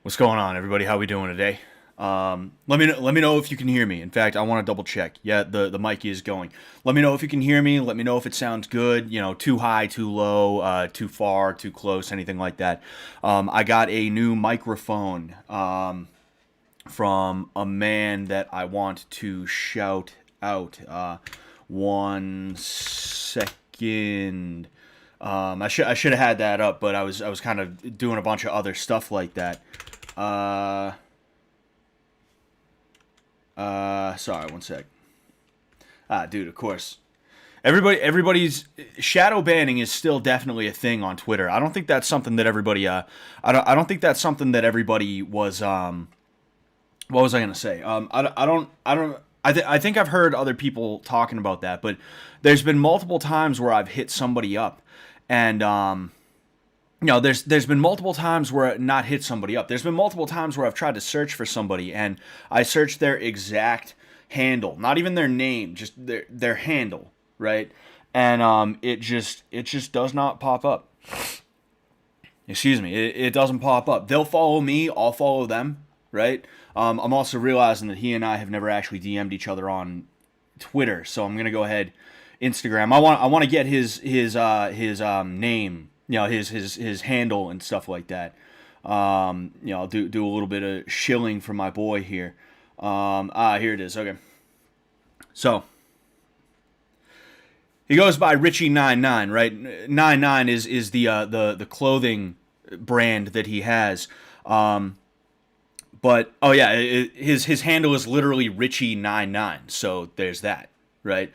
What's going on, everybody? How we doing today? Let me know if you can hear me. In fact, I want to double check. Yeah, the mic is going. Let me know if you can hear me. Let me know if it sounds good. You know, too high, too low, too far, too close, anything like that. I got a new microphone from a man that I want to shout out. One second. I should have had that up, but I was kind of doing a bunch of other stuff like that. Uh, sorry, one sec. Dude, of course. Everybody's shadow banning is still definitely a thing on Twitter. I don't think that's something that everybody. I don't think that's something that everybody was. What was I gonna say? I think I've heard other people talking about that, but there's been multiple times where I've hit somebody up, and there's been multiple times where not hit somebody up. There's been multiple times where I've tried to search for somebody and I searched their exact handle, not even their name, just their handle, right? And it just does not pop up. Excuse me, it doesn't pop up. They'll follow me, I'll follow them, right? I'm also realizing that he and I have never actually DM'd each other on Twitter, so I'm gonna go ahead Instagram. I want to get his name, his handle and stuff like that. I'll do a little bit of shilling for my boy here. Here it is. Okay, so he goes by Richie 99, right? 99 is the clothing brand that he has. But oh yeah, his handle is literally Richie 99. So there's that, right?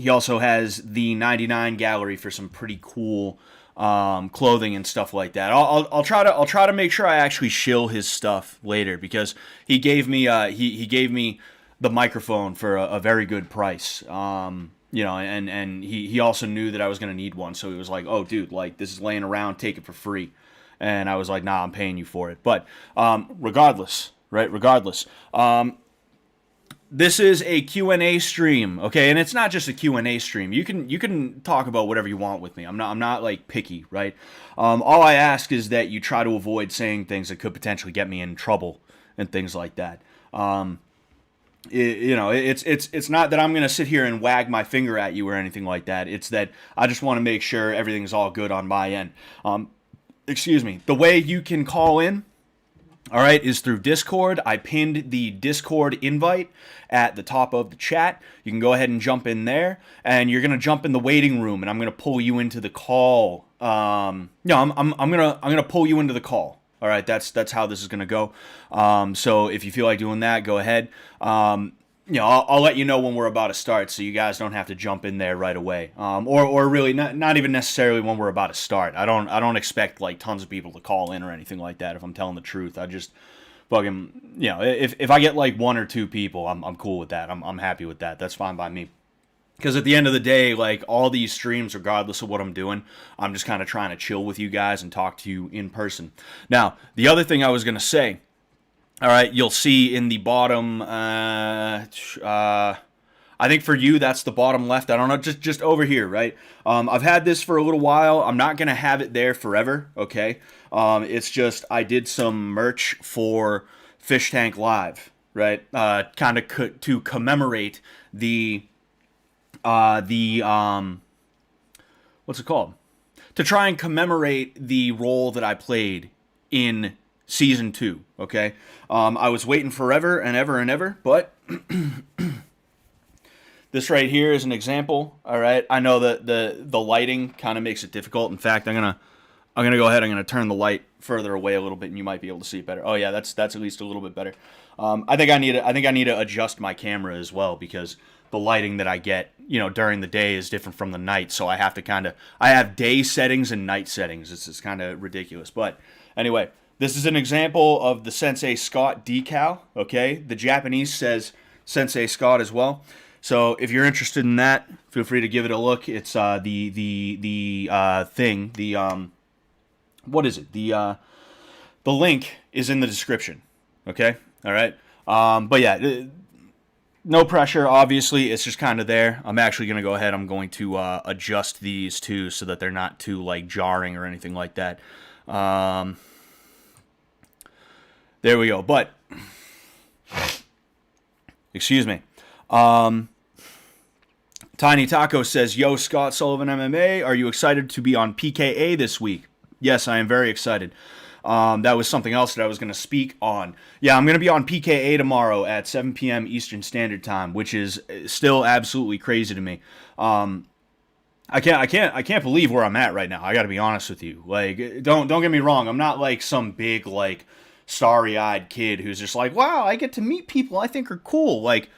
He also has the 99 gallery for some pretty cool clothing and stuff like that. I'll try to make sure I actually shill his stuff later because he gave me the microphone for a very good price. And he also knew that I was gonna need one, so he was like, "Oh, dude, like this is laying around, take it for free." And I was like, "Nah, I'm paying you for it." But regardless, right? Regardless, this is a Q&A stream, okay? And it's not just a Q&A stream. You can talk about whatever you want with me. I'm not like picky, right? All I ask is that you try to avoid saying things that could potentially get me in trouble and things like that. It's not that I'm gonna sit here and wag my finger at you or anything like that. It's that I just want to make sure everything's all good on my end. Excuse me. The way you can call in, all right, is through Discord. I pinned the Discord invite at the top of the chat. You can go ahead and jump in there, and you're gonna jump in the waiting room, and I'm gonna pull you into the call. I'm gonna pull you into the call. All right, that's how this is gonna go. So if you feel like doing that, go ahead. I'll let you know when we're about to start, so you guys don't have to jump in there right away. Or really not even necessarily when we're about to start. I don't expect like tons of people to call in or anything like that. If I'm telling the truth, I just fucking if I get like one or two people, I'm cool with that. I'm happy with that. That's fine by me. Because at the end of the day, like all these streams, regardless of what I'm doing, I'm just kind of trying to chill with you guys and talk to you in person. Now, the other thing I was gonna say, all right, you'll see in the bottom. I think for you that's the bottom left. I don't know, just over here, right? I've had this for a little while. I'm not gonna have it there forever. Okay. It's just I did some merch for Fish Tank Live, right? Kind of to commemorate the what's it called? To try and commemorate the role that I played in season 2. Okay, I was waiting forever and ever and ever, but this right here is an example. All right, I know that the lighting kind of makes it difficult. In fact, I'm gonna go ahead. I'm gonna turn the light further away a little bit, and you might be able to see it better. Oh yeah, that's at least a little bit better. I think I need to adjust my camera as well because the lighting that I get, during the day is different from the night. So I have day settings and night settings. It's kind of ridiculous. But anyway, this is an example of the Sensei Scott decal. Okay, the Japanese says Sensei Scott as well. So if you're interested in that, feel free to give it a look. It's the thing, what is it? The link is in the description. Okay, all right. But yeah, no pressure. Obviously, it's just kind of there. I'm actually gonna go ahead. I'm going to adjust these too so that they're not too like jarring or anything like that. There we go. But excuse me. Tiny Taco says, "Yo, Scott Sullivan MMA, are you excited to be on PKA this week?" Yes, I am very excited. That was something else that I was going to speak on. Yeah, I'm going to be on PKA tomorrow at 7 p.m. Eastern Standard Time, which is still absolutely crazy to me. I can't believe where I'm at right now. I got to be honest with you. Like, don't get me wrong. I'm not like some big like starry-eyed kid who's just like, wow, I get to meet people I think are cool. Like,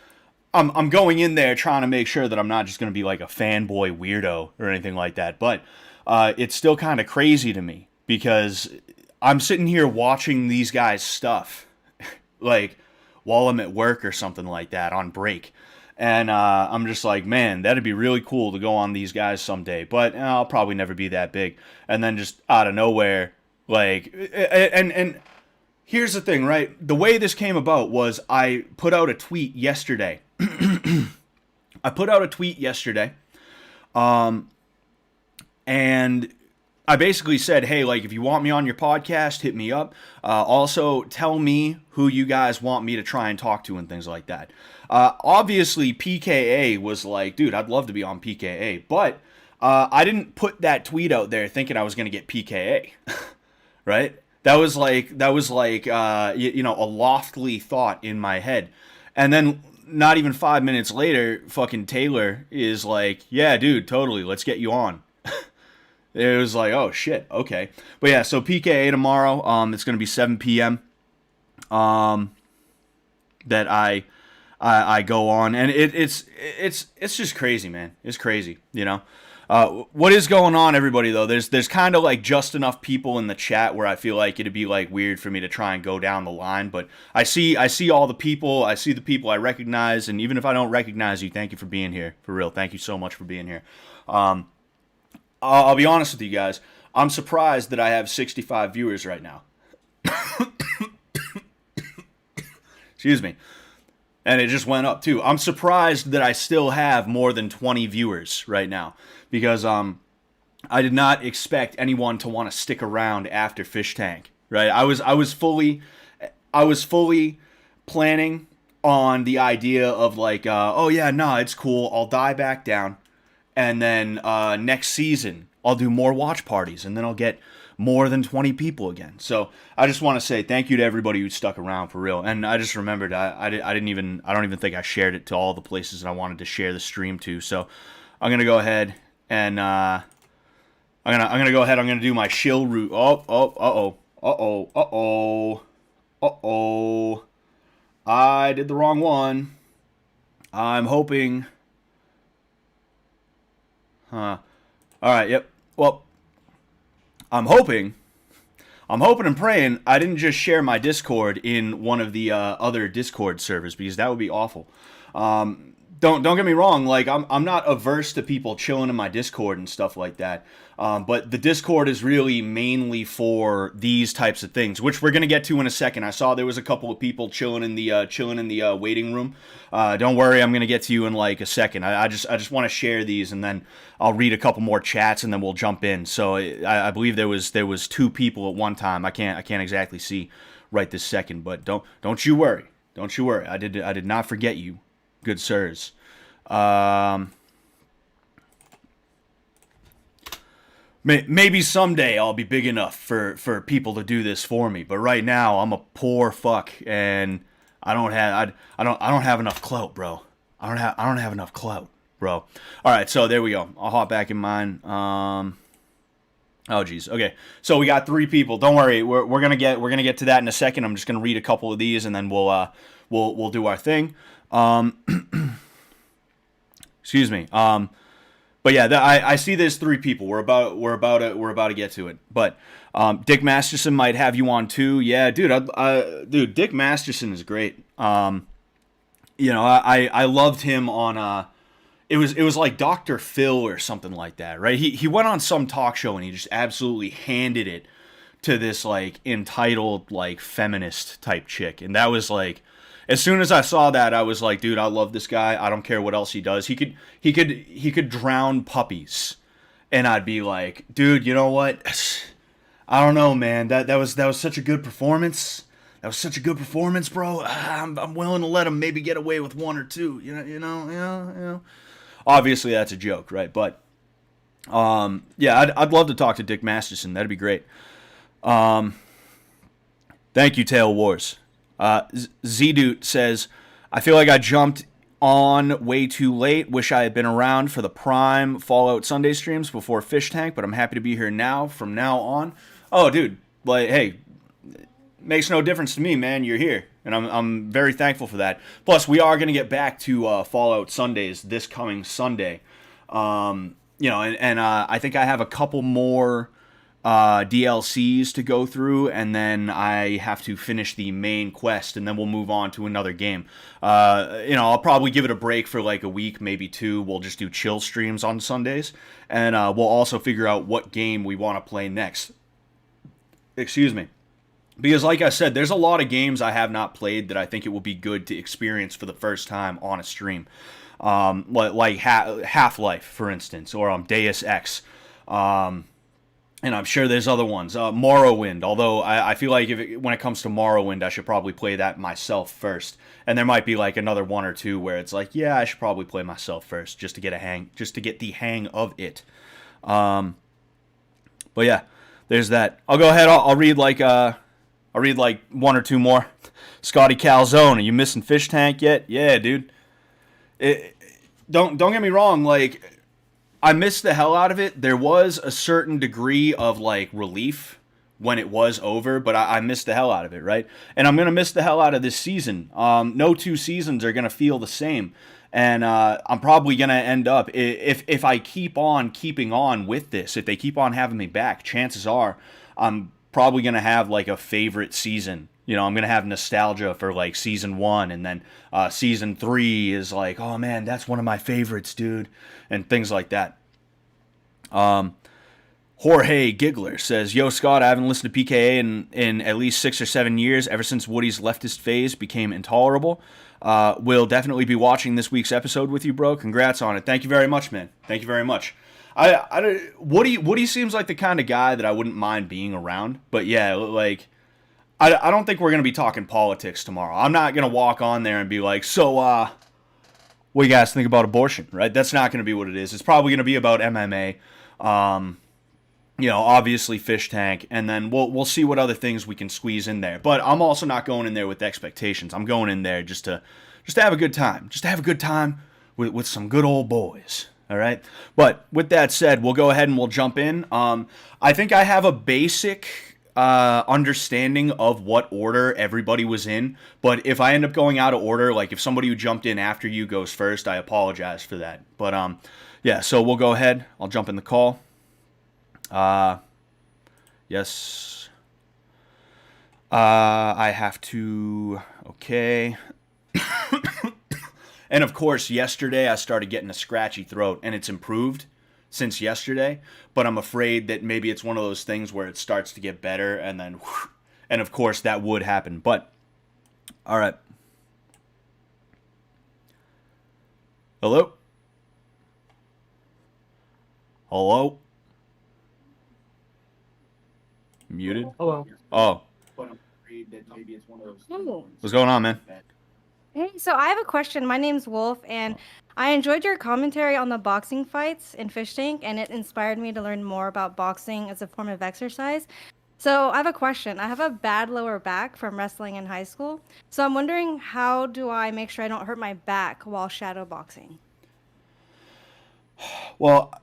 I'm going in there trying to make sure that I'm not just going to be like a fanboy weirdo or anything like that. But it's still kind of crazy to me because I'm sitting here watching these guys' stuff, like while I'm at work or something like that on break. And I'm just like, man, that'd be really cool to go on these guys someday. But I'll probably never be that big. And then just out of nowhere, like, and here's the thing, right? The way this came about was I put out a tweet yesterday. And I basically said, hey, like, if you want me on your podcast, hit me up. Also, tell me who you guys want me to try and talk to and things like that. Obviously, PKA was like, dude, I'd love to be on PKA. But I didn't put that tweet out there thinking I was going to get PKA, right? That was like a loftily thought in my head. And then not even 5 minutes later, fucking Taylor is like, yeah, dude, totally, let's get you on. It was like, oh shit, okay. But yeah, so PKA tomorrow, it's gonna be 7 p.m. That I go on, and it's just crazy, man. It's crazy, you know. What is going on, everybody? Though there's kind of like just enough people in the chat where I feel like it'd be like weird for me to try and go down the line. But I see all the people. I see the people I recognize, and even if I don't recognize you, thank you for being here. For real, thank you so much for being here. I'll be honest with you guys. I'm surprised that I have 65 viewers right now. Excuse me. And it just went up too. I'm surprised that I still have more than 20 viewers right now because I did not expect anyone to want to stick around after Fish Tank, right? I was fully planning on the idea of like, oh yeah, no, it's cool. I'll die back down. And then next season, I'll do more watch parties, and then I'll get more than 20 people again. So I just want to say thank you to everybody who stuck around for real. And I just remembered I don't even think I shared it to all the places that I wanted to share the stream to. So I'm gonna go ahead and I'm gonna do my shill route. I did the wrong one. I'm hoping. All right, yep. Well, I'm hoping and praying I didn't just share my Discord in one of the other Discord servers because that would be awful. Don't get me wrong, like I'm not averse to people chilling in my Discord and stuff like that. But the Discord is really mainly for these types of things, which we're gonna get to in a second. I saw there was a couple of people chilling in the waiting room. Don't worry, I'm gonna get to you in like a second. I just want to share these and then I'll read a couple more chats and then we'll jump in. So I believe there was 2 people at one time. I can't exactly see right this second, but don't you worry. Don't you worry. I did not forget you, good sirs. Maybe someday I'll be big enough for people to do this for me, but right now I'm a poor fuck and I don't have enough clout, bro. I don't have enough clout, bro. All right, so there we go. I'll hop back in mine. Oh geez. Okay. So we got 3 people. Don't worry. We're gonna get to that in a second. I'm just gonna read a couple of these and then we'll do our thing. Excuse me. But yeah, I see there's 3 people. We're about to get to it. But Dick Masterson might have you on too. Yeah, dude, Dick Masterson is great. You know, I loved him on it was like Dr. Phil or something like that, right? He went on some talk show and he just absolutely handed it to this like entitled like feminist type chick, and that was like. As soon as I saw that, I was like, dude, I love this guy. I don't care what else he does. He could drown puppies. And I'd be like, dude, you know what? I don't know, man. That was such a good performance. that was such a good performance, bro. I'm willing to let him maybe get away with one or two. Obviously, that's a joke, right? But yeah, I'd love to talk to Dick Masterson. That'd be great. Thank you, Tail Wars. Z-Dude says, I feel like I jumped on way too late. Wish I had been around for the prime Fallout Sunday streams before Fish Tank, but I'm happy to be here now from now on. Oh, dude, like, hey, makes no difference to me, man. You're here, and I'm very thankful for that. Plus, we are going to get back to Fallout Sundays this coming Sunday. I think I have a couple more DLCs to go through, and then I have to finish the main quest, and then we'll move on to another game. I'll probably give it a break for like a week, maybe two. We'll just do chill streams on Sundays, and we'll also figure out what game we want to play next. Excuse me. Because like I said, there's a lot of games I have not played that I think it will be good to experience for the first time on a stream. Like Half-Life, for instance, or Deus Ex. And I'm sure there's other ones. Morrowind, although I feel like when it comes to Morrowind, I should probably play that myself first. And there might be like another one or two where it's like, yeah, I should probably play myself first just to get the hang of it. But yeah, there's that. I'll go ahead. I'll read like one or two more. Scotty Calzone, are you missing Fish Tank yet? Yeah, dude. Don't get me wrong. Like, I missed the hell out of it. There was a certain degree of like relief when it was over, but I missed the hell out of it, right? And I'm gonna miss the hell out of this season. No two seasons are gonna feel the same, and I'm probably gonna end up if I keep on keeping on with this. If they keep on having me back, chances are I'm probably gonna have like a favorite season. I'm going to have nostalgia for like season 1, and then season 3 is like, oh man, that's one of my favorites, dude, and things like that. Jorge Giggler says, yo, Scott, I haven't listened to PKA in at least 6 or 7 years, ever since Woody's leftist phase became intolerable. We'll definitely be watching this week's episode with you, bro. Congrats on it. Thank you very much, man. Thank you very much. Woody seems like the kind of guy that I wouldn't mind being around, but yeah, like, I don't think we're going to be talking politics tomorrow. I'm not going to walk on there and be like, so, what do you guys think about abortion, right? That's not going to be what it is. It's probably going to be about MMA, obviously Fish Tank, and then we'll see what other things we can squeeze in there. But I'm also not going in there with expectations. I'm going in there just to have a good time. Just to have a good time with some good old boys. All right. But with that said, we'll go ahead and we'll jump in. I think I have a basic understanding of what order everybody was in, but if I end up going out of order, like if somebody who jumped in after you goes first, I apologize for that. But yeah, so we'll go ahead. I'll jump in the call. Yes. I have to. Okay. And of course, yesterday I started getting a scratchy throat, and it's improved since yesterday, but I'm afraid that maybe it's one of those things where it starts to get better, and then, and of course that would happen. But all right. Hello? Hello? Muted? Hello. Oh. Hello. What's going on, man? Hey, so I have a question. My name's Wolf, and I enjoyed your commentary on the boxing fights in Fish Tank, and it inspired me to learn more about boxing as a form of exercise. So I have a question. I have a bad lower back from wrestling in high school, so I'm wondering, how do I make sure I don't hurt my back while shadow boxing? Well,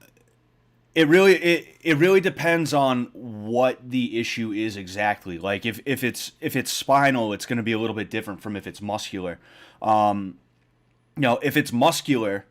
it really depends on what the issue is exactly. Like if it's spinal, it's going to be a little bit different from if it's muscular. If it's muscular,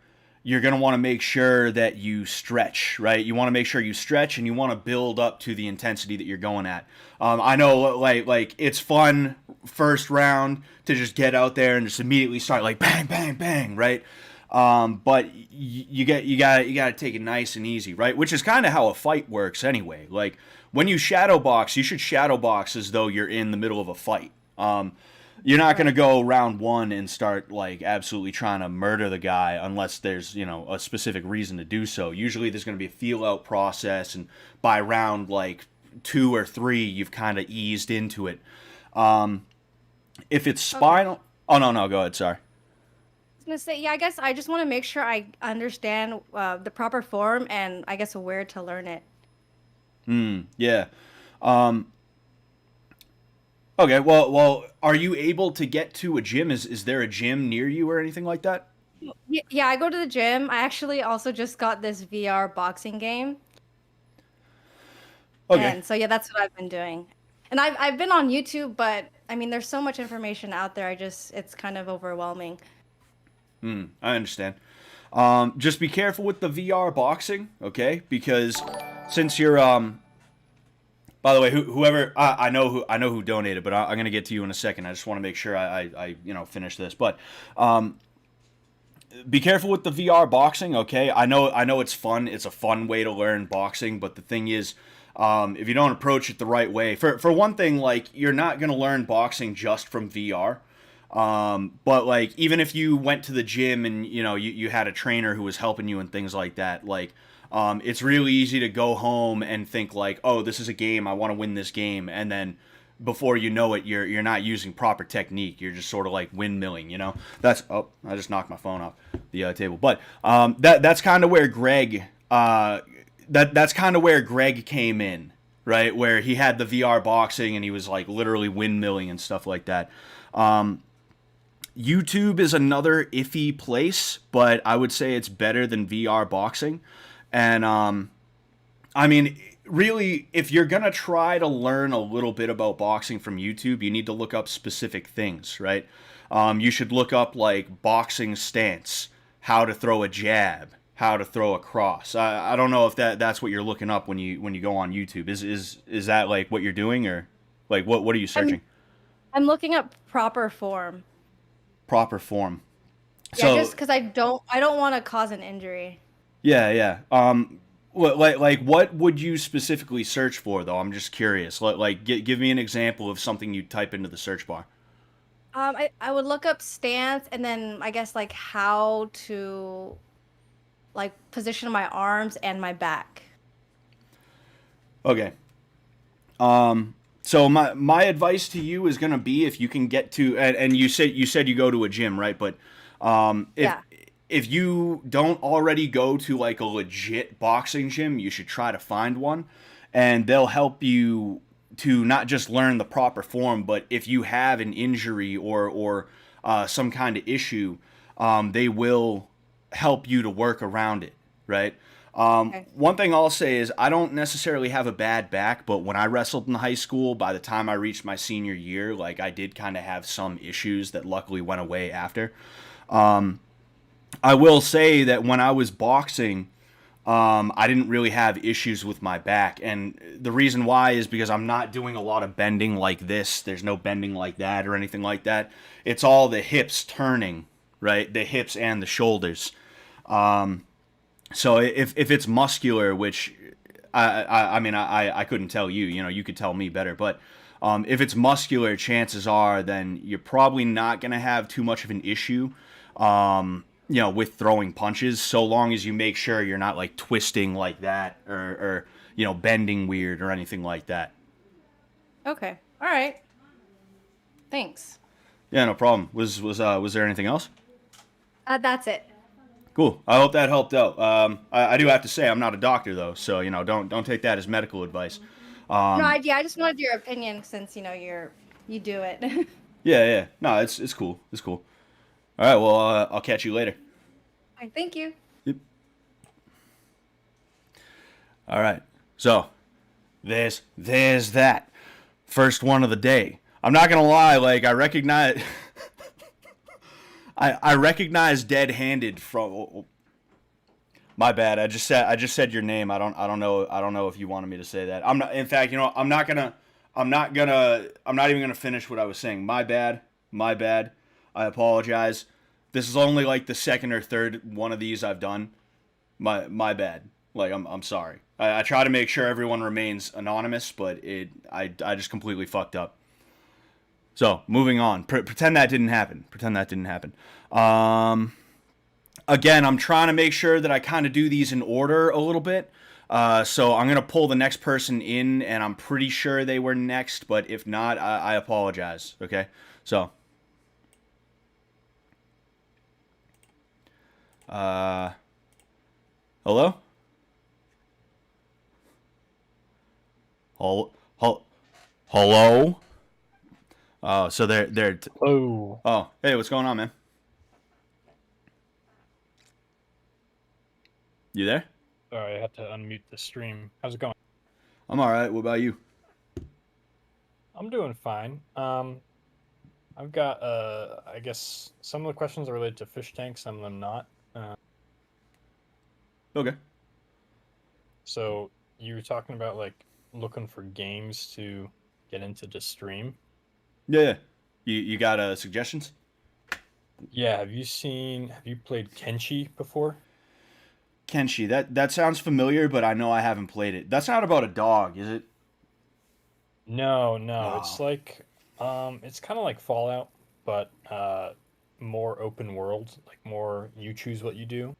you're going to want to make sure that you stretch, right? You want to make sure you stretch, and you want to build up to the intensity that you're going at. I know, like it's fun first round to just get out there and just immediately start like bang, bang, bang, right? But you gotta take it nice and easy, right? Which is kind of how a fight works anyway. Like when you shadow box, you should shadow box as though you're in the middle of a fight. You're not gonna go round 1 and start like absolutely trying to murder the guy unless there's a specific reason to do so. Usually there's gonna be a feel out process, and by round like 2 or 3, you've kind of eased into it. If it's Okay. spinal, oh no, go ahead. Sorry. I was gonna say, yeah, I guess I just want to make sure I understand the proper form and I guess where to learn it. Yeah. Um, okay. Are you able to get to a gym? Is there a gym near you or anything like that? Yeah, I go to the gym. I actually also just got this VR boxing game. Okay. And so yeah, that's what I've been doing. And I've been on YouTube, but I mean there's so much information out there. It's kind of overwhelming. I understand. Just be careful with the VR boxing, okay? Because since you're by the way, whoever I know who donated, but I'm gonna get to you in a second. I just want to make sure I finish this. But be careful with the VR boxing, okay? I know it's fun. It's a fun way to learn boxing, but the thing is, if you don't approach it the right way, for one thing, like you're not gonna learn boxing just from VR. But like even if you went to the gym and you had a trainer who was helping you and things like that, like it's really easy to go home and think like, oh, this is a game, I want to win this game, and then before you know it, you're not using proper technique. You're just sort of like windmilling, you know. That's oh, I just knocked my phone off the table. But that's kind of where Greg that's kind of where Greg came in, right? Where he had the VR boxing and he was like literally windmilling and stuff like that. YouTube is another iffy place, but I would say it's better than VR boxing. And I mean, really, if you're gonna try to learn a little bit about boxing from YouTube, you need to look up specific things, right? You should look up like boxing stance, how to throw a jab, how to throw a cross. I don't know if that's what you're looking up when you go on YouTube. Is that like what you're doing, or like what are you I'm searching? I'm looking up proper form. Proper form. Yeah, just So because I don't want to cause an injury. yeah. Like what would you specifically search for though? I'm just curious. Like give me an example of something you type into the search bar. I would look up stance and then I guess like how to like position my arms and my back. Okay. So my advice to you is gonna be if you can get to and you said you go to a gym, right? But Yeah. if you don't already go to like a legit boxing gym, you should try to find one, and they'll help you to not just learn the proper form, but if you have an injury or some kind of issue, they will help you to work around it, right? Okay. One thing I'll say is I don't necessarily have a bad back, but when I wrestled in high school, by the time I reached my senior year, like I did kind of have some issues that luckily went away after. I will say that when I was boxing, I didn't really have issues with my back. And the reason why is because I'm not doing a lot of bending like this. There's no bending like that or anything like that. It's all the hips turning, right? The hips and the shoulders. So if it's muscular, which I mean, I couldn't tell you, you could tell me better. But if it's muscular, chances are then you're probably not going to have too much of an issue. With throwing punches, so long as you make sure you're not like twisting like that or bending weird or anything like that. Okay. All right. Thanks. Yeah, no problem. Was there anything else? That's it. Cool. I hope that helped out. I do have to say I'm not a doctor though, so don't take that as medical advice. No, yeah, I just wanted your opinion since you do it. Yeah. No, it's cool. It's cool. All right. Well, I'll catch you later. All right, thank you. Yep. All right. So there's that first one of the day. I'm not gonna lie. Like I recognize. I recognize dead-handed from. My bad. I just said your name. I don't know if you wanted me to say that. I'm not. In fact, I'm not even gonna finish what I was saying. My bad. My bad. I apologize. This is only like the second or third one of these I've done. My bad. Like I'm sorry. I try to make sure everyone remains anonymous, but I just completely fucked up. So moving on. Pretend that didn't happen. Pretend that didn't happen. Again, I'm trying to make sure that I kind of do these in order a little bit. So I'm gonna pull the next person in, and I'm pretty sure they were next, but if not, I apologize. Okay, so uh, hello, hello, hello. Oh, so they're. Oh, Oh, hey, what's going on, man? You there? sorry, I had to unmute the stream. How's it going? I'm all right. What about you? I'm doing fine. I've got I guess some of the questions are related to fish tanks, some of them not. Okay. So you were talking about like looking for games to get into the stream. Yeah, yeah. You got suggestions? Yeah, have you played Kenshi before? Kenshi. That sounds familiar, but I know I haven't played it. That's not about a dog, is it? No, no, Oh, it's kind of like Fallout, but more open world, like more you choose what you do.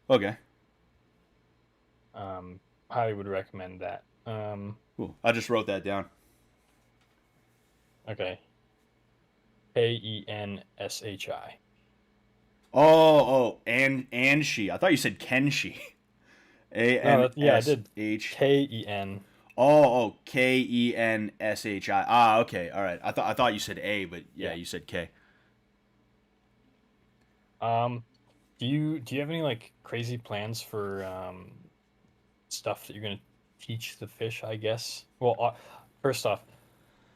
okay. Um, Highly would recommend that. Cool. I just wrote that down. Okay. KenShi. Oh, oh, and she. I thought you said Kenshi. A No, N yeah, I S did. H. Ken. Oh, oh, KenShi. Ah, okay. All right. I thought you said A, but yeah, Yeah. you said K. Um, do you have any like crazy plans for stuff that you're gonna teach the fish, I guess? Well, first off,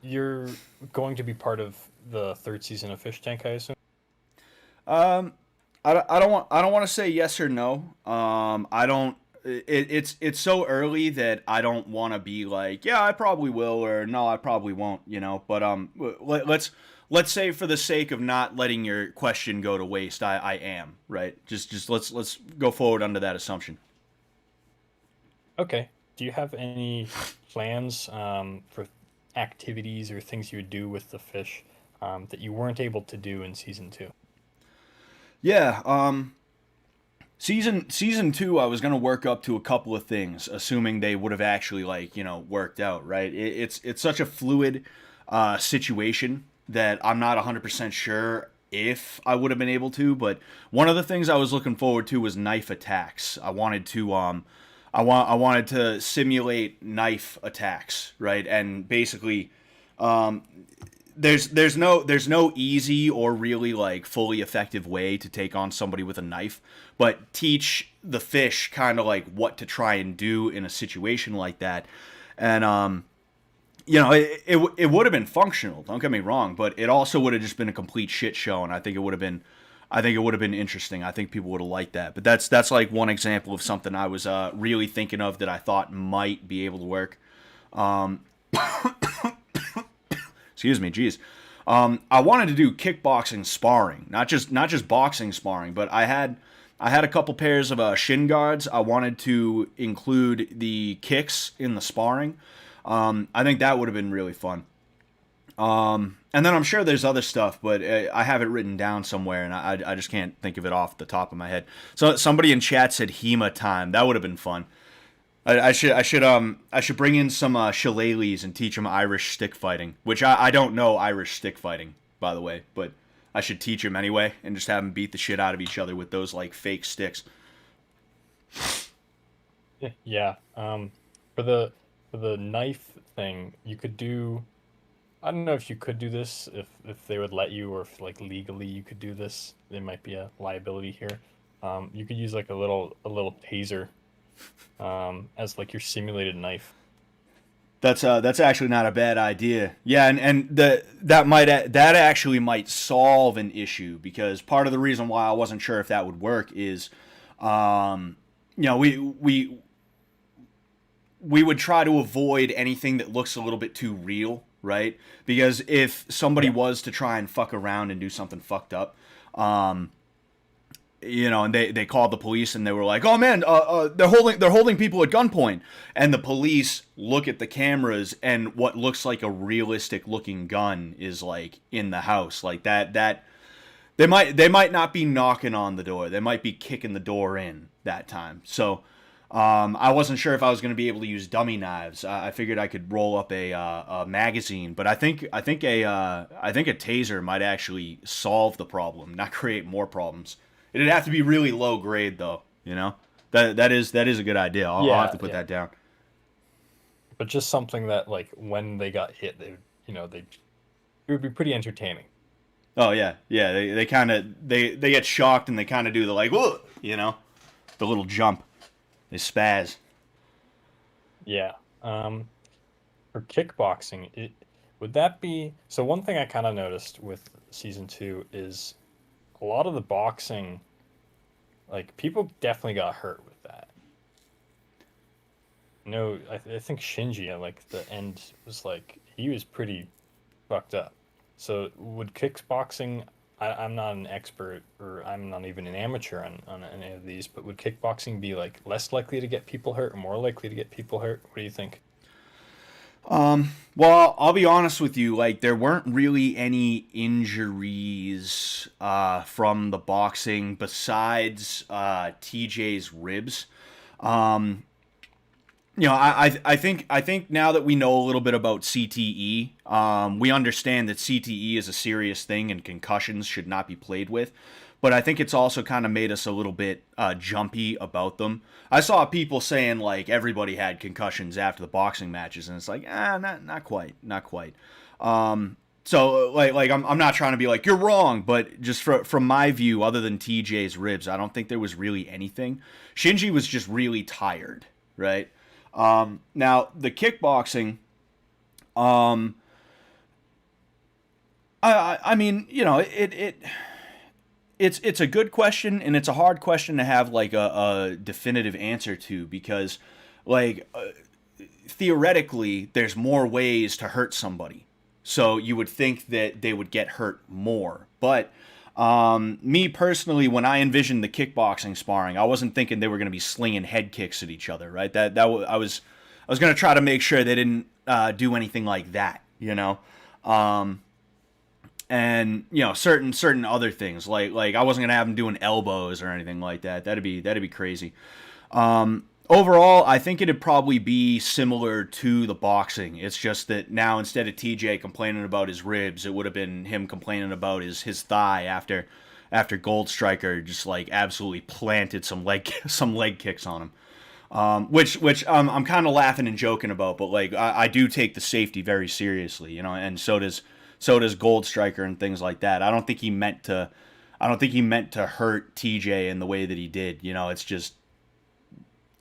you're going to be part of the third season of Fish Tank, I assume. Um, I don't want to say yes or no. I don't. It's so early that I don't want to be like, yeah, I probably will, or no, I probably won't. You know. But let's say for the sake of not letting your question go to waste, I am right. Just let's go forward under that assumption. Okay. Do you have any plans for activities or things you would do with the fish that you weren't able to do in season two? Yeah. Season two, I was gonna work up to a couple of things, assuming they would have actually like worked out. Right. It's such a fluid situation that I'm not 100% sure if I would have been able to. But one of the things I was looking forward to was knife attacks. I wanted to simulate knife attacks, right? And basically, um, there's no easy or really like fully effective way to take on somebody with a knife, but teach the fish kind of like what to try and do in a situation like that. And it would have been functional, don't get me wrong, but it also would have just been a complete shit show, and I think it would have been interesting. I think people would have liked that. But that's like one example of something I was really thinking of that I thought might be able to work. Excuse me, geez. I wanted to do kickboxing sparring, not just boxing sparring, but I had a couple pairs of shin guards. I wanted to include the kicks in the sparring. I think that would have been really fun. And then I'm sure there's other stuff, but I have it written down somewhere, and I just can't think of it off the top of my head. So somebody in chat said HEMA time. That would have been fun. I should bring in some shillelaghs and teach them Irish stick fighting, which I don't know Irish stick fighting, by the way, but I should teach them anyway and just have them beat the shit out of each other with those like fake sticks. Yeah. For the knife thing, you could do. I don't know if you could do this if they would let you or if like legally you could do this. There might be a liability here. You could use like a little taser as like your simulated knife. That's actually not a bad idea. Yeah, and that actually might solve an issue because part of the reason why I wasn't sure if that would work is, um, we would try to avoid anything that looks a little bit too real, right? Because if somebody Yeah. was to try and fuck around and do something fucked up, um, and they called the police and they were like, "Oh man, they're holding people at gunpoint," and the police look at the cameras and what looks like a realistic looking gun is like in the house, like that they might not be knocking on the door, they might be kicking the door in that time. So I wasn't sure if I was going to be able to use dummy knives. I figured I could roll up a magazine, but I think a taser might actually solve the problem, not create more problems. It'd have to be really low grade though, you know. That is a good idea. I'll have Yeah, to put yeah. that down. But just something that like when they got hit, they would, it would be pretty entertaining. Oh yeah, yeah. They kind of they get shocked and they kind of do the like, whoa, you know, the little jump. They spaz. Yeah. For kickboxing, would that be so? One thing I kind of noticed with season two is a lot of the boxing, like people definitely got hurt with that. No, I think Shinji at like the end was like he was pretty fucked up. So would kickboxing? I'm not an expert, or I'm not even an amateur on any of these, but would kickboxing be like less likely to get people hurt or more likely to get people hurt? What do you think? Well, I'll be honest with you. Like, there weren't really any injuries from the boxing besides TJ's ribs. Um, I think now that we know a little bit about CTE, we understand that CTE is a serious thing and concussions should not be played with. But I think it's also kind of made us a little bit jumpy about them. I saw people saying like everybody had concussions after the boxing matches, and it's like, not quite, not quite. So like I'm not trying to be like you're wrong, but just from my view, other than TJ's ribs, I don't think there was really anything. Shinji was just really tired, right? Now the kickboxing, um, I mean, it's a good question and it's a hard question to have like a definitive answer to because, like, theoretically, there's more ways to hurt somebody, so you would think that they would get hurt more, but. Me personally, when I envisioned the kickboxing sparring, I wasn't thinking they were going to be slinging head kicks at each other, right? I was going to try to make sure they didn't do anything like that, you know. And certain other things like I wasn't going to have them doing elbows or anything like that. That'd be crazy. Overall, I think it'd probably be similar to the boxing. It's just that now instead of TJ complaining about his ribs, it would have been him complaining about his thigh after Gold Striker just like absolutely planted some leg kicks on him. Which I'm kind of laughing and joking about, but like I do take the safety very seriously, and so does Gold Striker and things like that. I don't think he meant to hurt TJ in the way that he did. It's just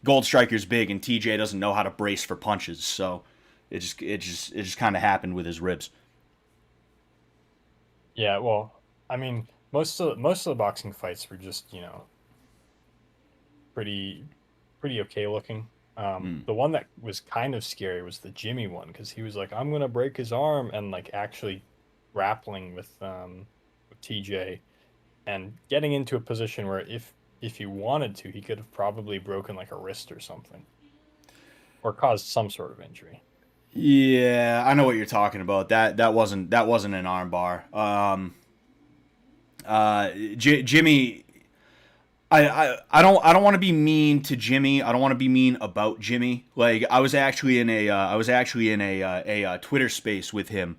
Gold Striker's big and TJ doesn't know how to brace for punches, so it just kind of happened with his ribs. Yeah, well, I mean, most of the boxing fights were just, pretty pretty okay looking. Mm. The one that was kind of scary was the Jimmy one because he was like, "I'm gonna break his arm," and like actually grappling with TJ and getting into a position where if he wanted to, he could have probably broken like a wrist or something or caused some sort of injury. Yeah, I know what you're talking about. That wasn't an armbar. Jimmy, I don't want to be mean to Jimmy. I don't want to be mean about Jimmy. Like I was actually in a Twitter space with him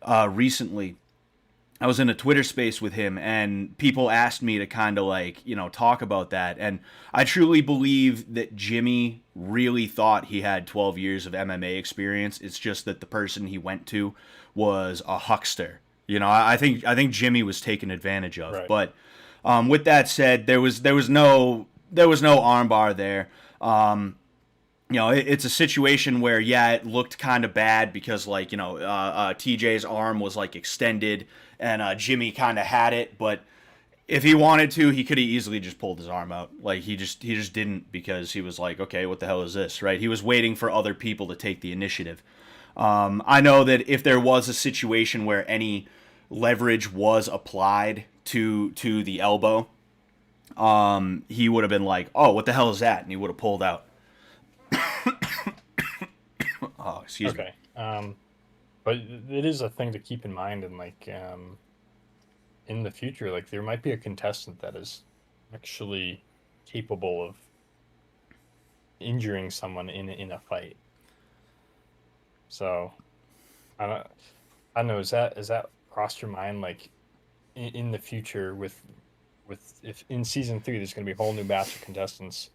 recently. I was in a Twitter space with him, and people asked me to kind of like talk about that. And I truly believe that Jimmy really thought he had 12 years of MMA experience. It's just that the person he went to was a huckster. I think Jimmy was taken advantage of. Right. But with that said, there was no armbar there. It's a situation where, yeah, it looked kind of bad because, like, TJ's arm was, like, extended and Jimmy kind of had it. But if he wanted to, he could have easily just pulled his arm out. Like, he just didn't because he was like, okay, what the hell is this, right? He was waiting for other people to take the initiative. I know that if there was a situation where any leverage was applied to the elbow, he would have been like, oh, what the hell is that? And he would have pulled out. Oh, excuse me. Okay. But it is a thing to keep in mind, and like in the future, like there might be a contestant that is actually capable of injuring someone in a fight. So I don't know. Is that crossed your mind, like in the future with if in season 3 there's going to be a whole new batch of contestants.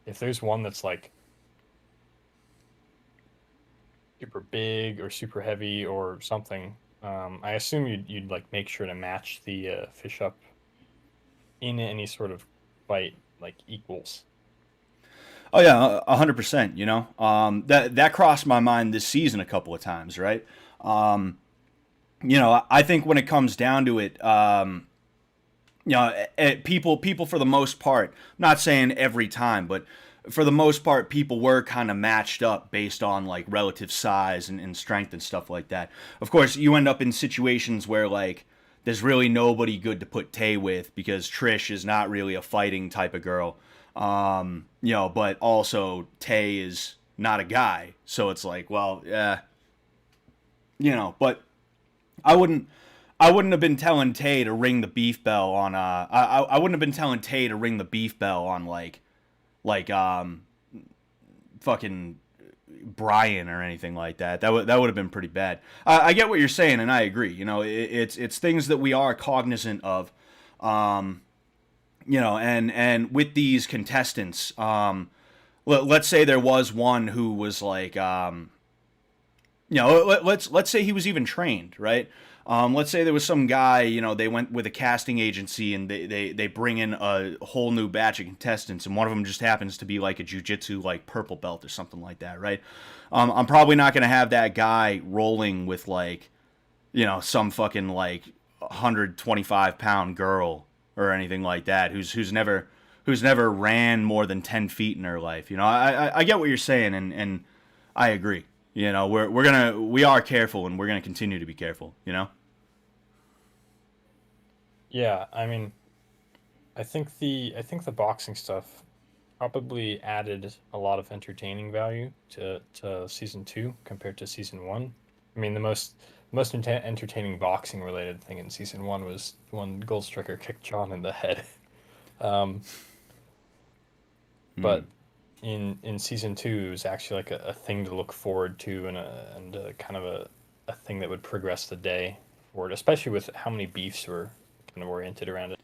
If there's one that's like super big or super heavy or something, I assume you'd like make sure to match the fish up in any sort of fight like equals. Oh yeah, 100%. That crossed my mind this season a couple of times, right? I think when it comes down to it, people for the most part, not saying every time, but for the most part, people were kind of matched up based on like relative size and strength and stuff like that. Of course, you end up in situations where like there's really nobody good to put Tay with because Trish is not really a fighting type of girl. But also Tay is not a guy, so it's like, well, but I wouldn't. I wouldn't have been telling Tay to ring the beef bell on. I wouldn't have been telling Tay to ring the beef bell on like fucking Brian or anything like that. That would have been pretty bad. I get what you're saying, and I agree. It's things that we are cognizant of. And with these contestants, let's say there was one who was like, let's say he was even trained, right? Let's say there was some guy, they went with a casting agency and they bring in a whole new batch of contestants, and one of them just happens to be like a jiu-jitsu like purple belt or something like that, right? I'm probably not going to have that guy rolling with like, some fucking like 125-pound girl or anything like that who's never ran more than 10 feet in her life. I get what you're saying, and I agree. We are careful, and we're gonna continue to be careful. Yeah, I mean, I think the boxing stuff probably added a lot of entertaining value to season 2 compared to season 1. I mean, the most entertaining boxing related thing in season 1 was when Gold Striker kicked John in the head. Um, Mm. but in season 2, it was actually like a thing to look forward to, and a kind of a thing that would progress the day forward, especially with how many beefs were kind of oriented around it.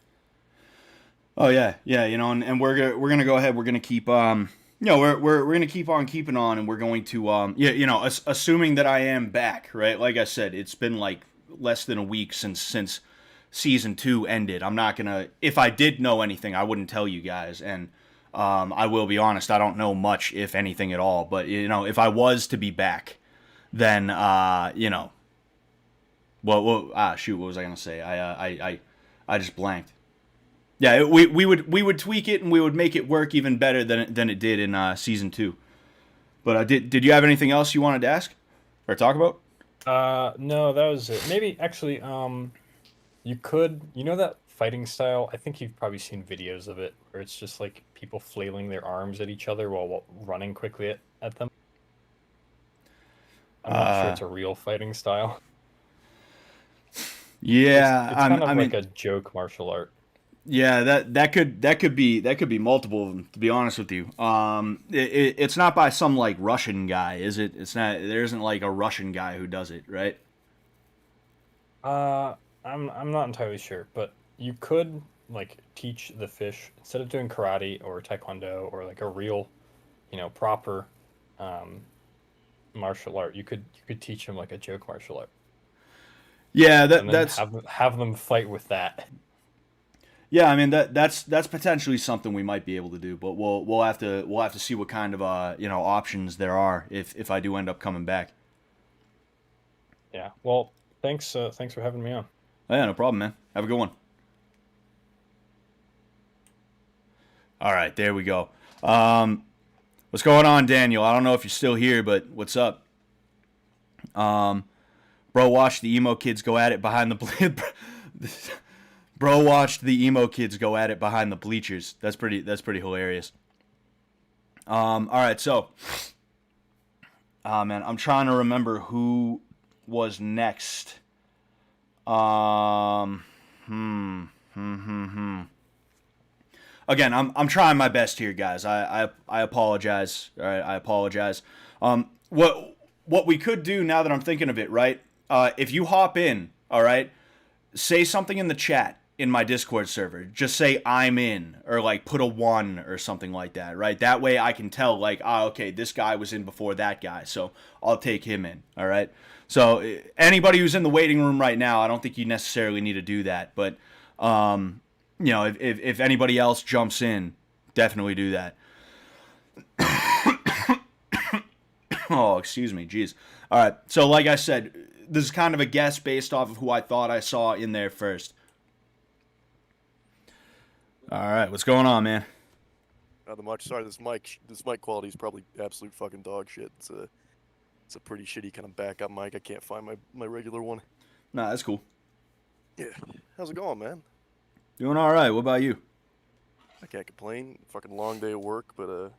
Oh yeah, yeah. And we're gonna go ahead. We're gonna keep we're gonna keep on keeping on, and we're going to assuming that I am back, right? Like I said, it's been like less than a week since season 2 ended. I'm not gonna. If I did know anything, I wouldn't tell you guys, and I will be honest. I don't know much, if anything at all. But if I was to be back, then shoot, what was I gonna say? I just blanked. Yeah, we would tweak it and we would make it work even better than it did in season 2. But did you have anything else you wanted to ask or talk about? No, that was it. Maybe actually, you could, that fighting style. I think you've probably seen videos of it, where it's just like people flailing their arms at each other while running quickly at them. I'm not sure Uh, it's a real fighting style. It's yeah, it's kind I of like mean, a joke martial art. yeah, that could be multiple of them. To be honest with you, it's not by some like Russian guy, is it? It's not. There isn't like a Russian guy who does it, right? Uh, I'm not entirely sure, but you could like teach the fish instead of doing karate or taekwondo or like a real, proper, um, martial art. You could teach them like a joke martial art, Yeah, and then that's have them fight with that. yeah. I mean that's potentially something we might be able to do, but we'll have to see what kind of options there are if I do end up coming back. Yeah. Well, thanks for having me on. Oh, yeah, no problem, man. Have a good one. All right, there we go. Um, what's going on, Daniel? I don't know if you're still here, but what's up? Um, bro, watched the emo kids go at it behind the. Bro, watched the emo kids go at it behind the bleachers. That's pretty hilarious. All right, so, man, I'm trying to remember who was next. Um, hmm, hmm, hmm, hmm. again, I'm trying my best here, guys. I apologize. All right, I apologize. What we could do now that I'm thinking of it, right? If you hop in, all right, say something in the chat in my Discord server. Just say I'm in, or like put a 1 or something like that, right? That way I can tell, like, okay, this guy was in before that guy, so I'll take him in, all right? So anybody who's in the waiting room right now, I don't think you necessarily need to do that, but if anybody else jumps in, definitely do that. Oh, excuse me, jeez. All right, so like I said, this is kind of a guess based off of who I thought I saw in there first. All right, what's going on, man? Not much. Sorry, this mic quality is probably absolute fucking dog shit. It's a pretty shitty kind of backup mic. I can't find my regular one. Nah, that's cool. Yeah. How's it going, man? Doing all right. What about you? I can't complain. Fucking long day of work, but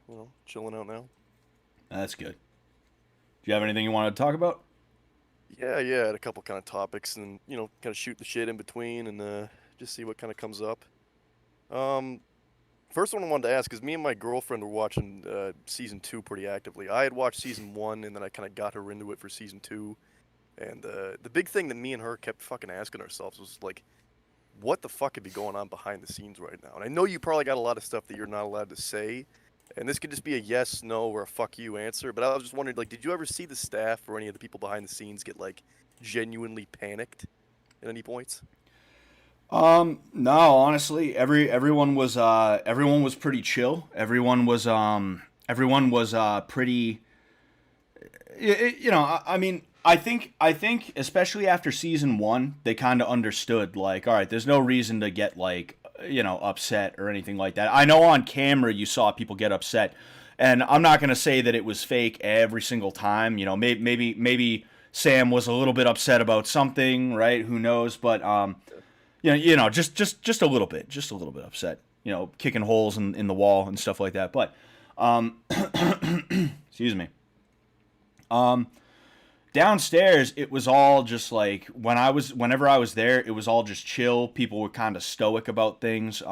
chilling out now. That's good. Do you have anything you wanted to talk about? Yeah, I had a couple kind of topics, and kind of shoot the shit in between, and just see what kind of comes up. First one I wanted to ask is me and my girlfriend were watching season 2 pretty actively. I had watched season 1, and then I kind of got her into it for season 2. And the big thing that me and her kept fucking asking ourselves was like, what the fuck could be going on behind the scenes right now? And I know you probably got a lot of stuff that you're not allowed to say, and this could just be a yes, no, or a fuck you answer. But I was just wondering, like, did you ever see the staff or any of the people behind the scenes get like genuinely panicked at any points? No, honestly, everyone was pretty chill. Everyone was pretty. I mean, I think especially after season 1, they kind of understood, like, all right, there's no reason to get like upset or anything like that. I know on camera you saw people get upset, and I'm not gonna say that it was fake every single time. Maybe Sam was a little bit upset about something, right? Who knows? But just a little bit upset. Kicking holes in the wall and stuff like that. But excuse me. Downstairs, it was all just like whenever I was there, it was all just chill. People were kind of stoic about things.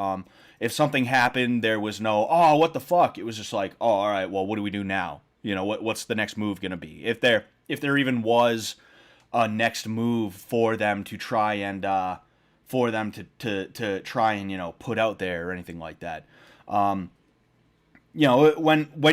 If something happened, there was no, oh, what the fuck? It was just like, oh, all right, well, what do we do now? What's the next move gonna be? If there even was a next move for them to try and try and put out there or anything like that. When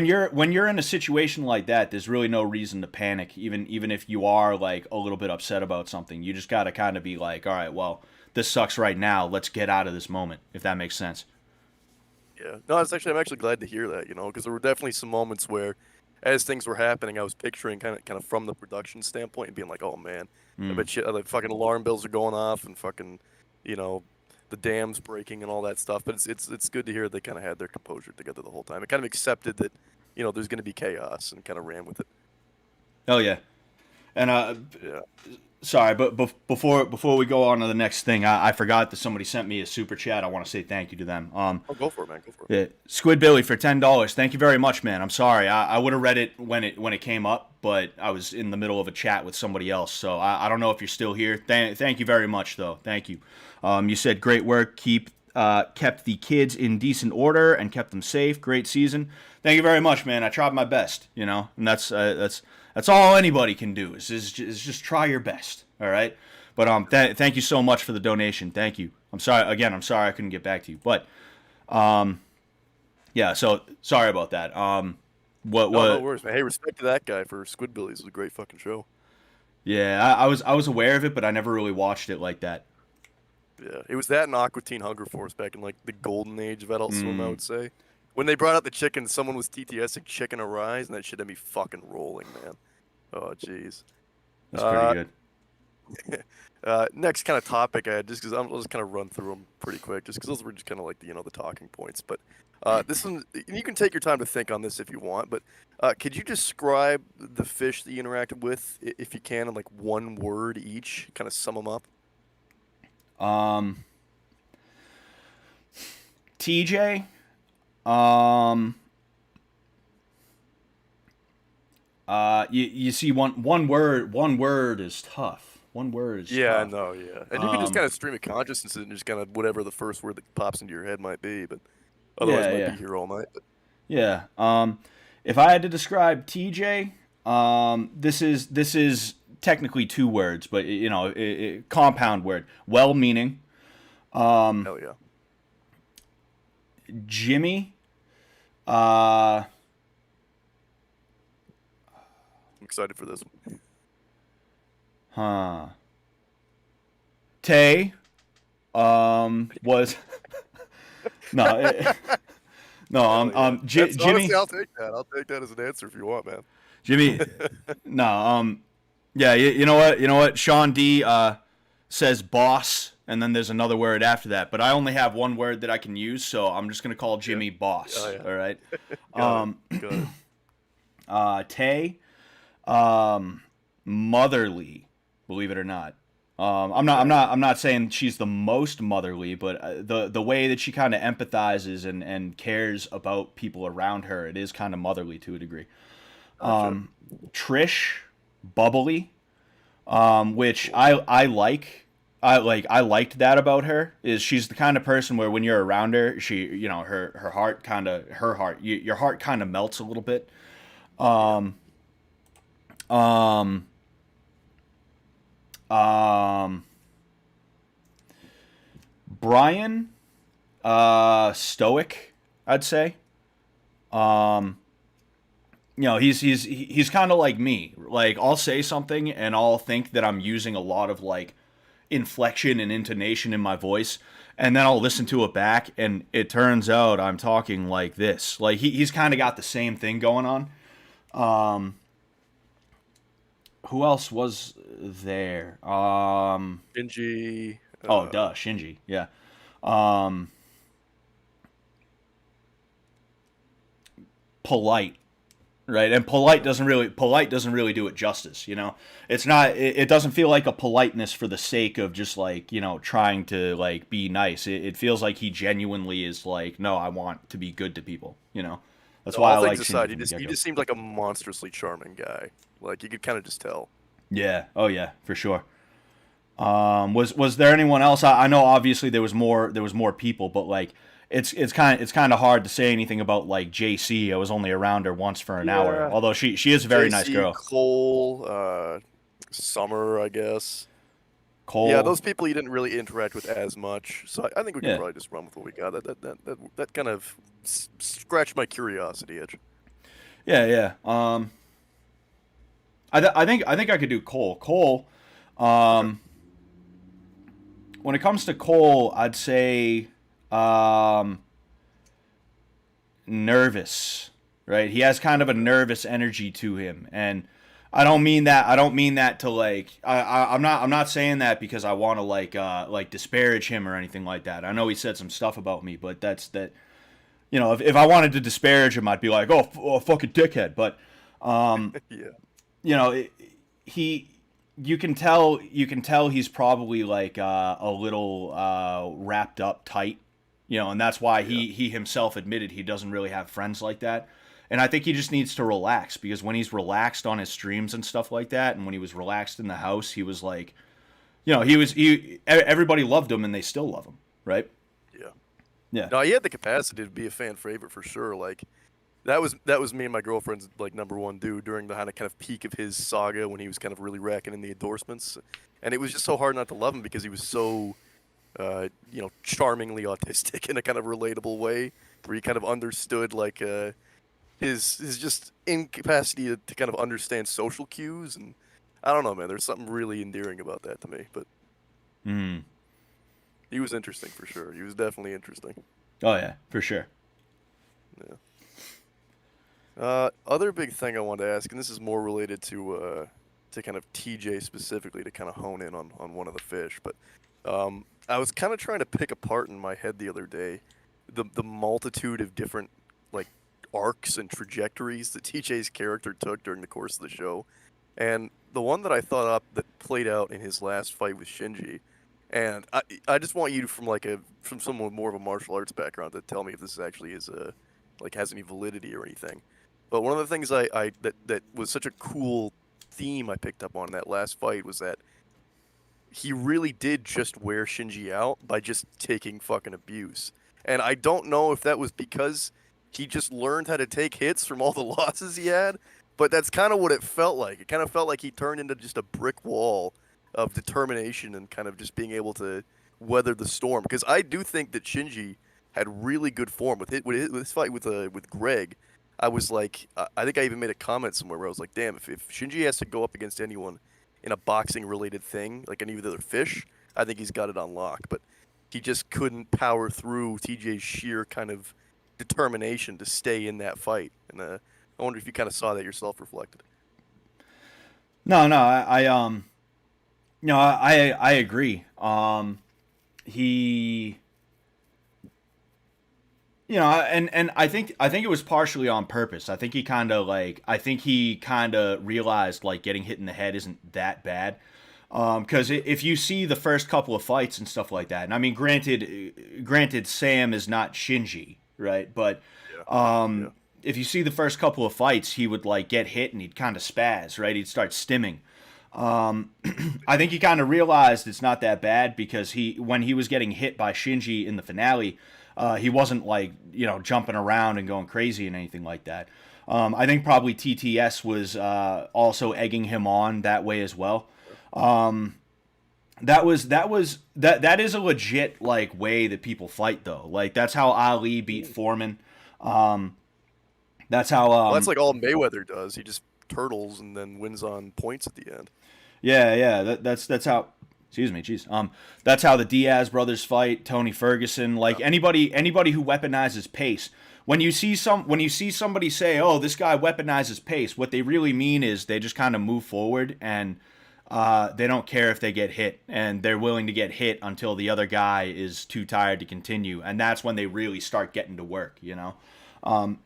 you're in a situation like that, there's really no reason to panic, even if you are like a little bit upset about something. You just gotta kind of be like, all right, well, this sucks right now. Let's get out of this moment, if that makes sense. Yeah. No, I'm actually glad to hear that, because there were definitely some moments where, as things were happening, I was picturing kind of from the production standpoint and being like, oh man, I bet shit, the fucking alarm bells are going off and fucking, the dam's breaking and all that stuff. But it's good to hear they kind of had their composure together the whole time. It kind of accepted that, there's going to be chaos and kind of ran with it. Oh yeah, and Yeah. sorry, but before we go on to the next thing, I forgot that somebody sent me a super chat. I want to say thank you to them. Oh, go for it, man. Go for it. Yeah, Squid Billy for $10. Thank you very much, man. I'm sorry. I would have read it when it came up, but I was in the middle of a chat with somebody else, so I don't know if you're still here. Thank you very much, though. Thank you. You said great work. Kept the kids in decent order and kept them safe. Great season. Thank you very much, man. I tried my best, and that's all anybody can do is just try your best. All right. But thank you so much for the donation. Thank you. I'm sorry I couldn't get back to you. But yeah. So sorry about that. No worries, man. Hey, respect to that guy for Squidbillies. It was a great fucking show. Yeah, I was aware of it, but I never really watched it like that. Yeah, it was that and Aqua Teen Hunger Force back in like the golden age of Adult Swim, I would say. When they brought out the chicken, someone was TTSing chicken arise, and that shit had me fucking rolling, man. Oh, jeez. That's pretty good. Next kind of topic I had, just because I'll just kind of run through them pretty quick, just because those were just kind of like the talking points. But this one, you can take your time to think on this if you want. But could you describe the fish that you interacted with, if you can, in like one word each? Kind of sum them up. TJ. You see, one word is tough. One word is Yeah, I tough. know, yeah. And you can just kind of stream of consciousness and just kind of whatever the first word that pops into your head might be. But Otherwise, Yeah, might yeah, be here all night. But yeah. If I had to describe TJ, this is technically two words, but compound word. Well-meaning. hell yeah. Jimmy. Uh, I'm excited for this one. huh. Tay. Was no, no. Hell yeah. That's Jimmy. honestly, I'll take that. I'll take that as an answer if you want, man. Jimmy. No. Yeah. You know what? You know what? Sean D. Says boss, and then there's another word after that. But I only have one word that I can use, so I'm just gonna call Jimmy boss. Oh, yeah. All right. Got it. Tay. Motherly. Believe it or not. I'm not saying she's the most motherly, but the way that she kind of empathizes and cares about people around her, it is kind of motherly to a degree. Gotcha. Trish, bubbly, which I like. I liked that about her. Is she's the kind of person where when you're around her, her heart your heart kind of melts a little bit. Um, um, um, Brian, stoic, I'd say. He's kind of like me. Like I'll say something and I'll think that I'm using a lot of like inflection and intonation in my voice, and then I'll listen to it back, and it turns out I'm talking like this. Like he's kind of got the same thing going on. Who else was there? Shinji. Shinji. Yeah. Polite, right? And polite doesn't really do it justice. It's not. It doesn't feel like a politeness for the sake of just like trying to like be nice. It feels like he genuinely is like, no, I want to be good to people. That's why I All like things Shinji aside, from the he get-go. just seemed like a monstrously charming guy. Like you could kind of just tell. Yeah. Oh yeah, for sure. Was there anyone else? I know obviously there was more people, but like it's kind of hard to say anything about like JC. I was only around her once for an hour, Yeah. although she is a very nice JC, girl. Cole, Summer, I guess. Cole. Yeah, those people you didn't really interact with as much, so I think we can Yeah. probably just run with what we got. That kind of scratched my curiosity itch. Yeah, yeah. I think I could do Cole. Cole. When it comes to Cole, I'd say nervous. Right? He has kind of a nervous energy to him, and I don't mean that to like. I'm not saying that because I want to like disparage him or anything like that. I know he said some stuff about me, but that's that. If I wanted to disparage him, I'd be like, oh fucking dickhead. But Yeah. You can tell he's probably like a little wrapped up tight, and that's why he himself admitted he doesn't really have friends like that. And I think he just needs to relax, because when he's relaxed on his streams and stuff like that, and when he was relaxed in the house, he was like, everybody loved him and they still love him, right? Yeah. Yeah. No, he had the capacity to be a fan favorite for sure. Like that was me and my girlfriend's like number one dude during the kind of peak of his saga when he was kind of really racking in the endorsements, and it was just so hard not to love him because he was so, charmingly autistic in a kind of relatable way, where he kind of understood like his just incapacity to kind of understand social cues, and I don't know, man. There's something really endearing about that to me, but he was interesting for sure. He was definitely interesting. Oh yeah, for sure. Yeah. Other big thing I wanted to ask, and this is more related to kind of TJ specifically, to kind of hone in on one of the fish, but I was kind of trying to pick apart in my head the other day the multitude of different like arcs and trajectories that TJ's character took during the course of the show, and the one that I thought up that played out in his last fight with Shinji. And I just want you from someone with more of a martial arts background to tell me if this actually is has any validity or anything. But one of the things that was such a cool theme I picked up on in that last fight was that he really did just wear Shinji out by just taking fucking abuse. And I don't know if that was because he just learned how to take hits from all the losses he had, but that's kind of what it felt like. It kind of felt like he turned into just a brick wall of determination and kind of just being able to weather the storm. Because I do think that Shinji had really good form with his fight with Greg. I was like, I think I even made a comment somewhere where I was like, damn, if Shinji has to go up against anyone in a boxing related thing, like any of the other fish, I think he's got it on lock. But he just couldn't power through TJ's sheer kind of determination to stay in that fight. And I wonder if you kind of saw that yourself reflected. No, no, no, I agree. He, and I think it was partially on purpose. I think he kind of realized like getting hit in the head isn't that bad. Because if you see the first couple of fights and stuff like that, and I mean, granted, Sam is not Shinji, right? But Yeah. if you see the first couple of fights, he would like get hit and he'd kind of spaz, right? He'd start stimming. I think he kind of realized it's not that bad because when he was getting hit by Shinji in the finale, he wasn't like jumping around and going crazy and anything like that. I think probably TTS was also egging him on that way as well. That is a legit like way that people fight though. Like that's how Ali beat Foreman. That's how. Well, that's like all Mayweather does. He just turtles and then wins on points at the end. Yeah. That's how. Excuse me, jeez. That's how the Diaz brothers fight. Tony Ferguson, like anybody who weaponizes pace. When you see somebody say, "Oh, this guy weaponizes pace," what they really mean is they just kind of move forward and they don't care if they get hit, and they're willing to get hit until the other guy is too tired to continue, and that's when they really start getting to work. Oh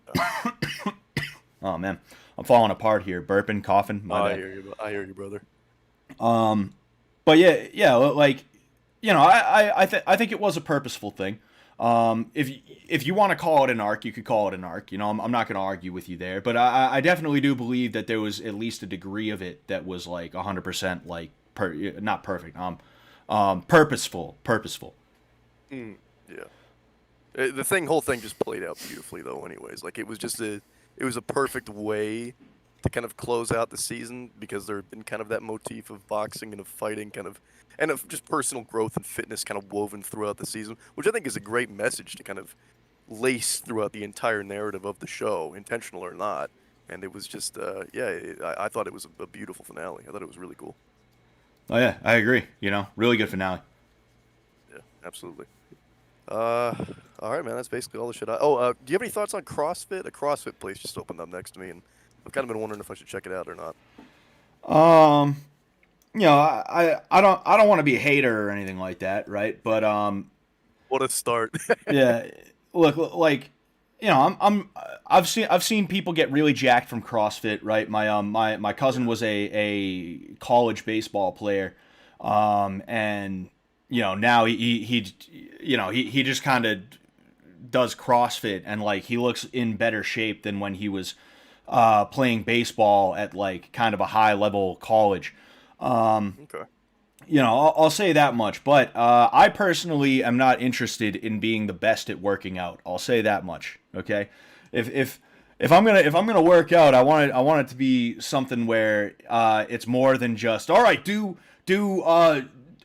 man, I'm falling apart here. Burping, coughing. My bad. I hear you, brother. But yeah, like I think it was a purposeful thing. If you want to call it an arc, you could call it an arc. I'm not going to argue with you there, but I definitely do believe that there was at least a degree of it that was like 100% like not perfect. Purposeful. Yeah. Whole thing just played out beautifully though. Anyways, like it was a perfect way to kind of close out the season because there had been kind of that motif of boxing and of fighting and of just personal growth and fitness kind of woven throughout the season, which I think is a great message to kind of lace throughout the entire narrative of the show, intentional or not. And it was just, I thought it was a beautiful finale. I thought it was really cool. Oh yeah, I agree. Really good finale. Yeah, absolutely. All right, man. That's basically all the shit. Do you have any thoughts on CrossFit? A CrossFit place just opened up next to me, and I've kind of been wondering if I should check it out or not. I don't want to be a hater or anything like that, right? But What a start. yeah, look, like I've seen people get really jacked from CrossFit, right? My cousin was a college baseball player, and now he just kind of does CrossFit and like he looks in better shape than when he was playing baseball at like kind of a high level college. Okay. I'll say that much, but I personally am not interested in being the best at working out. I'll say that much. Okay, if I'm gonna work out, I want it to be something where it's more than just all right. Do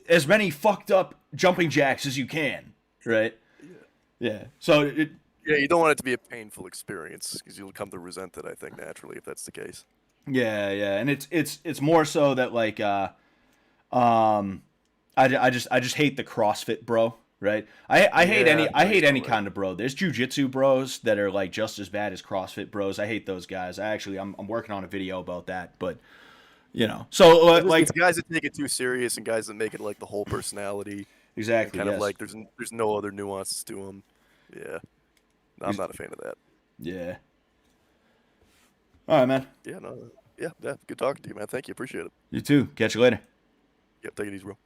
as many fucked up jumping jacks as you can, right? Yeah. So Yeah, you don't want it to be a painful experience because you'll come to resent it. I think naturally, if that's the case. yeah, and it's more so that like I just hate the CrossFit bro, right? I hate any kind of bro. There's jujitsu bros that are like just as bad as CrossFit bros. I hate those guys. I'm working on a video about that, but so like it's guys that take it too serious and guys that make it like the whole personality. exactly, Kind of yes. like there's no other nuances to them. Yeah, no, I'm not a fan of that. Yeah. All right, man. Yeah, no, yeah. Good talking to you, man. Thank you, appreciate it. You too. Catch you later. Yep, take it easy, bro.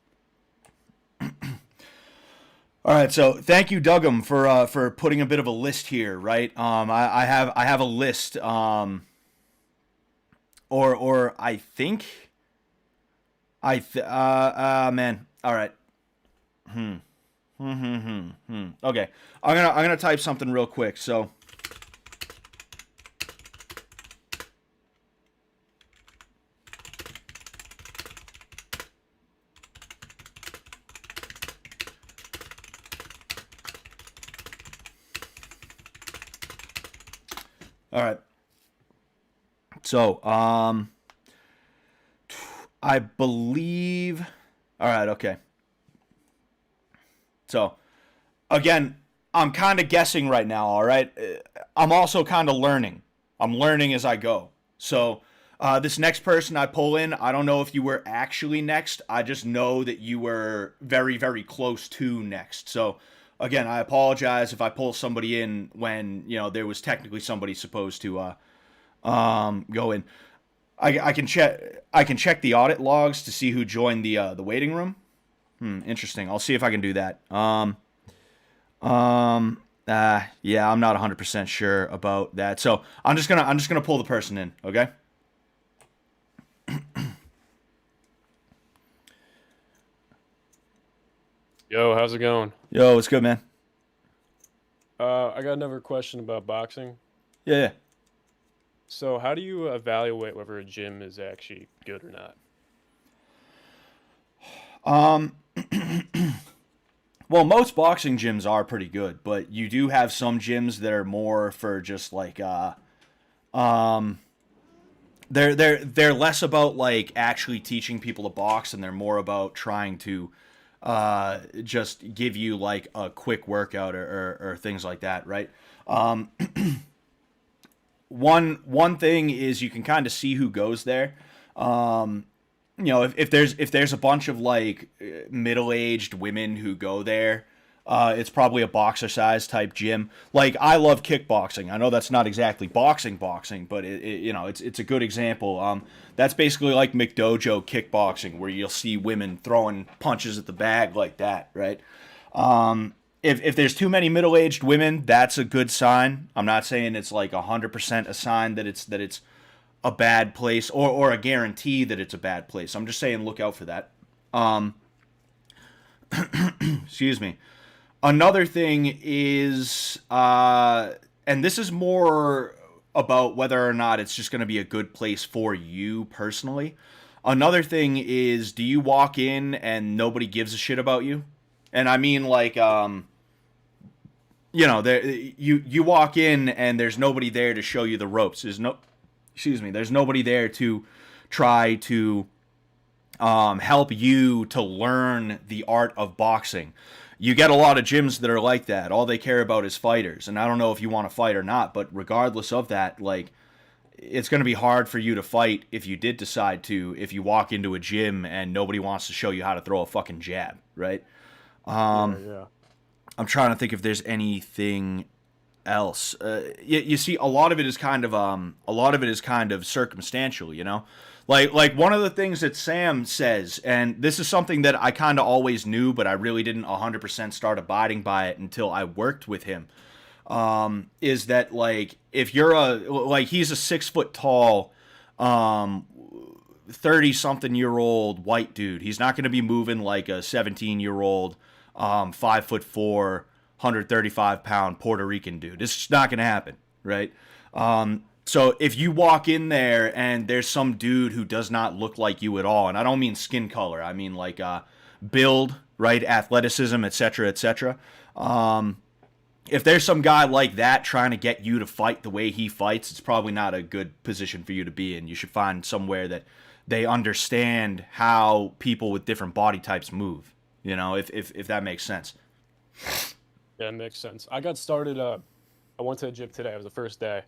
All right, so thank you, Dougum, for putting a bit of a list here, right? I have a list, or I think, man. All right. Okay, I'm gonna type something real quick. So, all right. So, I believe. All right. Okay. So, again, I'm kind of guessing right now, all right? I'm also kind of learning. I'm learning as I go. So, this next person I pull in, I don't know if you were actually next. I just know that you were very, very close to next. So, again, I apologize if I pull somebody in when, there was technically somebody supposed to go in. I can check the audit logs to see who joined the waiting room. Interesting. I'll see if I can do that. Yeah, I'm not 100% sure about that. So I'm just gonna pull the person in, okay? Yo, how's it going? Yo, what's good, man? I got another question about boxing. Yeah. So, how do you evaluate whether a gym is actually good or not? Well, most boxing gyms are pretty good, but you do have some gyms that are more for just like they're less about like actually teaching people to box, and they're more about trying to just give you like a quick workout or things like that, right? One thing is you can kind of see who goes there. If there's a bunch of like middle-aged women who go there, it's probably a boxer-size type gym. Like, I love kickboxing. I know that's not exactly boxing, but it's a good example. That's basically like McDojo kickboxing, where you'll see women throwing punches at the bag like that, right? If there's too many middle-aged women, that's a good sign. I'm not saying it's like 100% a sign that it's a bad place or a guarantee that it's a bad place. I'm just saying look out for that. Excuse me. Another thing is, and this is more about whether or not it's just going to be a good place for you personally. Another thing is, do you walk in and nobody gives a shit about you? And I mean like, you walk in and there's nobody there to show you the ropes. There's nobody there to try to help you to learn the art of boxing. You get a lot of gyms that are like that. All they care about is fighters. And I don't know if you want to fight or not, but regardless of that, like, it's going to be hard for you to fight if you did decide to, if you walk into a gym and nobody wants to show you how to throw a fucking jab, right? Yeah. I'm trying to think if there's anything else. You see, a lot of it is kind of circumstantial, Like one of the things that Sam says, and this is something that I kind of always knew, but I really didn't 100% start abiding by it until I worked with him, is that like if you're he's a 6 foot tall, 30-something-year-old white dude. He's not going to be moving like a 17-year-old, 5'4", 135-pound Puerto Rican dude. It's just not going to happen, right? So if you walk in there and there's some dude who does not look like you at all, and I don't mean skin color, I mean like build, right, athleticism, etc., etc. If there's some guy like that trying to get you to fight the way he fights, it's probably not a good position for you to be in. You should find somewhere that they understand how people with different body types move, if that makes sense. Yeah, it makes sense. I got started, I went to the gym today. It was the first day.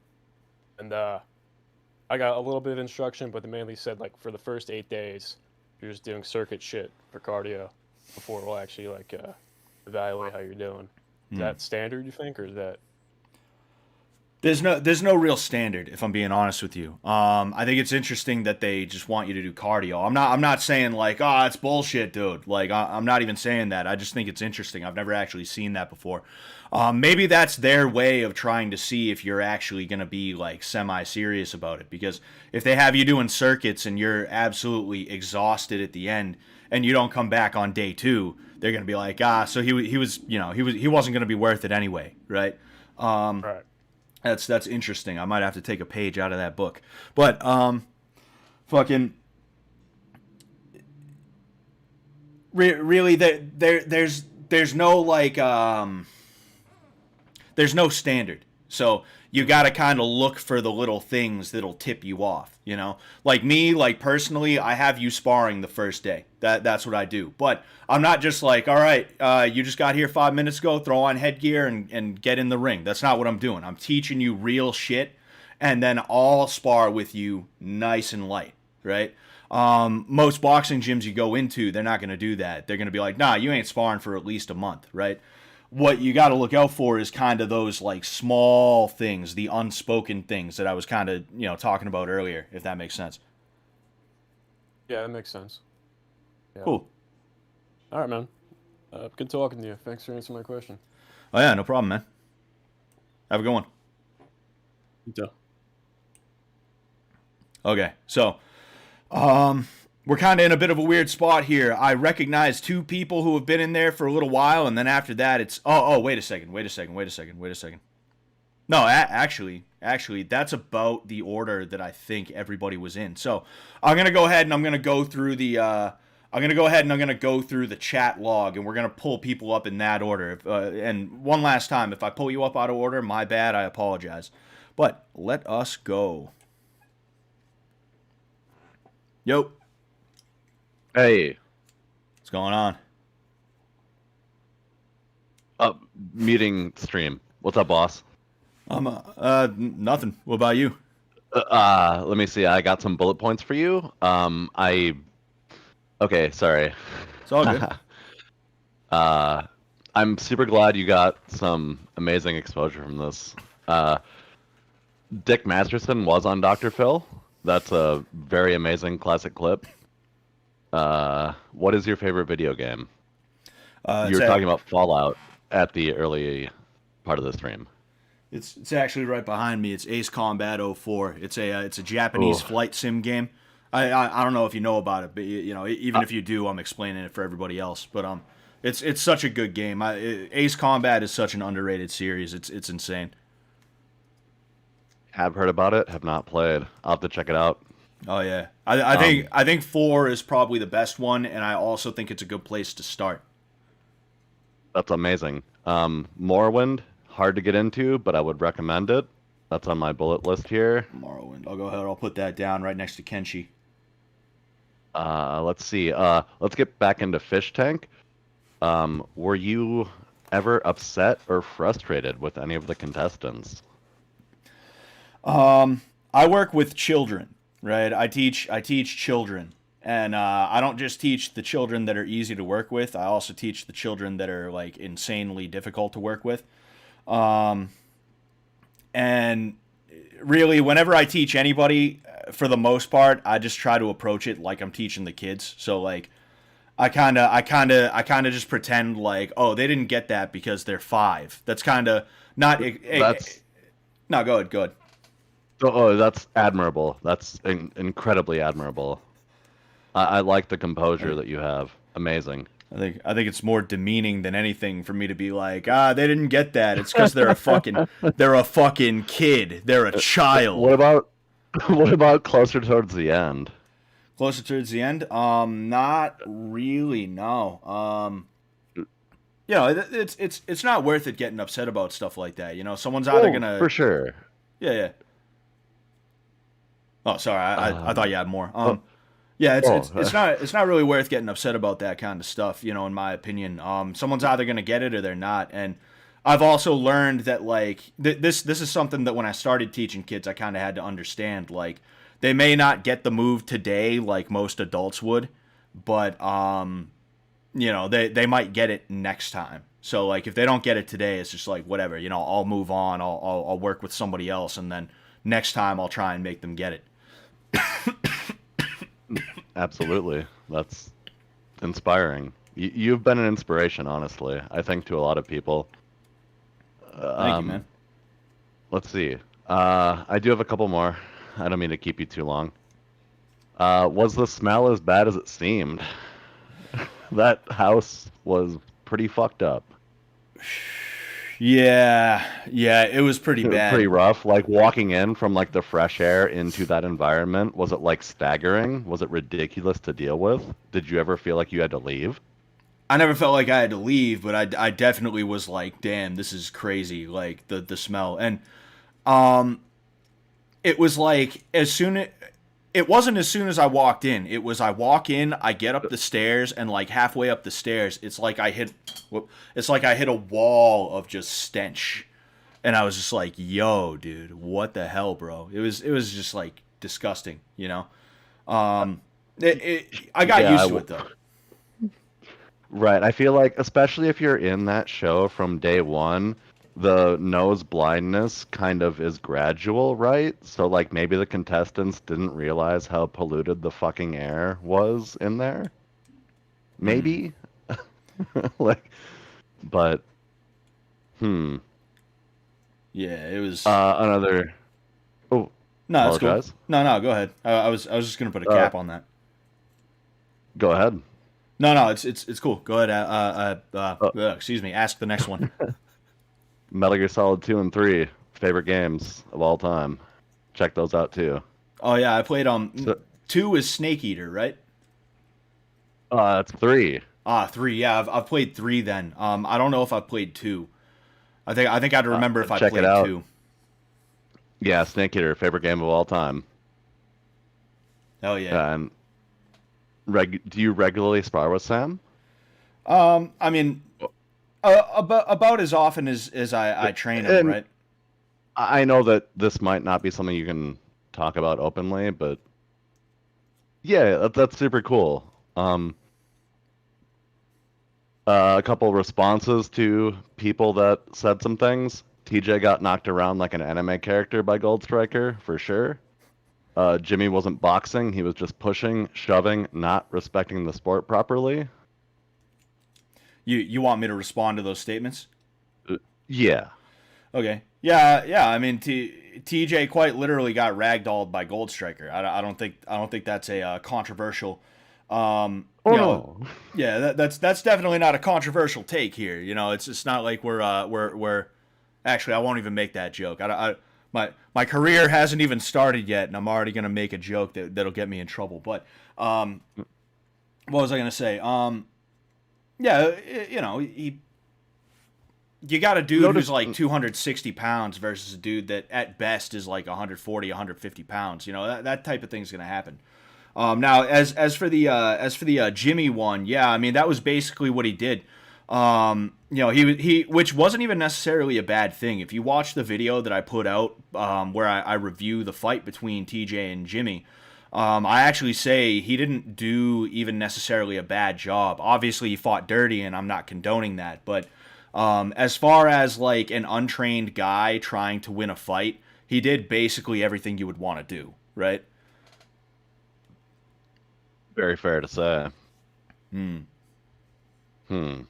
And I got a little bit of instruction, but they mainly said, like, for the first 8 days, you're just doing circuit shit for cardio before we'll actually, like, evaluate how you're doing. Is that standard, you think, or is that... There's no real standard, if I'm being honest with you. I think it's interesting that they just want you to do cardio. I'm not saying like, oh, it's bullshit, dude. Like, I'm not even saying that. I just think it's interesting. I've never actually seen that before. Maybe that's their way of trying to see if you're actually going to be like semi-serious about it. Because if they have you doing circuits and you're absolutely exhausted at the end, and you don't come back on day 2, they're gonna be like, so he wasn't gonna be worth it anyway, right? Right. That's interesting. I might have to take a page out of that book, but fucking. Really, there's no like there's no standard. So you got to kind of look for the little things that'll tip you off, you know? Like me, like personally, I have you sparring the first day. That's what I do. But I'm not just like, all right, you just got here 5 minutes ago, throw on headgear and get in the ring. That's not what I'm doing. I'm teaching you real shit, and then I'll spar with you nice and light, right? Most boxing gyms you go into, they're not going to do that. They're going to be like, nah, you ain't sparring for at least a month, right? What you got to look out for is kind of those like small things, the unspoken things that I was kind of, talking about earlier, if that makes sense. Yeah, that makes sense. Yeah. Cool. All right, man. Good talking to you. Thanks for answering my question. Oh, yeah, no problem, man. Have a good one. You too. Okay, so we're kind of in a bit of a weird spot here. I recognize 2 people who have been in there for a little while, and then after that, it's wait a second. No, actually, that's about the order that I think everybody was in. So I'm gonna go ahead and I'm gonna go through the chat log, and we're gonna pull people up in that order. And one last time, if I pull you up out of order, my bad. I apologize. But let us go. Yo. Hey. What's going on? Meeting stream. What's up, boss? Nothing. What about you? Let me see. I got some bullet points for you. Okay, sorry. It's all good. I'm super glad you got some amazing exposure from this. Dick Masterson was on Dr. Phil. That's a very amazing classic clip. What is your favorite video game? You were talking about Fallout at the early part of the stream. It's actually right behind me. It's Ace Combat 04. It's a Japanese flight sim game. I don't know if you know about it, but even if you do, I'm explaining it for everybody else. But it's such a good game. Ace Combat is such an underrated series. It's insane. Have heard about it, have not played. I'll have to check it out. Oh yeah, I think 4 is probably the best one, and I also think it's a good place to start. That's amazing. Morrowind, hard to get into, but I would recommend it. That's on my bullet list here. Morrowind. I'll go ahead. I'll put that down right next to Kenshi. Let's see. Let's get back into Fish Tank. Were you ever upset or frustrated with any of the contestants? I work with children, right? I teach children, and I don't just teach the children that are easy to work with. I also teach the children that are like insanely difficult to work with. And really, whenever I teach anybody, for the most part, I just try to approach it like I'm teaching the kids. So like, I kind of just pretend like, oh, they didn't get that because they're 5. That's kind of not. No, go ahead. Oh, that's admirable. That's incredibly admirable. I like the composure that you have. Amazing. I think it's more demeaning than anything for me to be like, they didn't get that. It's because they're a fucking kid. They're a child. What about closer towards the end? Closer towards the end? Not really. No. It's not worth it getting upset about stuff like that. Someone's either gonna for sure. Yeah. Oh, sorry. I thought you had more. Yeah, it's not really worth getting upset about that kind of stuff, in my opinion. Someone's either going to get it or they're not. And I've also learned that like this is something that when I started teaching kids, I kind of had to understand. Like they may not get the move today like most adults would, but they might get it next time. So like if they don't get it today, it's just like whatever, I'll move on. I'll work with somebody else, and then next time I'll try and make them get it. Absolutely. That's inspiring. You've been an inspiration, honestly, I think, to a lot of people. Thank you, man. Let's see. I do have a couple more. I don't mean to keep you too long. Was the smell as bad as it seemed? That house was pretty fucked up. Yeah, it was pretty It was pretty bad. rough. Like walking in from like the fresh air into that environment, was it like staggering? Was it ridiculous to deal with? Did you ever feel like you had to leave? I never felt like I had to leave, but I definitely was like, damn, this is crazy. Like the smell, and um, it was like it wasn't as soon as I walked in. It was I walk in, I get up the stairs, and like halfway up the stairs, it's like I hit a wall of just stench, and I was just like, yo, dude, what the hell, bro? It was just like disgusting, you know. I got Yeah, used to it though. right. I feel like, especially if you're in that show from day one, the nose blindness kind of is gradual, right? So, like, maybe the contestants didn't realize how polluted the fucking air was in there. Maybe. Like, but, hmm. Yeah, it was. Another. Oh, No, that's cool. apologize. No, go ahead. I was just gonna put a Uh, cap on that. Go ahead. No, it's cool. Go ahead. Uh, Excuse me. Ask the next one. Metal Gear Solid 2 and 3, favorite games of all time. Check those out too. Oh yeah, I played So, 2 is Snake Eater, right? it's 3. 3. Yeah, I've played 3 then. I don't know if I've played 2. I think I'd remember if I Check it played out. 2. Yeah, Snake Eater, favorite game of all time. Hell yeah. And do you regularly spar with Sam? I mean, about as often as I train him, And right? I know that this might not be something you can talk about openly, but yeah, that's super cool. A couple responses to people that said some things. TJ got knocked around like an anime character by Gold Striker, for sure. Jimmy wasn't boxing, he was just pushing, shoving, not respecting the sport properly. You want me to respond to those statements? Yeah. Okay. Yeah. I mean, TJ quite literally got ragdolled by Gold Striker. I don't think that's a controversial. Oh You know, no. yeah, that's definitely not a controversial take here. You know, it's not like we're actually I won't even make that joke. My career hasn't even started yet, and I'm already gonna make a joke that'll get me in trouble. But what was I gonna say? Yeah, you know, you got a dude Notice who's like 260 pounds versus a dude that at best is like 140, 150 pounds. You know, that type of thing's gonna happen. Now, as for the Jimmy one, yeah, I mean that was basically what he did. You know, he which wasn't even necessarily a bad thing. If you watch the video that I put out, where I review the fight between TJ and Jimmy, I actually say he didn't do even necessarily a bad job. Obviously, he fought dirty, and I'm not condoning that. But as far as like an untrained guy trying to win a fight, he did basically everything you would want to do, right? Very fair to say. Hmm. Hmm.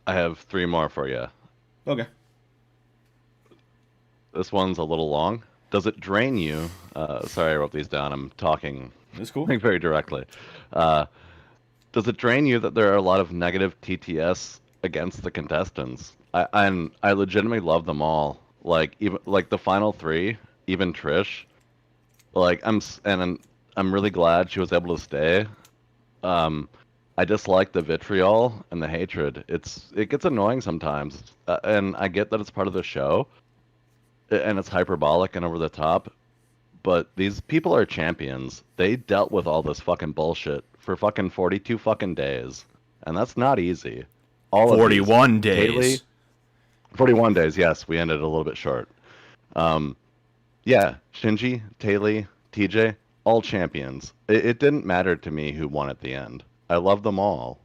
I have 3 more for you. Okay. This one's a little long. Does it drain you? Sorry, I wrote these down. I'm talking That's cool. very directly. Uh, does it drain you that there are a lot of negative TTS against the contestants? I legitimately love them all. Like even like the final 3, even Trish. Like I'm really glad she was able to stay. Um, I just like the vitriol and the hatred. It gets annoying sometimes, and I get that it's part of the show, and it's hyperbolic and over the top. But these people are champions. They dealt with all this fucking bullshit for fucking 42 fucking days, and that's not easy. All of these, 41 Kaylee, days. 41 days. Yes, we ended a little bit short. Um, yeah, Shinji, Taylor, TJ, all champions. It didn't matter to me who won at the end. I love them all.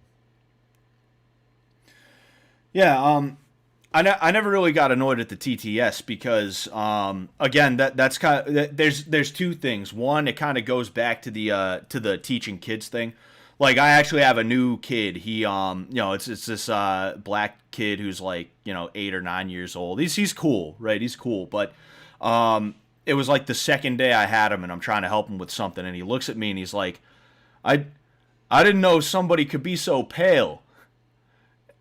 Yeah, I never really got annoyed at the TTS because again that's kind of there's 2 things. One, it kind of goes back to the teaching kids thing. Like I actually have a new kid. He you know it's this black kid who's like, you know, 8 or 9 years old. He's cool, right? He's cool, but it was like the second day I had him and I'm trying to help him with something and he looks at me and he's like, I I didn't know somebody could be so pale.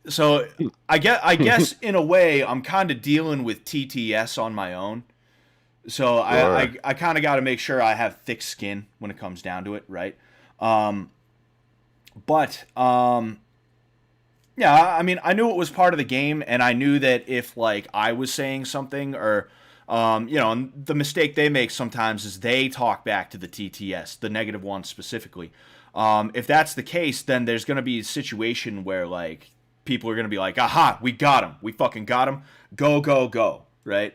So I guess in a way I'm kind of dealing with TTS on my own. So Sure. I kind of got to make sure I have thick skin when it comes down to it, right? Um, but yeah, I mean, I knew it was part of the game, and I knew that if like I was saying something or and the mistake they make sometimes is they talk back to the TTS, the negative one specifically. If that's the case, then there's going to be a situation where like people are going to be like, "Aha, we got him. We fucking got him. Go, go, go!" Right?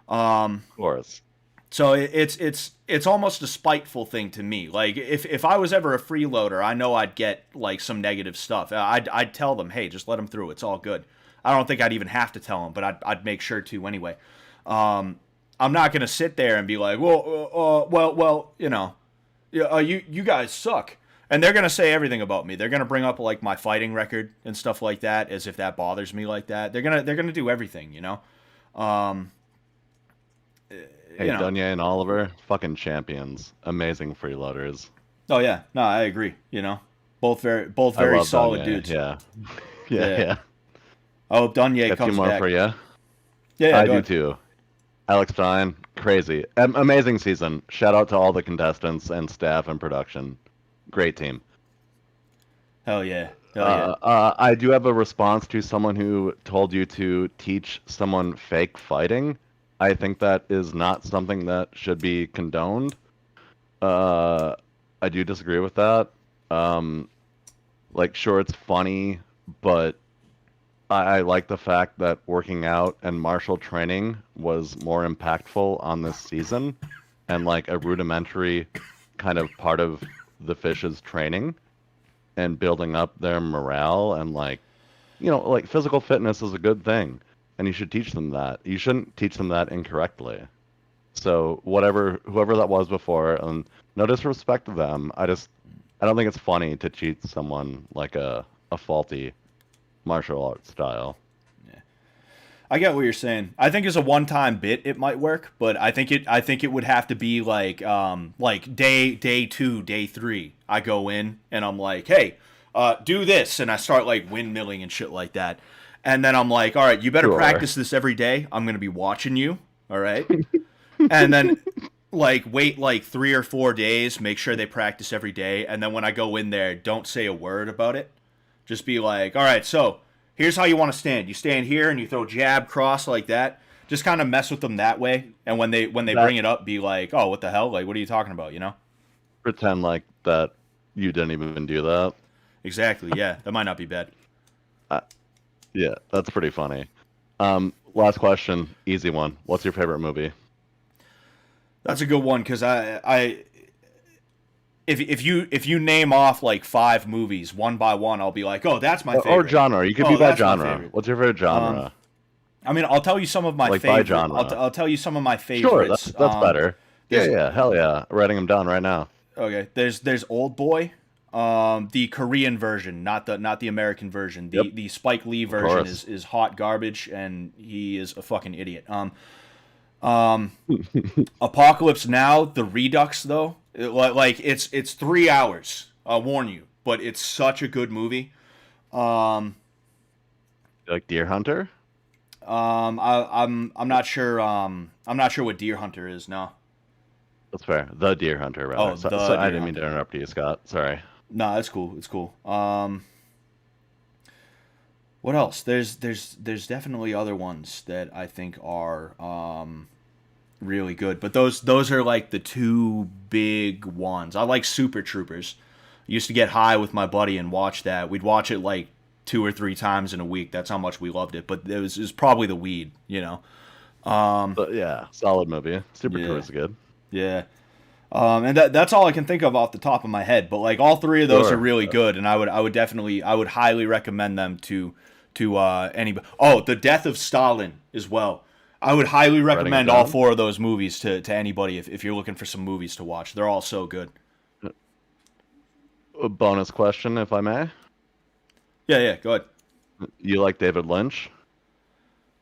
Um, Of course. so it's almost a spiteful thing to me. Like if I was ever a freeloader, I know I'd get like some negative stuff. I'd tell them, hey, just let them through. It's all good. I don't think I'd even have to tell them, but I'd make sure to anyway. I'm not gonna sit there and be like, well, yeah, you guys suck, and they're gonna say everything about me. They're gonna bring up like my fighting record and stuff like that, as if that bothers me like that. They're gonna do everything, you know. Um, Hey, you know. Dunya and Oliver, fucking champions. Amazing freeloaders. Oh yeah, no, I agree. You know, both I very love solid Dunya. dudes. Yeah. Yeah. Yeah. I hope Dunye Got two comes more back. for you. Yeah, yeah, I go do ahead. too. Alex Stein, crazy. Amazing season. Shout out to all the contestants and staff and production. Great team. Hell yeah, hell yeah. I do have a response to someone who told you to teach someone fake fighting. I think that is not something that should be condoned. I do disagree with that. Like, sure, it's funny, but I like the fact that working out and martial training was more impactful on this season, and like a rudimentary kind of part of the fish's training and building up their morale and like physical fitness is a good thing, and you should teach them that. You shouldn't teach them that incorrectly. So whoever that was before, and no disrespect to them, I don't think it's funny to cheat someone like a faulty martial arts style. I get what you're saying. I think as a one-time bit, it might work, but I think it would have to be like day 2, day 3. I go in and I'm like, hey, do this, and I start like windmilling and shit like that, and then I'm like, all right, you better Sure. practice this every day. I'm gonna be watching you, all right, and then like wait like 3 or 4 days, make sure they practice every day, and then when I go in there, don't say a word about it. Just be like, all right, so here's how you want to stand. You stand here and you throw jab, cross like that. Just kind of mess with them that way. And when they bring it up, be like, oh, what the hell? Like, what are you talking about? You know? Pretend like that you didn't even do that. Exactly. Yeah, that might not be bad. Yeah, that's pretty funny. Last question, easy one. What's your favorite movie? That's a good one because if you name off like 5 movies one by one, I'll be like, oh, that's my favorite. Or genre. You could Oh, be by that's my genre. favorite. What's your favorite genre? I mean, I'll tell you some of my Like by favorites. genre. I'll tell you some of my Sure, favorites. that's better. Yeah, there's- yeah, hell yeah. Writing them down right now. Okay, there's Old Boy, the Korean version, not the American version. Yep. The Spike Lee version course. is hot garbage, and he is a fucking idiot. Apocalypse Now, the Redux though, it's 3 hours. I'll warn you, but it's such a good movie. Like Deer Hunter? I'm not sure. I'm not sure what Deer Hunter is. No, That's fair. The Deer Hunter, rather. Oh, So, The so I Deer didn't mean to Hunter. interrupt you, Scott. Sorry. no, it's cool. It's cool. What else? There's definitely other ones that I think are really good, but those are like the 2 big ones. I like Super Troopers. I used to get high with my buddy and watch that. We'd watch it like 2 or 3 times in a week. That's how much we loved it. But it was probably the weed, you know. But yeah, solid movie. Super Yeah. Tour is good. Yeah. And that's all I can think of off the top of my head. But like all 3 of those Sure. are really good, and I would highly recommend them to anybody. Oh, The Death of Stalin as well. I would highly recommend all down. 4 of those movies to anybody if you're looking for some movies to watch. They're all so good. A bonus question, if I may. Yeah, go ahead. You like David Lynch?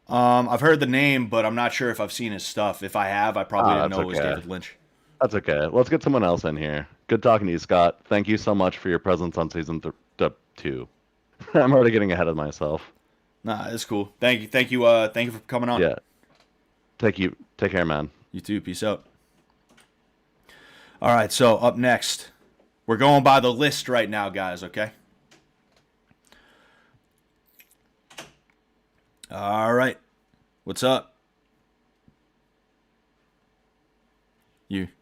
I've heard the name, but I'm not sure if I've seen his stuff. If I have, I probably didn't that's know it was okay. David Lynch. That's okay. Let's get someone else in here. Good talking to you, Scott. Thank you so much for your presence on season 2. I'm already getting ahead of myself. Nah, it's cool. Thank you, thank you for coming on. Yeah. Take care, man. You too. Peace out. All right, so up next, we're going by the list right now, guys. Okay. All right. What's up?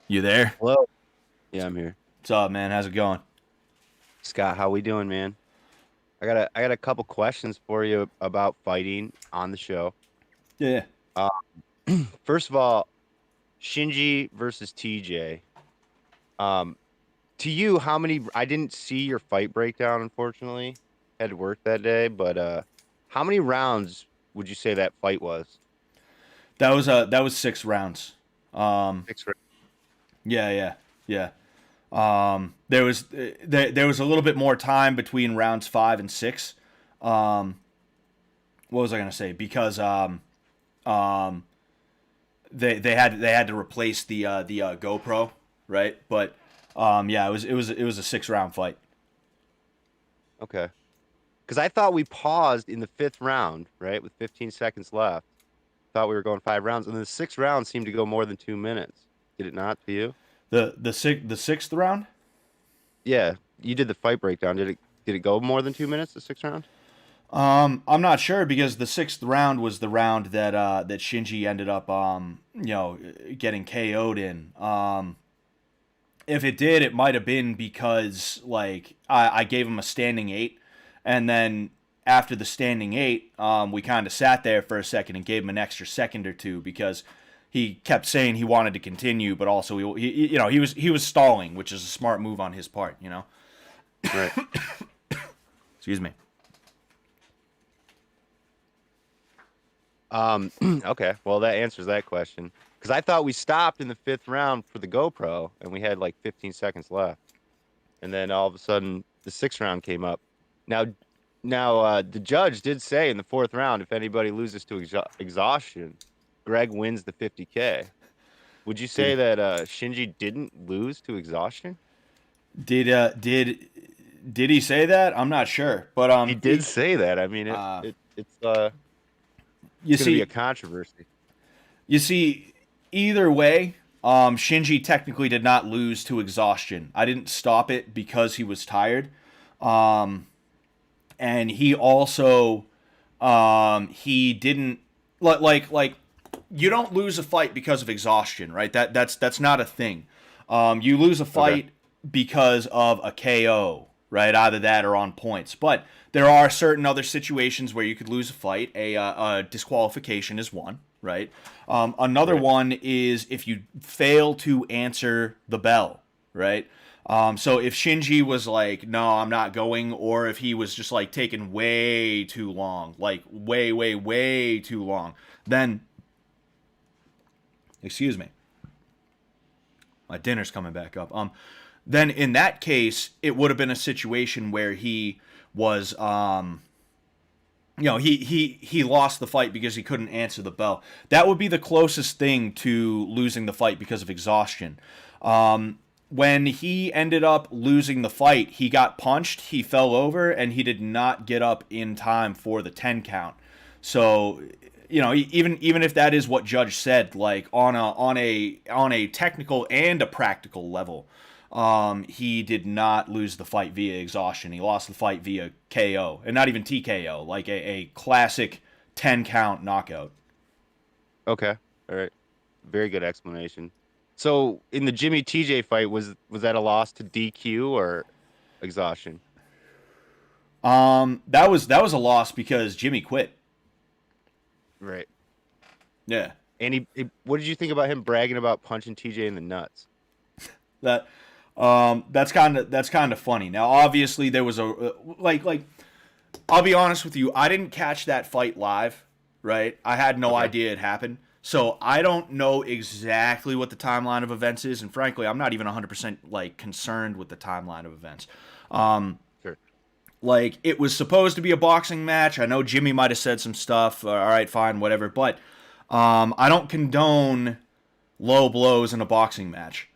You there? Hello. Yeah, I'm here. What's up, man? How's it going? Scott, how we doing, man? I got a couple questions for you about fighting on the show. Yeah. First of all, Shinji versus TJ. To you, how many? I didn't see your fight breakdown, unfortunately. Had to work that day, but how many rounds would you say that fight was? That was 6 rounds. 6 rounds. Yeah. There was a little bit more time between rounds 5 and 6. What was I gonna say? Because they had to replace the GoPro, right? But yeah, it was a 6-round fight. Okay. Because I thought we paused in the 5th round, right, with 15 seconds left. Thought we were going 5 rounds, and the 6th round seemed to go more than 2 minutes. Did it not to you? The sixth round? Yeah, you did the fight breakdown. Did it go more than 2 minutes, the 6th round? I'm not sure because the 6th round was the round that that Shinji ended up getting KO'd in. If it did, it might have been because like I gave him a standing 8, and then after the standing 8, we kind of sat there for a second and gave him an extra second or two because he kept saying he wanted to continue, but also he was stalling, which is a smart move on his part, you know. Right. Excuse me. Okay. Well, that answers that question. Because I thought we stopped in the 5th round for the GoPro, and we had like 15 seconds left, and then all of a sudden the 6th round came up. Now, the judge did say in the 4th round, if anybody loses to exhaustion, Greg wins the 50K. Would you say that Shinji didn't lose to exhaustion? Did he say that? I'm not sure, but He did say that. I mean, it's going to be a controversy. You see, either way, Shinji technically did not lose to exhaustion. I didn't stop it because he was tired, and he also he didn't like you don't lose a fight because of exhaustion, right? That's not a thing. You lose a fight because of a KO, right? Either that or on points. But there are certain other situations where you could lose a fight. A disqualification is one, right? Another one is if you fail to answer the bell, right? So if Shinji was like, no, I'm not going, or if he was just like taking way too long, like way too long, then, excuse me, my dinner's coming back up. Then in that case, it would have been a situation where he was, he lost the fight because he couldn't answer the bell. That would be the closest thing to losing the fight because of exhaustion. When he ended up losing the fight, he got punched, he fell over, and he did not get up in time for the 10 count. So, even if that is what Judge said, like on a technical and a practical level, he did not lose the fight via exhaustion. He lost the fight via KO, and not even TKO, like a classic 10 count knockout. Okay. All right. Very good explanation. So in the Jimmy TJ fight, was that a loss to DQ or exhaustion? That was a loss because Jimmy quit. Right. Yeah. And what did you think about him bragging about punching TJ in the nuts? That's kind of funny. Now, obviously, there was a like. I'll be honest with you. I didn't catch that fight live, right? I had no idea it happened, so I don't know exactly what the timeline of events is. And frankly, I'm not even 100% like concerned with the timeline of events. Sure. Like it was supposed to be a boxing match. I know Jimmy might have said some stuff. All right, fine, whatever. But I don't condone low blows in a boxing match.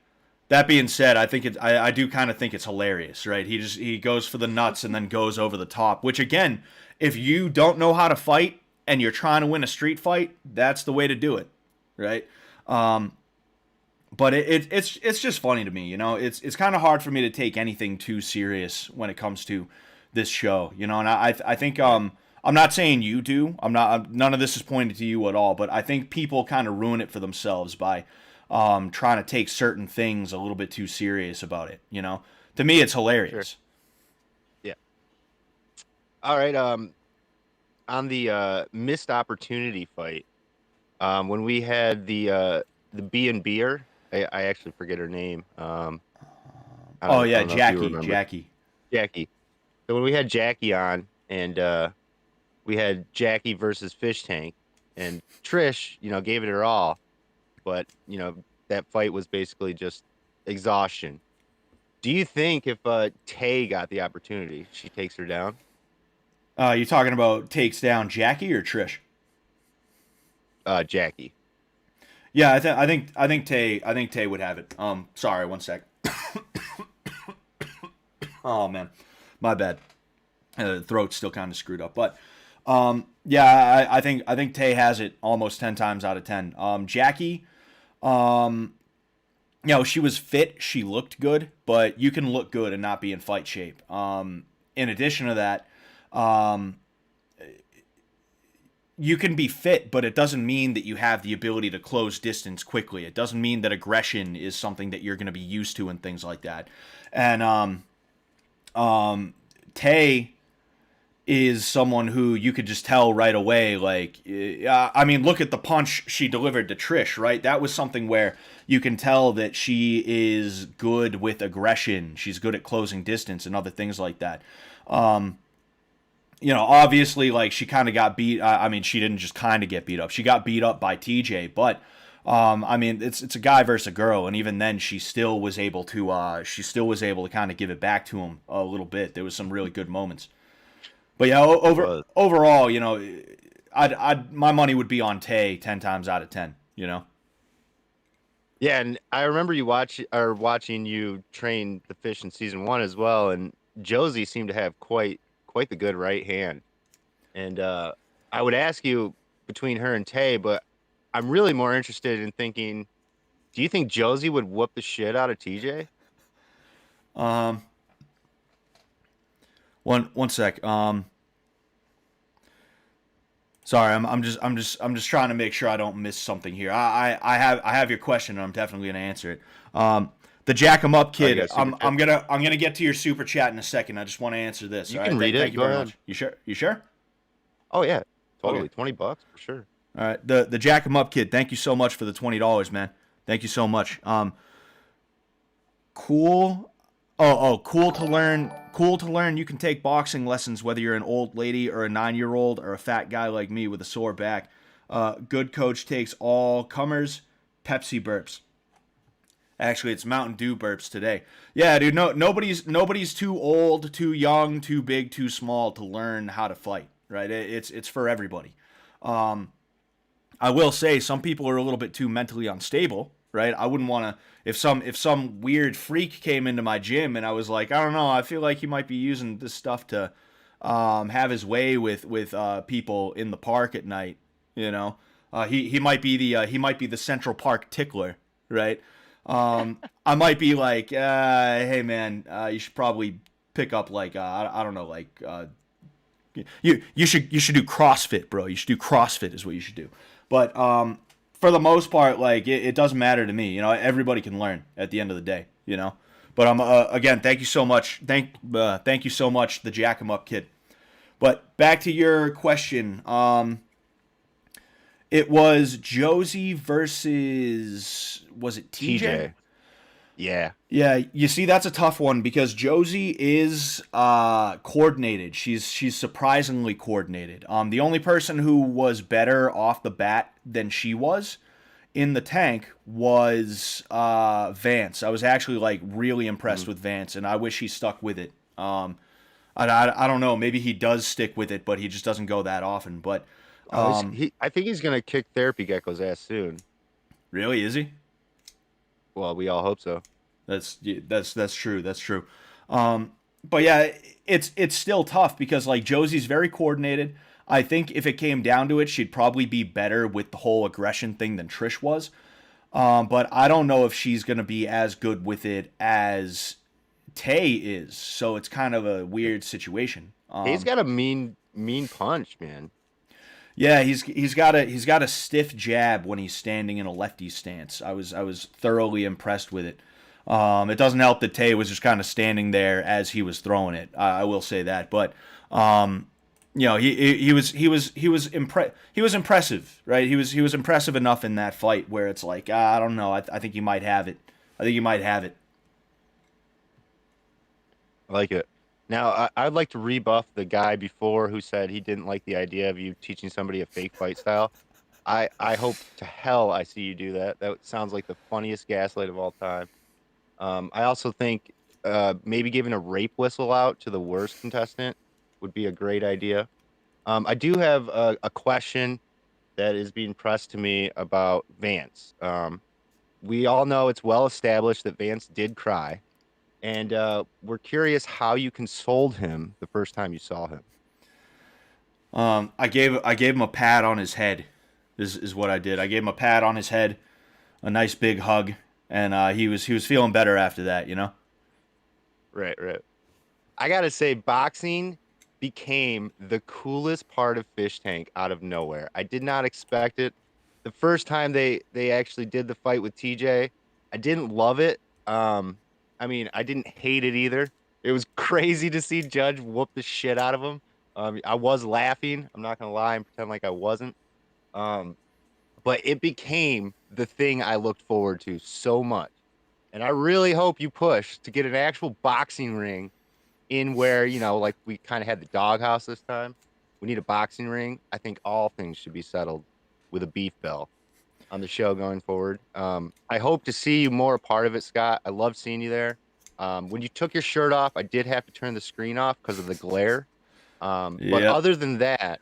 That being said, I do kind of think it's hilarious, right? He goes for the nuts and then goes over the top, which again, if you don't know how to fight and you're trying to win a street fight, that's the way to do it, right? But it's just funny to me, you know. It's kind of hard for me to take anything too serious when it comes to this show, you know. And I think I'm not saying you do. None of this is pointed to you at all, but I think people kind of ruin it for themselves by trying to take certain things a little bit too serious about it, you know. To me, it's hilarious. Yeah. All right. On the missed opportunity fight, when we had the B and Beer, I actually forget her name. Oh yeah, I don't know if you Jackie, remember. Jackie. So when we had Jackie on, and we had Jackie versus Fish Tank, and Trish, you know, gave it her all, but you know that fight was basically just exhaustion. Do you think if Tay got the opportunity, she takes her down? You talking about takes down Jackie or Trish? Jackie. Yeah, I think Tay would have it. Sorry, one sec. Oh man, my bad. Throat's still kind of screwed up, but yeah, I think Tay has it almost 10 times out of 10. Jackie, you know, she was fit, she looked good, but you can look good and not be in fight shape. In addition to that, you can be fit, but it doesn't mean that you have the ability to close distance quickly. It doesn't mean that aggression is something that you're going to be used to and things like that. And Tay is someone who you could just tell right away, like, I mean, look at the punch she delivered to Trish, right? That was something where you can tell that she is good with aggression. She's good at closing distance and other things like that. You know, obviously, like, she kind of got beat. I mean, she didn't just kind of get beat up. She got beat up by TJ, but I mean, it's a guy versus a girl, and even then, she still was able to kind of give it back to him a little bit. There was some really good moments. But yeah, overall, you know, my money would be on Tay 10 times out of 10. You know. Yeah, and I remember watching you train the fish in season 1 as well, and Josie seemed to have quite the good right hand. And I would ask you between her and Tay, but I'm really more interested in thinking, do you think Josie would whoop the shit out of TJ? One sec. Sorry, I'm just trying to make sure I don't miss something here. I have your question, and I'm definitely gonna answer it. The Jack 'em Up kid. I'm gonna get to your super chat in a second. I just want to answer this. You All can right? read it. Thank you Go very ahead. much. You sure? You sure? Oh yeah, totally. Okay. $20 for sure. All right. The Jack 'em Up kid. Thank you so much for the $20, man. Thank you so much. Cool. Cool to learn. Cool to learn. You can take boxing lessons whether you're an old lady or a 9-year-old or a fat guy like me with a sore back. Good coach takes all comers. Pepsi burps. Actually, it's Mountain Dew burps today. Yeah, dude. No, nobody's too old, too young, too big, too small to learn how to fight. Right? It's for everybody. I will say some people are a little bit too mentally unstable. Right? I wouldn't want to. If some weird freak came into my gym and I was like, I don't know, I feel like he might be using this stuff to have his way with people in the park at night. You know, he might be the Central Park tickler, right? I might be like, hey man, you should probably pick up like I don't know, like you should do CrossFit, bro. You should do CrossFit is what you should do. But for the most part, like it doesn't matter to me. You know, everybody can learn at the end of the day. You know, but again, thank you so much. Thank you so much, the Jack 'em Up kid. But back to your question. It was Josie versus, was it TJ? Yeah. Yeah, you see, that's a tough one because Josie is coordinated. She's surprisingly coordinated. The only person who was better off the bat than she was in the tank was Vance. I was actually like really impressed with Vance, and I wish he stuck with it. I don't know. Maybe he does stick with it, but he just doesn't go that often. But I think he's gonna kick Therapy Gecko's ass soon. really, is he? Well, we all hope so. That's true. That's true. But yeah, it's still tough because like Josie's very coordinated. I think if it came down to it, she'd probably be better with the whole aggression thing than Trish was. But I don't know if she's gonna be as good with it as Tay is. So it's kind of a weird situation. He's got a mean punch, man. Yeah, he's got a stiff jab when he's standing in a lefty stance. I was thoroughly impressed with it. It doesn't help that Tay was just kind of standing there as he was throwing it. I will say that, but he was impressive, right? He was impressive enough in that fight where it's like I don't know. I think he might have it. I think he might have it. I like it. Now, I'd like to rebuff the guy before who said he didn't like the idea of you teaching somebody a fake fight style. I hope to hell I see you do that. That sounds like the funniest gaslight of all time. I also think maybe giving a rape whistle out to the worst contestant would be a great idea. I do have a question that is being pressed to me about Vance. We all know it's well established that Vance did cry. And we're curious how you consoled him the first time you saw him. I gave him a pat on his head. Is what I did. I gave him a pat on his head, a nice big hug, and he was feeling better after that. You know. Right. I gotta say, boxing became the coolest part of Fish Tank out of nowhere. I did not expect it. The first time they actually did the fight with TJ, I didn't love it. I mean, I didn't hate it either. It was crazy to see Judge whoop the shit out of him. I was laughing. I'm not gonna lie and pretend like I wasn't. But it became the thing I looked forward to so much. And I really hope you push to get an actual boxing ring in where, like we kind of had the doghouse this time. We need a boxing ring. I think all things should be settled with a beef bell on the show going forward. I hope to see you more a part of it, Scott. I love seeing you there. When you took your shirt off, I did have to turn the screen off because of the glare. But other than that,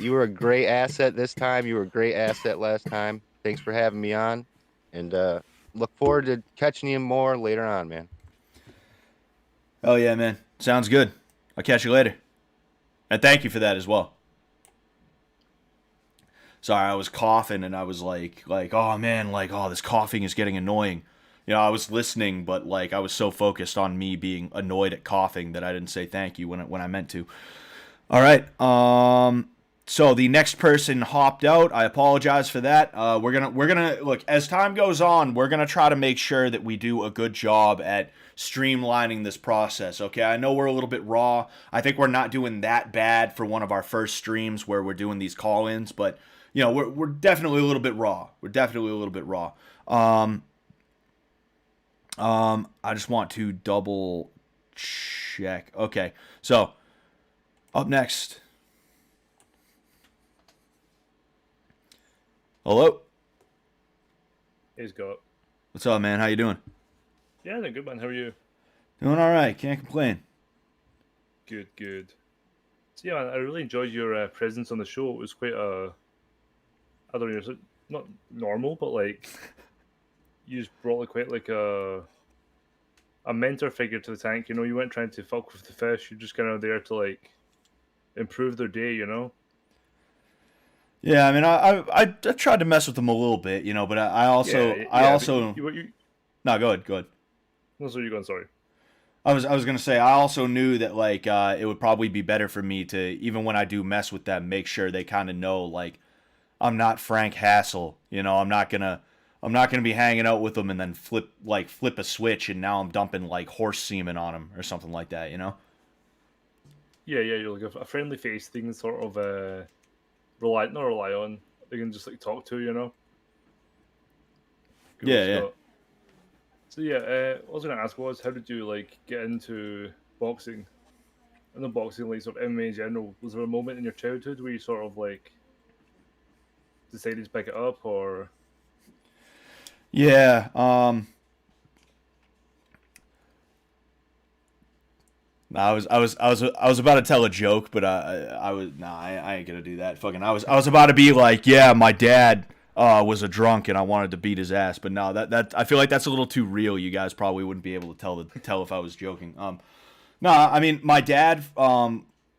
you were a great asset this time. You were a great asset last time. Thanks for having me on, and look forward to catching you more later on, man. Oh yeah, man. Sounds good. I'll catch you later. And thank you for that as well. Sorry, I was coughing and I was like, oh man, this coughing is getting annoying. I was listening, but I was so focused on me being annoyed at coughing that I didn't say thank you when I meant to. All right. So the next person hopped out. I apologize for that. We're gonna look as time goes on. We're gonna try to make sure that we do a good job at streamlining this process. Okay, I know we're a little bit raw. I think we're not doing that bad for one of our first streams where we're doing these call-ins, but we're definitely a little bit raw. I just want to double check. Okay, so up next. Hello. Hey, Scott. What's up, man? How you doing? Yeah, doing good, man. How are you? Doing all right. Can't complain. Good. So yeah, man, I really enjoyed your presence on the show. It was quite I don't know, not normal, but you just brought quite a mentor figure to the tank. You weren't trying to fuck with the fish. You're just kind of there to improve their day. Yeah, I mean, I tried to mess with them a little bit, but I also No, go ahead. That's where you're going. Sorry. I was gonna say I also knew that it would probably be better for me to, even when I do mess with them, make sure they kind of know I'm not Frank Hassel. I'm not gonna be hanging out with them and then flip a switch and now I'm dumping horse semen on them or something like that. Yeah. You're a friendly face they can sort of rely on. They can just talk to. Cool, Yeah. Scott. So yeah, what I was gonna ask was, how did you get into boxing? And the boxing, sort of MMA in general. Was there a moment in your childhood where you sort of decided to pick it up, or? Yeah. I was about to tell a joke, but I ain't gonna do that. I was about to be my dad. was a drunk and I wanted to beat his ass. But no, that I feel like that's a little too real. You guys probably wouldn't be able to tell if I was joking. No, I mean my dad.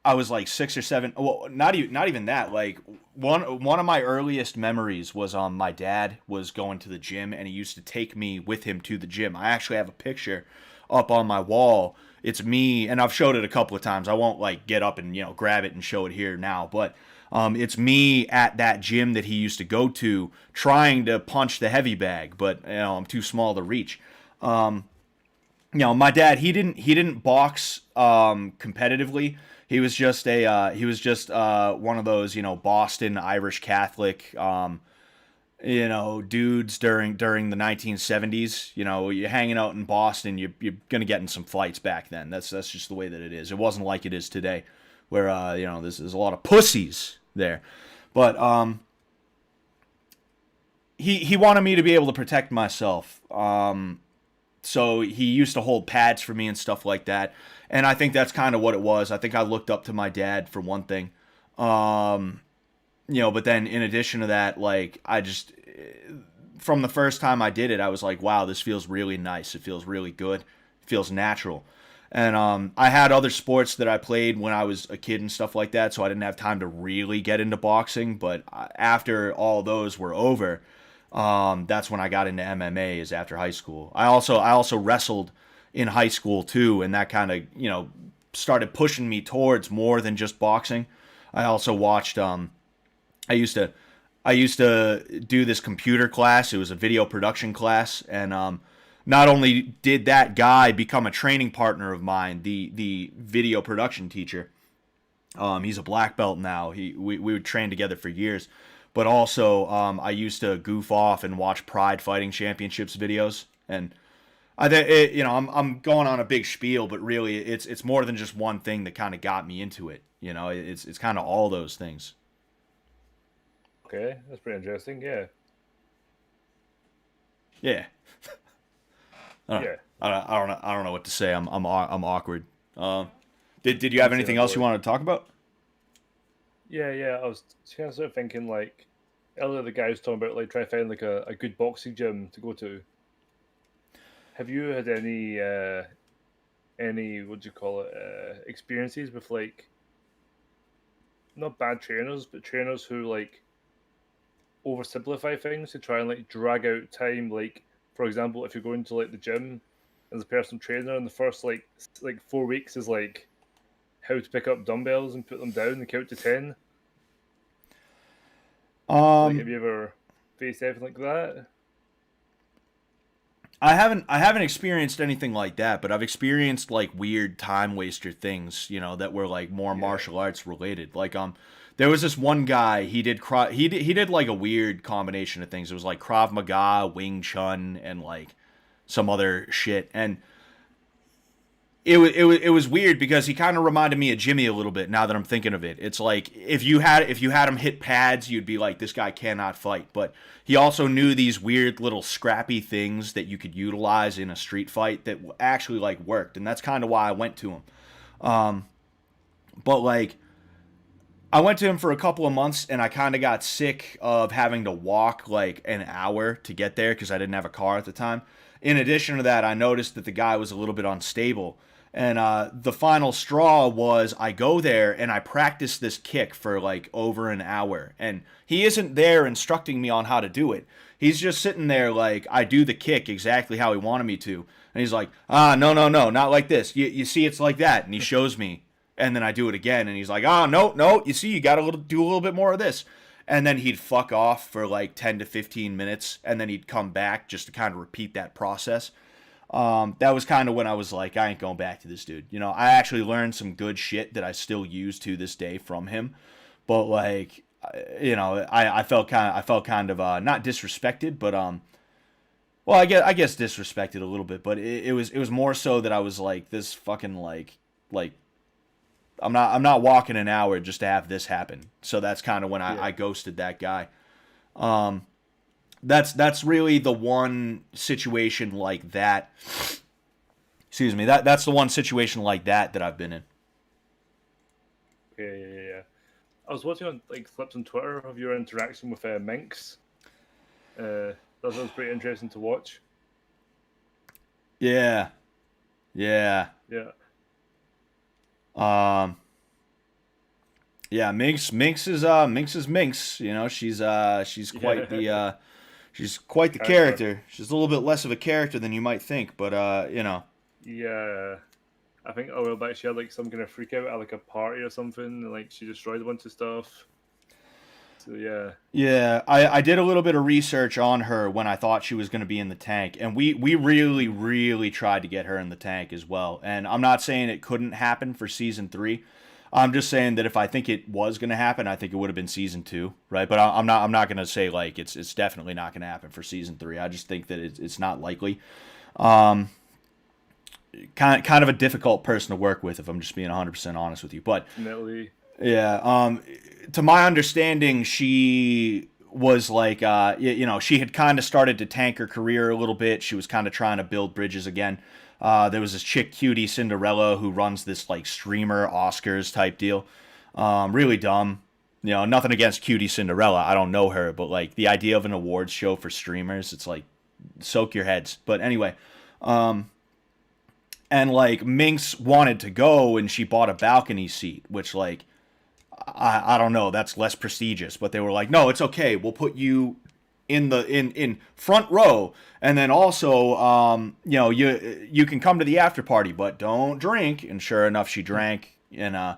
I was like 6 or 7. Well, not even that. Like one of my earliest memories was my dad was going to the gym and he used to take me with him to the gym. I actually have a picture up on my wall. It's me, and I've showed it a couple of times. I won't like get up and grab it and show it here now, but it's me at that gym that he used to go to, trying to punch the heavy bag, but I'm too small to reach. My dad, he didn't box competitively. He was just one of those Boston Irish Catholic dudes during the 1970s. You're hanging out in Boston, you're gonna get in some fights back then. That's just the way that it is. It wasn't like it is today, where there's a lot of pussies there. But he wanted me to be able to protect myself. So he used to hold pads for me and stuff like that. And I think that's kind of what it was. I think I looked up to my dad for one thing. But then in addition to that, like from the first time I did it, I was like, wow, this feels really nice. It feels really good. It feels natural. And I had other sports that I played when I was a kid and stuff like that, so I didn't have time to really get into boxing. But after all those were over, that's when I got into MMA, is after high school. I also wrestled in high school too, and that kind of started pushing me towards more than just boxing. I also watched. I used to do this computer class. It was a video production class, and not only did that guy become a training partner of mine, the video production teacher. He's a black belt now. We would train together for years. But also, I used to goof off and watch Pride Fighting Championships videos, and I'm going on a big spiel, but really, it's more than just one thing that kind of got me into it. It's kind of all those things. Okay, that's pretty interesting. Yeah. Yeah. Yeah. I don't know what to say. I'm awkward. Did you have anything else you wanted to talk about? Yeah. I was kind of sort of thinking, like, earlier the guy was talking about, like, trying to find, like, a good boxing gym to go to. Have you had any what do you call it, experiences with, like, not bad trainers, but trainers who, like, oversimplify things to try and, like, drag out time? Like, for example, if you're going to, like, the gym as a personal trainer, and the first like 4 weeks is like how to pick up dumbbells and put them down and count to 10. Like, have you ever faced anything like that? I haven't experienced anything like that, but I've experienced like weird time waster things, that were like more martial arts related. Like there was this one guy, he did like a weird combination of things. It was like Krav Maga, Wing Chun, and like some other shit. And it was weird because he kind of reminded me of Jimmy a little bit. Now that I'm thinking of it, it's like if you had him hit pads, you'd be like, this guy cannot fight. But he also knew these weird little scrappy things that you could utilize in a street fight that actually like worked, and that's kind of why I went to him. But like, I went to him for a couple of months, and I kind of got sick of having to walk like an hour to get there because I didn't have a car at the time. In addition to that, I noticed that the guy was a little bit unstable. And the final straw was I go there and I practice this kick for like over an hour. And he isn't there instructing me on how to do it. He's just sitting there like, I do the kick exactly how he wanted me to. And he's like, no, not like this. You see, it's like that. And he shows me. And then I do it again. And he's like, no, you see, you got to do a little bit more of this. And then he'd fuck off for like 10 to 15 minutes. And then he'd come back just to kind of repeat that process. That was kind of when I was like, I ain't going back to this dude. I actually learned some good shit that I still use to this day from him. But like, I felt kind of not disrespected, but well, I guess disrespected a little bit. But it was more so that I was like, this fucking like I'm not walking an hour just to have this happen. So that's kind of when I ghosted that guy. That's really the one situation like that. Excuse me. That's the one situation like that I've been in. Okay, yeah. I was watching on like clips on Twitter of your interaction with Minx. That was pretty interesting to watch. Yeah. Yeah. Yeah. Yeah, Minx is Minx. You know, she's quite Yeah. she's quite the Character. character. She's a little bit less of a character than you might think, but you know. Yeah. I think a while back she had like some kind of freak out at like a party or something, and like she destroyed a bunch of stuff. So yeah. Yeah, I did a little bit of research on her when I thought she was going to be in the tank, and we really, really tried to get her in the tank as well. And I'm not saying it couldn't happen for season 3. I'm just saying that if I think it was going to happen, I think it would have been season 2, right? But I'm not going to say like it's definitely not going to happen for season 3. I just think that it's not likely. Um, kind of a difficult person to work with if I'm just being 100% honest with you. But Definitely. yeah, to my understanding, she was like, you know, she had kind of started to tank her career a little bit. She was kind of trying to build bridges again. There was this chick, Cutie Cinderella, who runs this like streamer Oscars type deal. Really dumb. You know, nothing against Cutie Cinderella. I don't know her, but like the idea of an awards show for streamers, it's like soak your heads. But anyway, and like Minx wanted to go, and she bought a balcony seat, which like I don't know, that's less prestigious, but they were like, no, it's okay, we'll put you in the in front row, and then also you know, you can come to the after party, but don't drink. And sure enough, she drank. And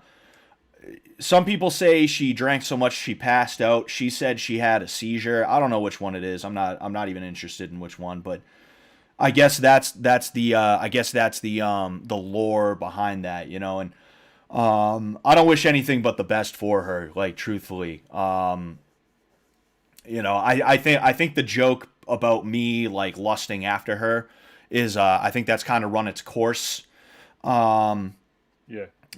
some people say she drank so much she passed out. She said she had a seizure. I don't know which one it is. I'm not even interested in which one, but I guess that's the lore behind that, you know. And I don't wish anything but the best for her, like truthfully. You know, I think the joke about me like lusting after her is I think that's kind of run its course. Yeah.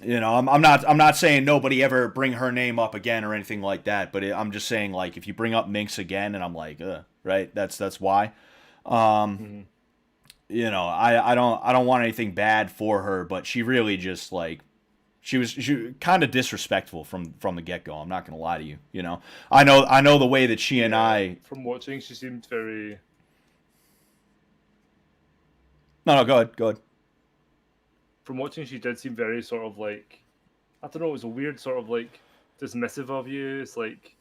You know, I'm not saying nobody ever bring her name up again or anything like that, but I'm just saying like if you bring up Minx again, and I'm like, right, that's why. Mm-hmm. You know, I don't want anything bad for her, but she really just like she kind of disrespectful from the get go. I'm not gonna lie to you. You know, I know the way that she and I. From watching, she seemed very. No, go ahead, go ahead. From watching, she did seem very sort of like, I don't know. It was a weird sort of like dismissive of you. It's like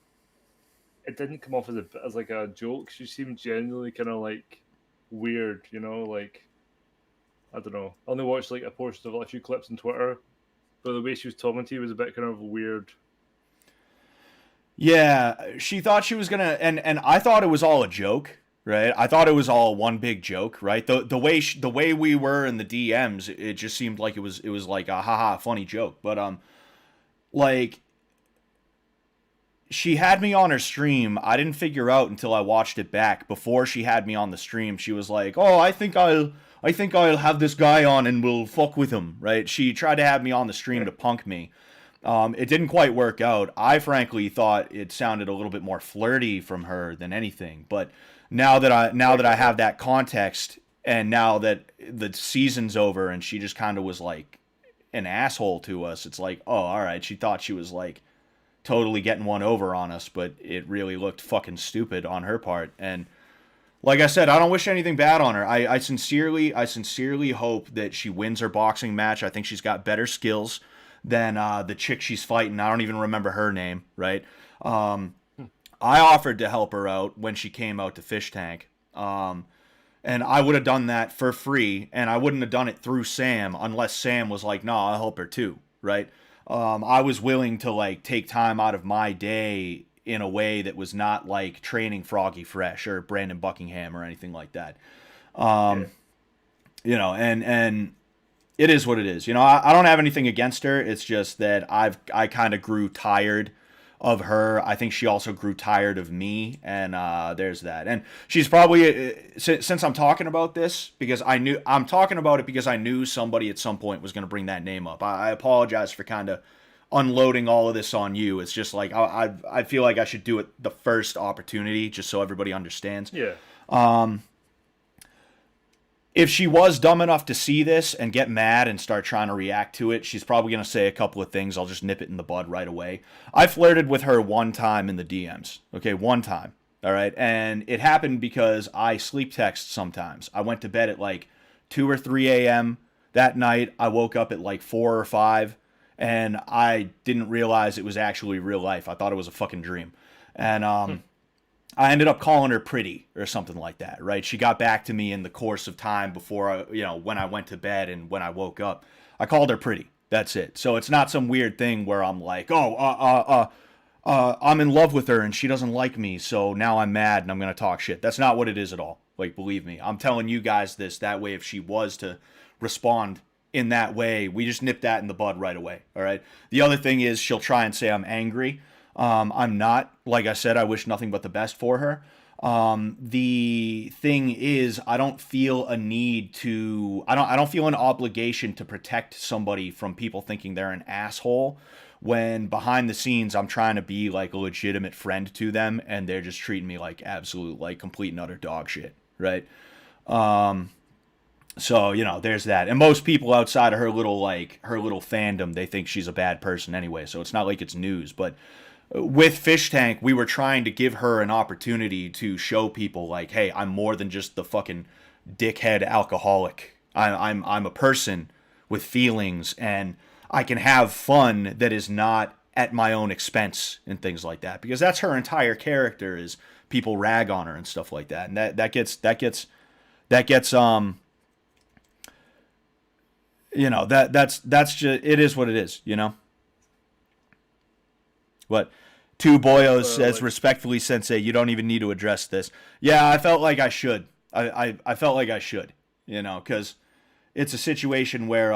it didn't come off as like a joke. She seemed genuinely kind of like weird, you know. Like I don't know. I only watched like a portion of a few clips on Twitter, but the way she was talking to you was a bit kind of weird. Yeah, she thought she was gonna, and I thought it was all a joke, right? I thought it was all one big joke, right? The way we were in the DMs, it just seemed like it was like a haha funny joke, but like she had me on her stream. I didn't figure out until I watched it back. Before she had me on the stream, she was like, "Oh, I think I'll have this guy on and we'll fuck with him," right? She tried to have me on the stream to punk me. It didn't quite work out. I frankly thought it sounded a little bit more flirty from her than anything. But now that I have that context, and now that the season's over and she just kind of was like an asshole to us, it's like, oh, all right. She thought she was like totally getting one over on us, but it really looked fucking stupid on her part. And like I said, I don't wish anything bad on her. I sincerely hope that she wins her boxing match. I think she's got better skills than the chick she's fighting. I don't even remember her name, right? I offered to help her out when she came out to Fish Tank. And I would have done that for free, and I wouldn't have done it through Sam unless Sam was like, "Nah, I'll help her too," right? I was willing to like take time out of my day in a way that was not like training Froggy Fresh or Brandon Buckingham or anything like that. Yeah. You know, and it is what it is. You know, I don't have anything against her. It's just that I kind of grew tired of her. I think she also grew tired of me, and there's that. And she's probably since I'm talking about this because I'm talking about it because I knew somebody at some point was going to bring that name up. I apologize for kind of unloading all of this on you. It's just like I feel like I should do it the first opportunity just so everybody understands. Yeah. If she was dumb enough to see this and get mad and start trying to react to it, she's probably going to say a couple of things. I'll just nip it in the bud right away. I flirted with her one time in the DMs. Okay, one time. All right. And it happened because I sleep text sometimes. I went to bed at like 2 or 3 a.m. that night. I woke up at like 4 or 5, and I didn't realize it was actually real life. I thought it was a fucking dream. And I ended up calling her pretty or something like that, right? She got back to me in the course of time before when I went to bed and when I woke up. I called her pretty. That's it. So it's not some weird thing where I'm like, I'm in love with her and she doesn't like me, so now I'm mad and I'm going to talk shit. That's not what it is at all. Like, believe me. I'm telling you guys this. That way, if she was to respond in that way, we just nip that in the bud right away. All right. The other thing is she'll try and say I'm angry. I'm not. Like I said, I wish nothing but the best for her. The thing is, I don't feel a need to. I don't feel an obligation to protect somebody from people thinking they're an asshole, when behind the scenes I'm trying to be like a legitimate friend to them, and they're just treating me like absolute, like complete and utter dog shit, right? So there's that. And most people outside of her little fandom, they think she's a bad person anyway. So it's not like it's news. But with Fish Tank, we were trying to give her an opportunity to show people like, hey, I'm more than just the fucking dickhead alcoholic. I'm a person with feelings, and I can have fun that is not at my own expense and things like that. Because that's her entire character, is people rag on her and stuff like that. And that gets that's just, it is what it is, What? Two Boyos says, respectfully, Sensei, you don't even need to address this. Yeah, I felt like I should. I felt like I should, because it's a situation where,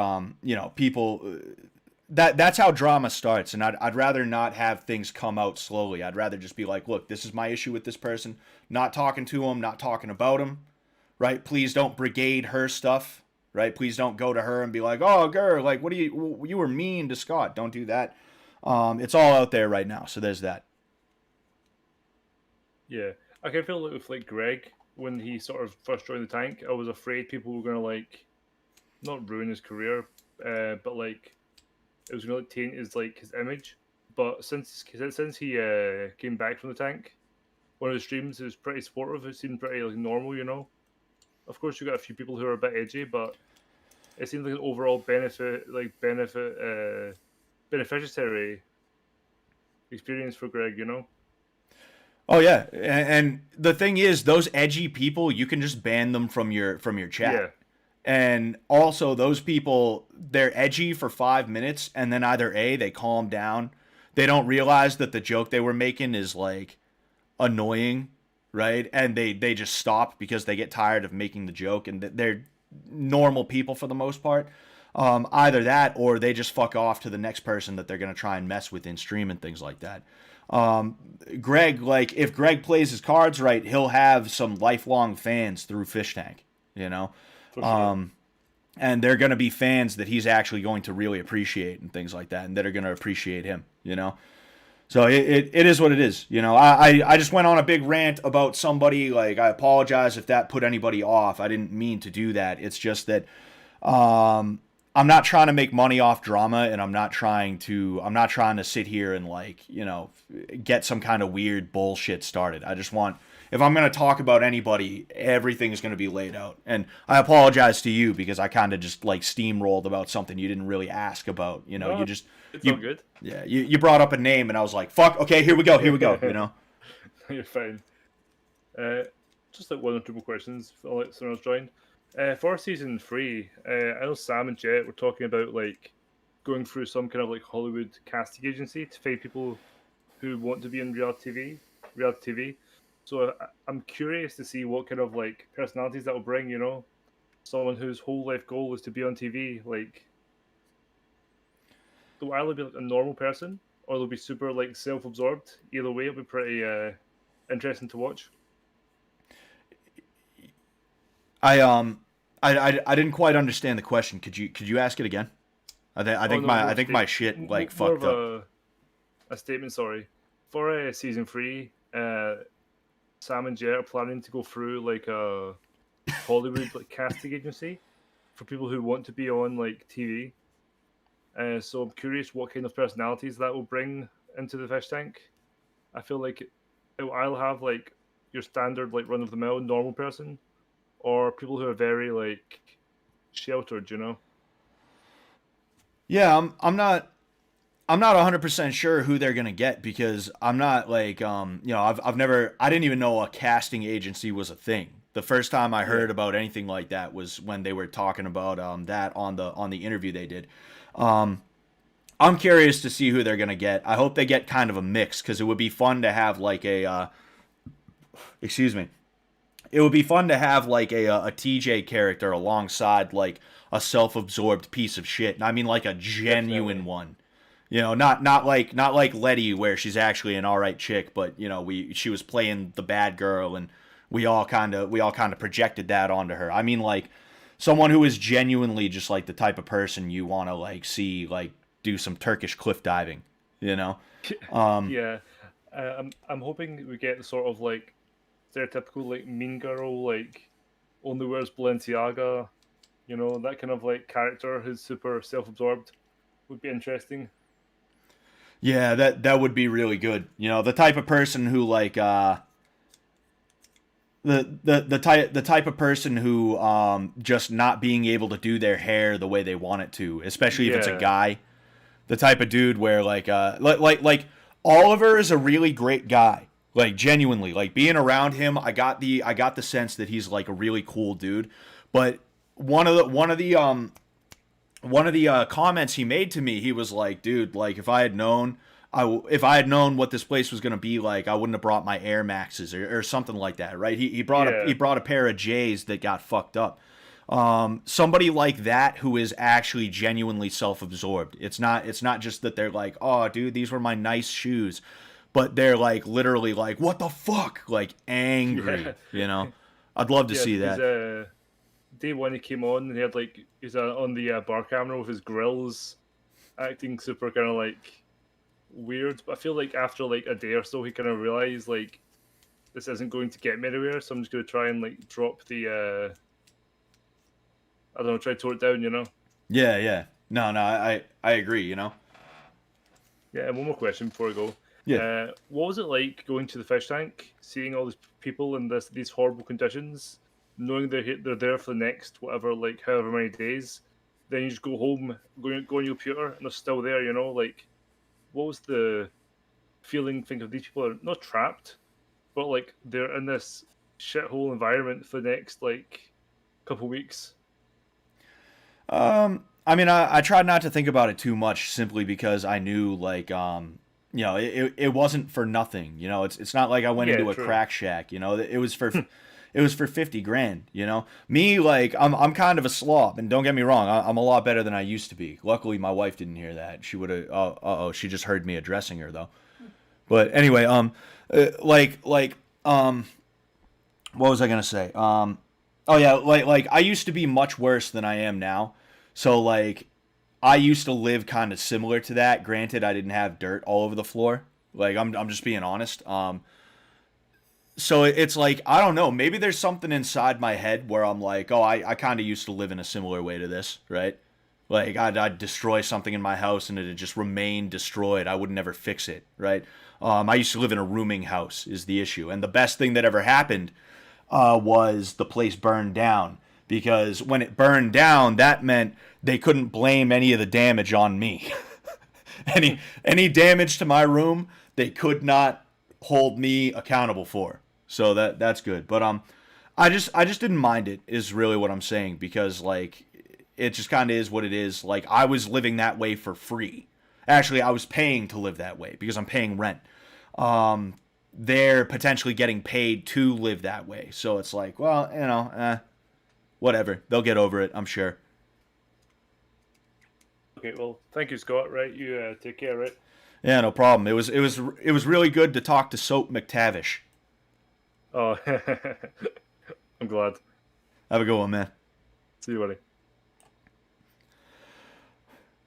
people, that's how drama starts. And I'd rather not have things come out slowly. I'd rather just be like, look, this is my issue with this person. Not talking to him, not talking about him, right? Please don't brigade her stuff, right? Please don't go to her and be like, oh, girl, like, you were mean to Scott. Don't do that. It's all out there right now, so there's that. Yeah, I can feel it with like Greg when he sort of first joined the tank. I was afraid people were gonna like not ruin his career, but like it was gonna taint his image. But since he came back from the tank, one of the streams is pretty supportive. It seemed pretty normal. Of course, you got a few people who are a bit edgy, but it seems like an overall beneficiary experience for Greg. Oh yeah, and the thing is, those edgy people, you can just ban them from your chat. Yeah. And also, those people, they're edgy for 5 minutes, and then either A, they calm down, they don't realize that the joke they were making is like annoying, right? And they just stop because they get tired of making the joke, and they're normal people for the most part. Either that, or they just fuck off to the next person that they're gonna try and mess with in stream and things like that. Greg, like, if Greg plays his cards right, he'll have some lifelong fans through Fish Tank, For sure. and they're going to be fans that he's actually going to really appreciate and things like that, and that are going to appreciate him, So it is what it is, I just went on a big rant about somebody. Like, I apologize if that put anybody off. I didn't mean to do that. It's just that I'm not trying to make money off drama, and I'm not trying to sit here and get some kind of weird bullshit started. I just want, if I'm going to talk about anybody, everything's going to be laid out. And I apologize to you because I kind of just steamrolled about something you didn't really ask about. You It's all good. Yeah, you brought up a name and I was like, fuck, okay, here we go. You're fine. Just one or two more questions. I'll let someone else join. For season 3, I know Sam and Jet were talking about going through some kind of Hollywood casting agency to find people who want to be in reality TV. So I'm curious to see what kind of personalities that will bring. Someone whose whole life goal is to be on TV. They'll either be a normal person or they'll be super self-absorbed. Either way, it'll be pretty interesting to watch. I didn't quite understand the question. Could you ask it again? I think my shit fucked up. A statement, sorry. For season 3, Sam and Jet are planning to go through a Hollywood casting agency for people who want to be on TV. So I'm curious what kind of personalities that will bring into the Fish Tank. I feel like it will either have your standard like run of the mill normal person, or people who are very like sheltered, you know? Yeah, I'm not 100% sure who they're going to get because I'm not like you know, I didn't even know a casting agency was a thing. The first time I heard about anything like that was when they were talking about that on the interview they did. I'm curious to see who they're going to get. I hope they get kind of a mix cuz it would be fun to have like a excuse me. It would be fun to have like a TJ character alongside like a self-absorbed piece of shit. And I mean like a genuine Definitely. one. You know, not like Letty where she's actually an alright chick, but you know, she was playing the bad girl and we all kind of projected that onto her. I mean like someone who is genuinely just like the type of person you want to like see like do some Turkish cliff diving, you know? Yeah, I'm hoping we get the sort of like stereotypical like mean girl like only wears Balenciaga, you know, that kind of like character who's super self-absorbed would be interesting. Yeah, that would be really good. You know, the type of person who like the type of person who just not being able to do their hair the way they want it to, especially if it's a Yeah, guy. The type of dude where like Oliver is a really great guy. Like genuinely, like being around him, I got the sense that he's like a really cool dude. But one of the comments he made to me, he was like, "Dude, like if I had known what this place was gonna be like, I wouldn't have brought my Air Maxes or something like that, right?" He yeah, brought a pair of J's that got fucked up. Somebody like that who is actually genuinely self-absorbed. It's not just that they're like, "Oh, dude, these were my nice shoes," but they're like literally like, "What the fuck?" Like angry, yeah, you know. I'd love to yeah. see Because that. day one he came on and he had like he's on the bar camera with his grills, acting super kind of like weird. But I feel like after like a day or so, he kind of realized like this isn't going to get me anywhere, so I'm just gonna try and like drop the I don't know, try to tone it down, you know. Yeah, yeah. No, no, I agree, you know. Yeah, and one more question before I go. Yeah. What was it like going to the fish tank, seeing all these people in these horrible conditions, knowing they're there for the next whatever, like however many days, then you just go home, go on your computer, and they're still there, you know? Like, what was the feeling? Think of these people are not trapped, but like they're in this shithole environment for the next like couple weeks. I mean, I tried not to think about it too much simply because I knew, like, you know, it wasn't for nothing. You know, it's not like I went Yeah, into a true. crack shack. You know, it was for 50 grand. You know, me like I'm kind of a slob, and don't get me wrong, I'm a lot better than I used to be. Luckily, my wife didn't hear that. She would have. Oh, she just heard me addressing her though. But anyway, what was I gonna say? Oh yeah, like I used to be much worse than I am now. So like I used to live kind of similar to that. Granted, I didn't have dirt all over the floor. Like I'm just being honest. So it's like I don't know. Maybe there's something inside my head where I'm like, oh, I kind of used to live in a similar way to this, right? Like I'd destroy something in my house and it'd just remain destroyed. I would never fix it, right? I used to live in a rooming house is the issue, and the best thing that ever happened was the place burned down because when it burned down, that meant they couldn't blame any of the damage on me. Any damage to my room, they could not hold me accountable for. So that's good. But I just didn't mind it is really what I'm saying because like it just kind of is what it is. Like I was living that way for free. Actually, I was paying to live that way because I'm paying rent. They're potentially getting paid to live that way. So it's like, well, you know, whatever. They'll get over it, I'm sure. Okay, well, thank you, Scott. Right, you take care. Right. Yeah, no problem. It was really good to talk to Soap McTavish. Oh, I'm glad. Have a good one, man. See you, buddy.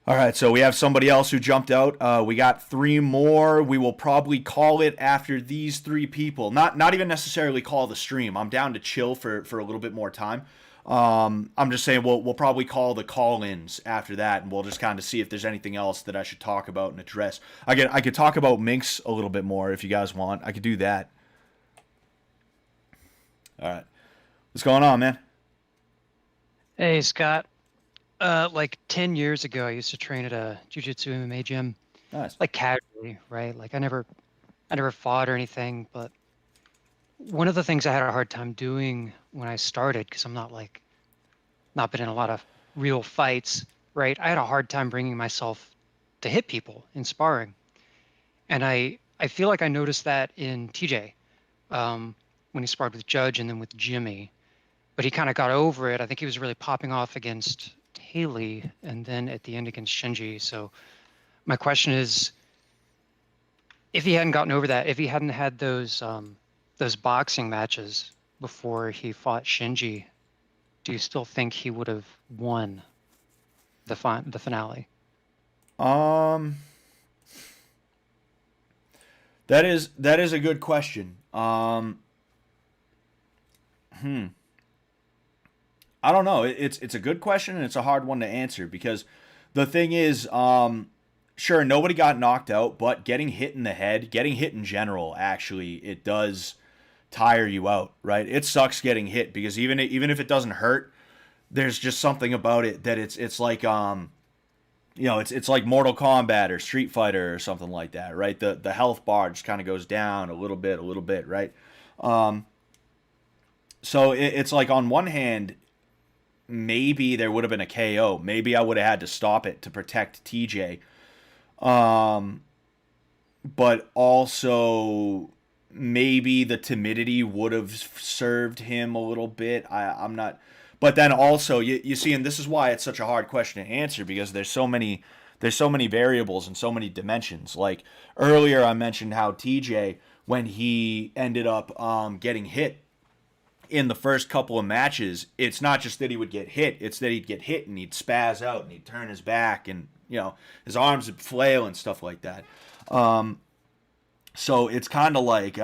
All right, so we have somebody else who jumped out. We got three more. We will probably call it after these three people. Not even necessarily call the stream. I'm down to chill for a little bit more time. I'm just saying we'll probably call the call-ins after that, and we'll just kind of see if there's anything else that I should talk about and address. I could talk about Minx a little bit more if you guys want. I could do that. All right. What's going on, man? Hey, Scott. Like 10 years ago, I used to train at a jiu-jitsu MMA gym, Nice. like casually, right? Like I never fought or anything, but one of the things I had a hard time doing when I started, because I'm not been in a lot of real fights, right? I had a hard time bringing myself to hit people in sparring. And I feel like I noticed that in TJ, when he sparred with Judge and then with Jimmy. But he kind of got over it. I think he was really popping off against Haley and then at the end against Shinji. So my question is, if he hadn't gotten over that, if he hadn't had those boxing matches before he fought Shinji, do you still think he would have won the finale? Um, that is a good question. I don't know. It's a good question and it's a hard one to answer because the thing is, sure, nobody got knocked out, but getting hit in the head, getting hit in general, actually, it does tire you out, right? It sucks getting hit because even if it doesn't hurt, there's just something about it that it's like it's like Mortal Kombat or Street Fighter or something like that, right? The health bar just kind of goes down a little bit, right? So it's like on one hand, maybe there would have been a KO. Maybe I would have had to stop it to protect TJ. But also maybe the timidity would have served him a little bit. I'm not. But then also you see, and this is why it's such a hard question to answer because there's so many variables and so many dimensions. Like earlier, I mentioned how TJ, when he ended up getting hit in the first couple of matches, it's not just that he would get hit, it's that he'd get hit and he'd spaz out and he'd turn his back and, his arms would flail and stuff like that. So it's kind of like,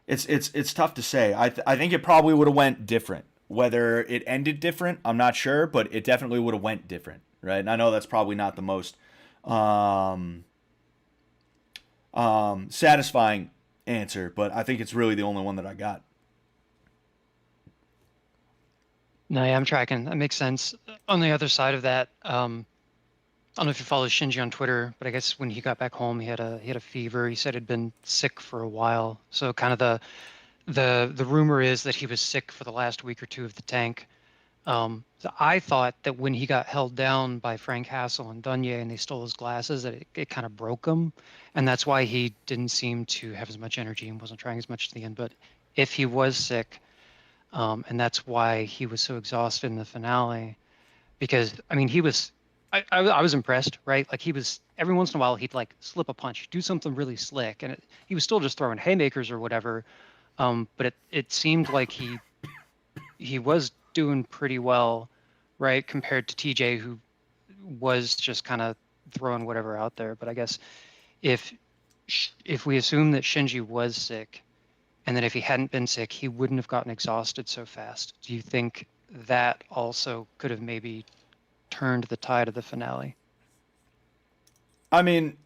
it's tough to say. I think it probably would have went different. Whether it ended different, I'm not sure, but it definitely would have went different, right? And I know that's probably not the most satisfying answer, but I think it's really the only one that I got. No, yeah, I'm tracking. That makes sense. On the other side of that, I don't know if you follow Shinji on Twitter, but I guess when he got back home, he had a fever. He said he'd been sick for a while. So kind of the rumor is that he was sick for the last week or two of the tank. So I thought that when he got held down by Frank Hassel and Dunye and they stole his glasses, that it kind of broke him, and that's why he didn't seem to have as much energy and wasn't trying as much at the end. But if he was sick, and that's why he was so exhausted in the finale, because I mean he was. I was impressed, right? Like he was every once in a while he'd like slip a punch, do something really slick, and he was still just throwing haymakers or whatever. But it seemed like he was doing pretty well, right, compared to TJ, who was just kind of throwing whatever out there. But I guess if we assume that Shinji was sick, and that if he hadn't been sick, he wouldn't have gotten exhausted so fast, do you think that also could have maybe turned the tide of the finale? I mean,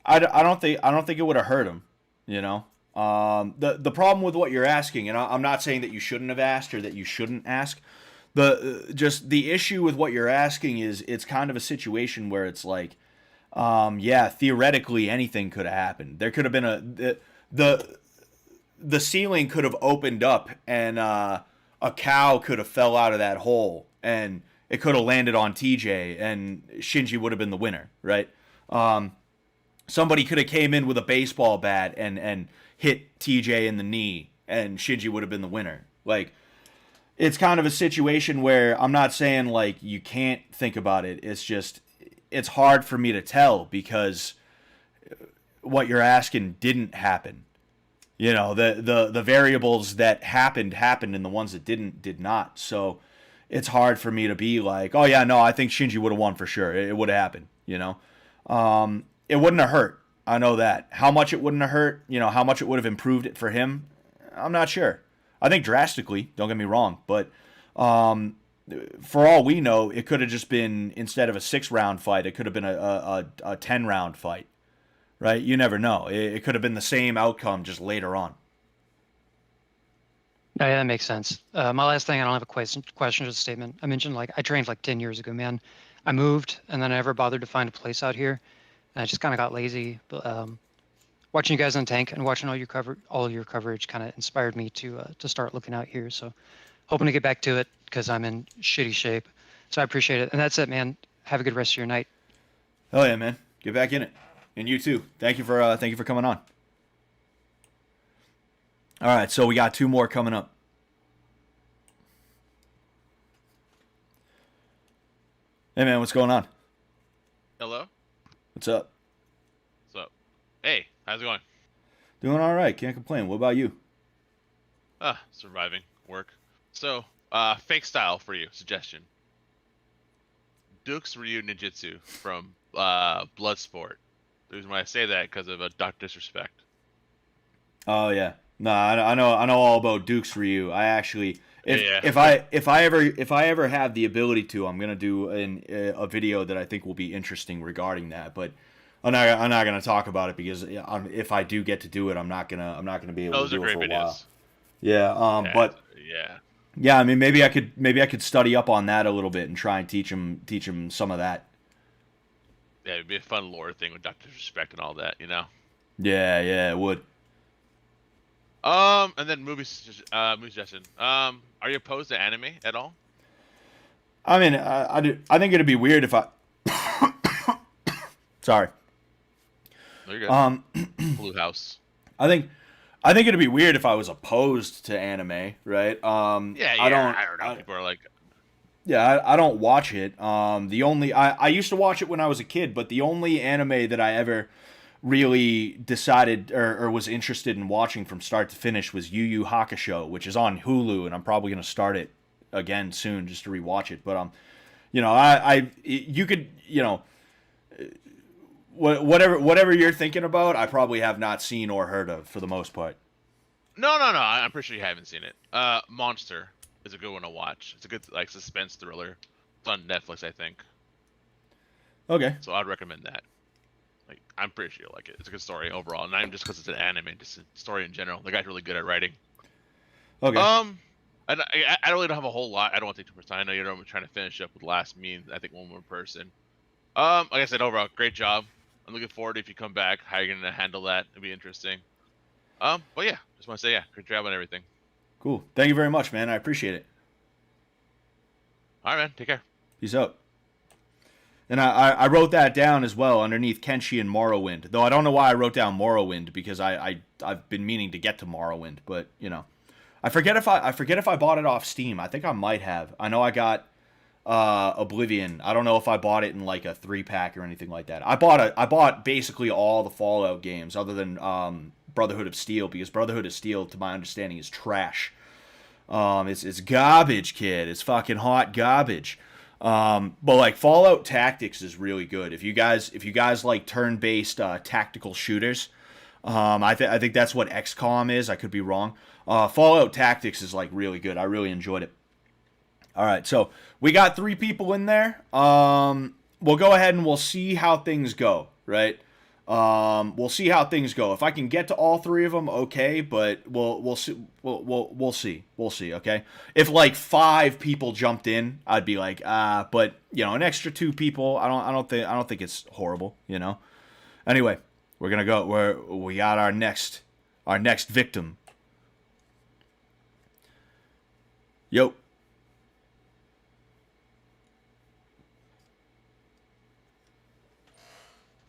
I don't think it would have hurt him, The problem with what you're asking, and I'm not saying that you shouldn't have asked or that you shouldn't ask. Just the issue with what you're asking is it's kind of a situation where it's like, yeah, theoretically anything could have happened. There could have been the ceiling could have opened up and a cow could have fell out of that hole and it could have landed on TJ and Shinji would have been the winner, right? Somebody could have came in with a baseball bat and hit TJ in the knee and Shinji would have been the winner. Like, it's kind of a situation where I'm not saying like you can't think about it. It's just it's hard for me to tell because what you're asking didn't happen. The variables that happened and the ones that didn't did not. So it's hard for me to be like, oh yeah, no, I think Shinji would have won for sure. It would have happened, It wouldn't have hurt. I know that. How much it wouldn't have hurt, how much it would have improved it for him, I'm not sure. I think drastically, don't get me wrong, but for all we know, it could have just been, instead of a 6-round fight, it could have been a 10-round fight, right? You never know. It could have been the same outcome just later on. Oh, yeah, that makes sense. My last thing, I don't have a question, just a statement. I mentioned like I trained like 10 years ago, man. I moved and then I never bothered to find a place out here. And I just kind of got lazy. But watching you guys on Tank and watching all your coverage kind of inspired me to start looking out here. So hoping to get back to it because I'm in shitty shape. So I appreciate it. And that's it, man. Have a good rest of your night. Hell yeah, man. Get back in it. And you too. Thank you for coming on. All right, so we got 2 more coming up. Hey man, what's going on? Hello? What's up? What's up? Hey, how's it going? Doing all right. Can't complain. What about you? Surviving. Work. So, fake style for you. Suggestion. Duke's Ryu Ninjutsu from Bloodsport. The reason why I say that because of a Dr. Disrespect. Oh yeah. No, I know all about Duke's Ryu. I actually, Yeah. if I ever have the ability to, I'm gonna do a video that I think will be interesting regarding that. But I'm not gonna talk about it because if I do get to do it, I'm not gonna be able Those to are do it great for a while. videos. Yeah. But Yeah. yeah, I mean, maybe I could study up on that a little bit and try and teach him some of that. Yeah, it'd be a fun lore thing with Dr. Disrespect and all that, you know? Yeah, it would. And then movie suggestion. Are you opposed to anime at all? I mean, I think it'd be weird if I. Sorry. No, you're good. Blue House. I think it'd be weird if I was opposed to anime, right? Yeah, I don't know. People are like, Yeah, I don't watch it. The only I used to watch it when I was a kid, but the only anime that I ever really decided or was interested in watching from start to finish was Yu Yu Hakusho, which is on Hulu, and I'm probably gonna start it again soon just to rewatch it. But you could, whatever you're thinking about, I probably have not seen or heard of for the most part. no. I'm pretty sure you haven't seen it. Monster is a good one to watch. It's a good like suspense thriller. It's on Netflix, I think. Okay. So I'd recommend that. Like, I'm pretty sure you'll like it. It's a good story overall, not even just because it's an anime, just a story in general. The guy's really good at writing. Okay. I really don't have a whole lot. I don't want to take too much time. I know you're trying to finish up with Last Mean. I think one more person. Like I said, overall, great job. I'm looking forward to if you come back, how you're gonna handle that. It'll be interesting. But yeah, just want to say great job on everything. Cool. Thank you very much, man. I appreciate it. All right, man. Take care. Peace out. And I wrote that down as well underneath Kenshi and Morrowind. Though I don't know why I wrote down Morrowind because I've been meaning to get to Morrowind, but I forget if I bought it off Steam. I think I might have. I know I got Oblivion. I don't know if I bought it in like a 3-pack or anything like that. I bought basically all the Fallout games other than Brotherhood of Steel because Brotherhood of Steel, to my understanding, is trash. It's garbage, kid. It's fucking hot garbage. But like Fallout Tactics is really good. If you guys like turn-based tactical shooters, I think that's what XCOM is. I could be wrong. Fallout Tactics is like really good. I really enjoyed it. All right, so we got 3 people in there. We'll go ahead and we'll see how things go. Right. We'll see how things go. If I can get to all 3 of them, okay. But we'll see. We'll see. We'll see. Okay. If like 5 people jumped in, I'd be like, but an extra 2 people, I don't think it's horrible. Anyway, we're gonna go. We got our next victim. Yo.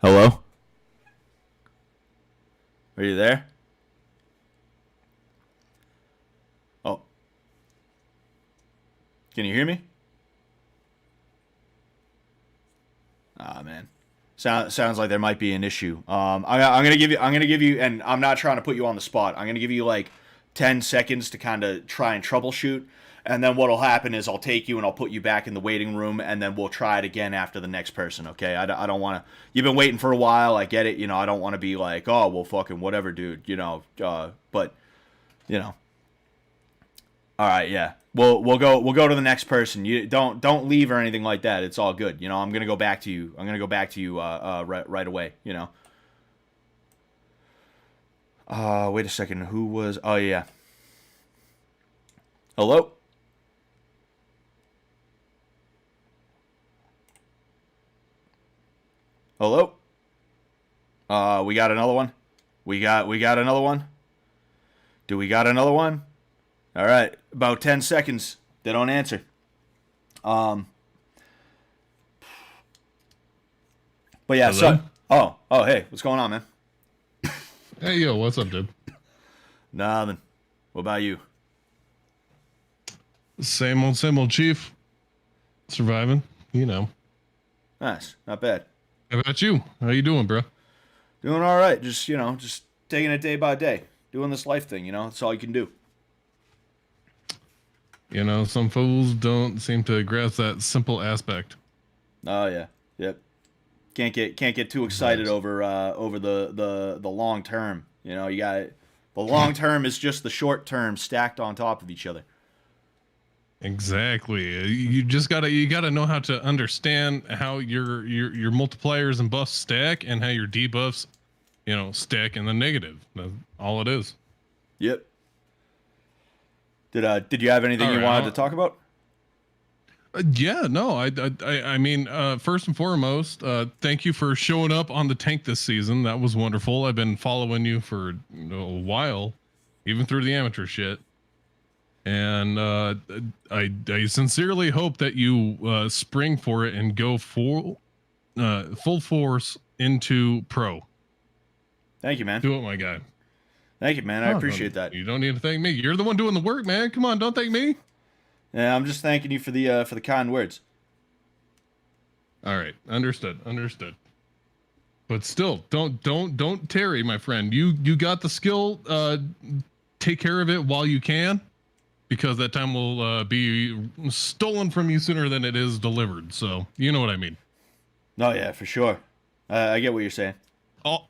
Hello? Are you there? Oh. Can you hear me? Ah, man. Sounds like there might be an issue. I'm gonna give you, and I'm not trying to put you on the spot. I'm gonna give you like 10 seconds to kind of try and troubleshoot. And then what'll happen is I'll take you and I'll put you back in the waiting room, and then we'll try it again after the next person, okay? I don't want to... You've been waiting for a while, I get it, I don't want to be like, oh, well, fucking whatever, dude, but, All right, yeah. We'll go to the next person. You don't leave or anything like that. It's all good. I'm gonna go back to you. Right away. Wait a second. Who was? Oh yeah. Hello? Hello? We got another one? We got another one? Do we got another one? All right, about 10 seconds. They don't answer. But yeah, Hello? oh, hey, what's going on, man? Hey, yo, what's up, dude? Nothing. What about you? Same old, chief. Surviving, you know. Nice, not bad. How about you? How you doing, bro? Doing all right. Just just taking it day by day. Doing this life thing. That's all you can do. You know, some fools don't seem to grasp that simple aspect. Oh yeah, yep. Can't get too excited Nice. over the long term. You got the long term is just the short term stacked on top of each other. Exactly. You gotta know how to understand how your multipliers and buffs stack and how your debuffs, stack in the negative. That's all it is. Yep. Did you have anything All you right, wanted to talk about? Yeah, no, I mean, first and foremost, thank you for showing up on the tank this season. That was wonderful. I've been following you for a while, even through the amateur shit. And I sincerely hope that you spring for it and go full force into pro. Thank you, man. Do it, my guy. Thank you, man. I appreciate that. You don't need to thank me. You're the one doing the work, man. Come on, don't thank me. Yeah, I'm just thanking you for the kind words. All right, understood. But still, don't tarry, my friend. You got the skill. Take care of it while you can, because that time will be stolen from you sooner than it is delivered. So you know what I mean. No, yeah, for sure. I get what you're saying. Oh,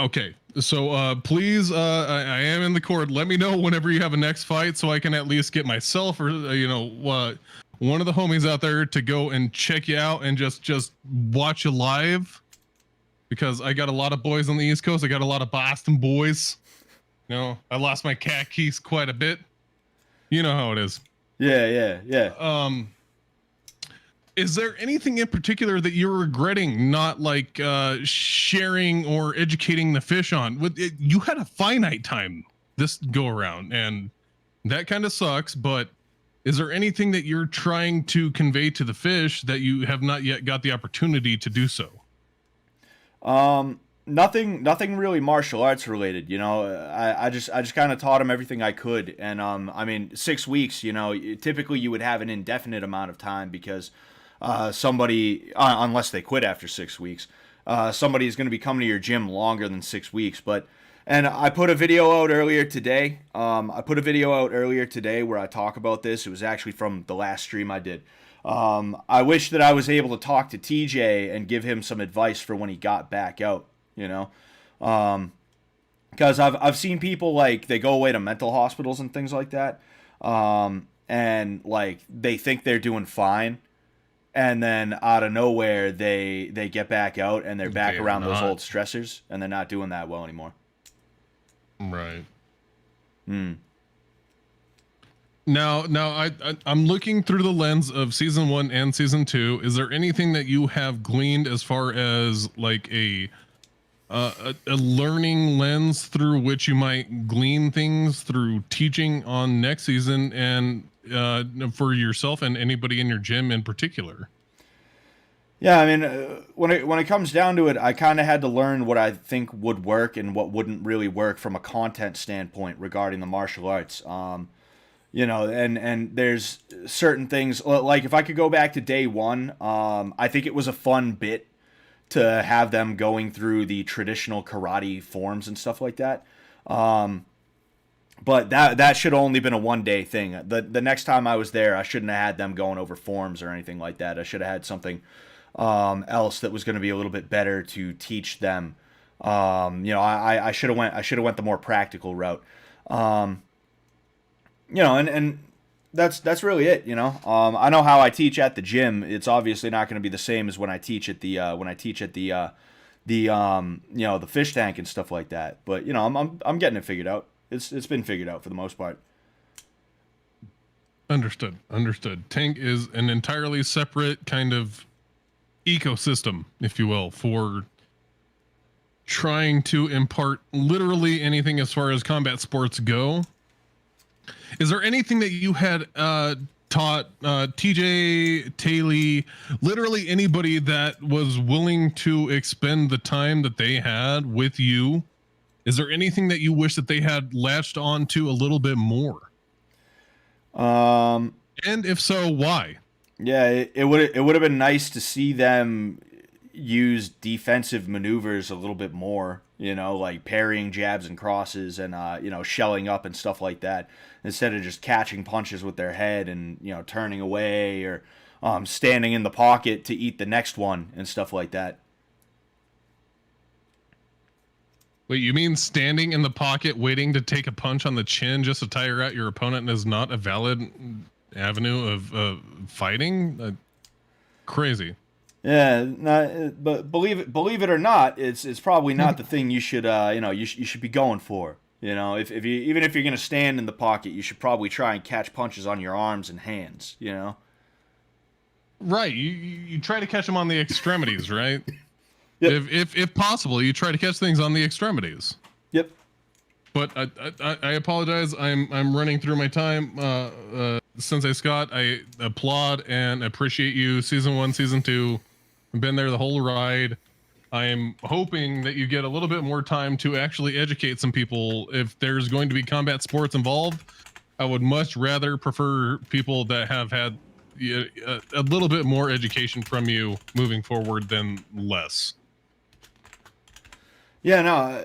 okay. So please, I am in the court. Let me know whenever you have a next fight, so I can at least get myself or one of the homies out there to go and check you out and just watch you live. Because I got a lot of boys on the East Coast. I got a lot of Boston boys. I lost my cat keys quite a bit. You know how it is. Yeah. Is there anything in particular that you're regretting not sharing or educating the fish on? You had a finite time this go around, and that kind of sucks. But is there anything that you're trying to convey to the fish that you have not yet got the opportunity to do so? Nothing really martial arts related. I just kind of taught him everything I could, and I mean, 6 weeks. Typically you would have an indefinite amount of time because somebody, unless they quit after 6 weeks, somebody is going to be coming to your gym longer than 6 weeks. And I put a video out earlier today. Where I talk about this. It was actually from the last stream I did. I wish that I was able to talk to TJ and give him some advice for when he got back out. Because I've seen people they go away to mental hospitals and things like that, and they think they're doing fine, and then out of nowhere they get back out and they're back around those old stressors, and they're not doing that well anymore. Right. Now I'm looking through the lens of season 1 and season 2. Is there anything that you have gleaned as far as a learning lens through which you might glean things through teaching on next season, and for yourself and anybody in your gym in particular? Yeah, I mean, when it comes down to it, I kind of had to learn what I think would work and what wouldn't really work from a content standpoint regarding the martial arts. And there's certain things, like if I could go back to day one, I think it was a fun bit to have them going through the traditional karate forms and stuff like that. But that should have only been a 1-day thing. The next time I was there, I shouldn't have had them going over forms or anything like that. I should have had something else that was going to be a little bit better to teach them. I should have went the more practical route. And that's really it. I know how I teach at the gym. It's obviously not going to be the same as when I teach at the fish tank and stuff like that. But I'm getting it figured out. It's been figured out for the most part. Understood. Understood. Tank is an entirely separate kind of ecosystem, if you will, for trying to impart literally anything as far as combat sports go. Is there anything that you had taught TJ, Taylor, literally anybody that was willing to expend the time that they had with you? Is there anything that you wish that they had latched on to a little bit more? And if so, why? Yeah, it would have been nice to see them use defensive maneuvers a little bit more. You know, like parrying jabs and crosses, and shelling up and stuff like that, instead of just catching punches with their head and turning away, or standing in the pocket to eat the next one and stuff like that. Wait, you mean standing in the pocket waiting to take a punch on the chin just to tire out your opponent is not a valid avenue of fighting? Crazy. Yeah, but believe it or not, it's probably not the thing you should you should be going for. If you even if you're gonna stand in the pocket, you should probably try and catch punches on your arms and hands. Right. You try to catch them on the extremities, right? Yep. If possible, you try to catch things on the extremities. Yep. But I apologize. I'm running through my time. Sensei Scott, I applaud and appreciate you. Season 1, Season 2, I've been there the whole ride. I'm hoping that you get a little bit more time to actually educate some people. If there's going to be combat sports involved, I would much rather prefer people that have had a little bit more education from you moving forward than less. Yeah, no,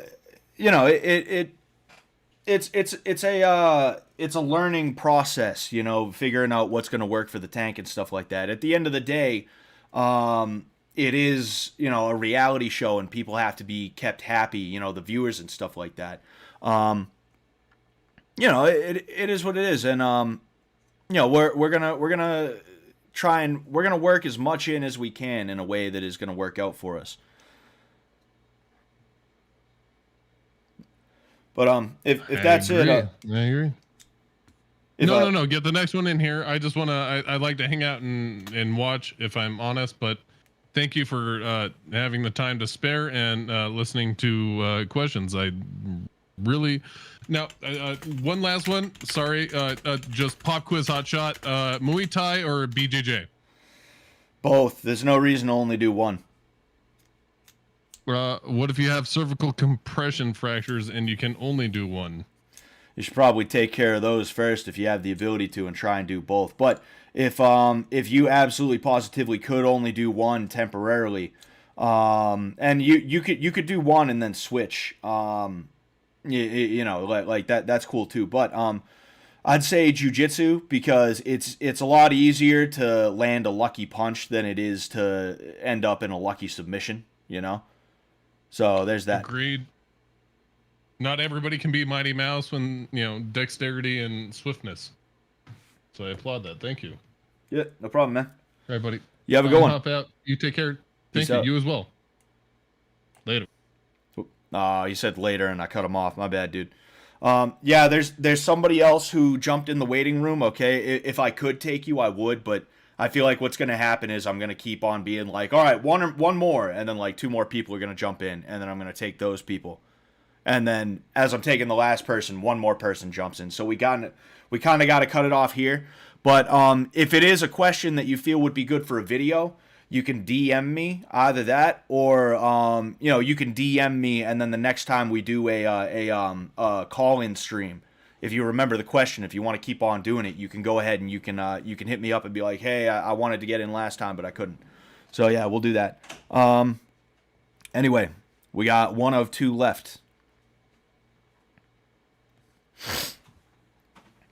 it's a learning process, figuring out what's going to work for the tank and stuff like that. At the end of the day, it is, a reality show, and people have to be kept happy, the viewers and stuff like that. It is what it is, and we're gonna try and we're gonna work as much in as we can in a way that is gonna work out for us. But if that's it, I agree. No, no. Get the next one in here. I just I'd like to hang out and watch, if I'm honest. But thank you for having the time to spare and listening to questions. I really. Now, one last one. Sorry, just pop quiz hot shot. Muay Thai or BJJ? Both. There's no reason to only do one. What if you have cervical compression fractures and you can only do one? You should probably take care of those first if you have the ability to, and try and do both. But if you absolutely positively could only do one temporarily, and you could do one and then switch, like that, that's cool too. But I'd say jiu-jitsu, because it's a lot easier to land a lucky punch than it is to end up in a lucky submission. So there's that. Agreed. Not everybody can be Mighty Mouse when, dexterity and swiftness. So I applaud that. Thank you. Yeah, no problem, man. All right, buddy. You have a good one. Hop out. You take care. Peace Thank you. out. You as well. Later. You said later and I cut him off. My bad, dude. Yeah, there's somebody else who jumped in the waiting room, okay? If I could take you, I would, but I feel like what's going to happen is I'm going to keep on being like, all right, one more, and then like 2 more people are going to jump in, and then I'm going to take those people. And then as I'm taking the last person, 1 more person jumps in. So we kind of got to cut it off here. But if it is a question that you feel would be good for a video, you can DM me, either that, or you can DM me, and then the next time we do a call-in stream, if you remember the question, if you want to keep on doing it, you can go ahead and you can hit me up and be like, hey, I wanted to get in last time, but I couldn't. So yeah, we'll do that. Anyway, we got 1 of 2 left.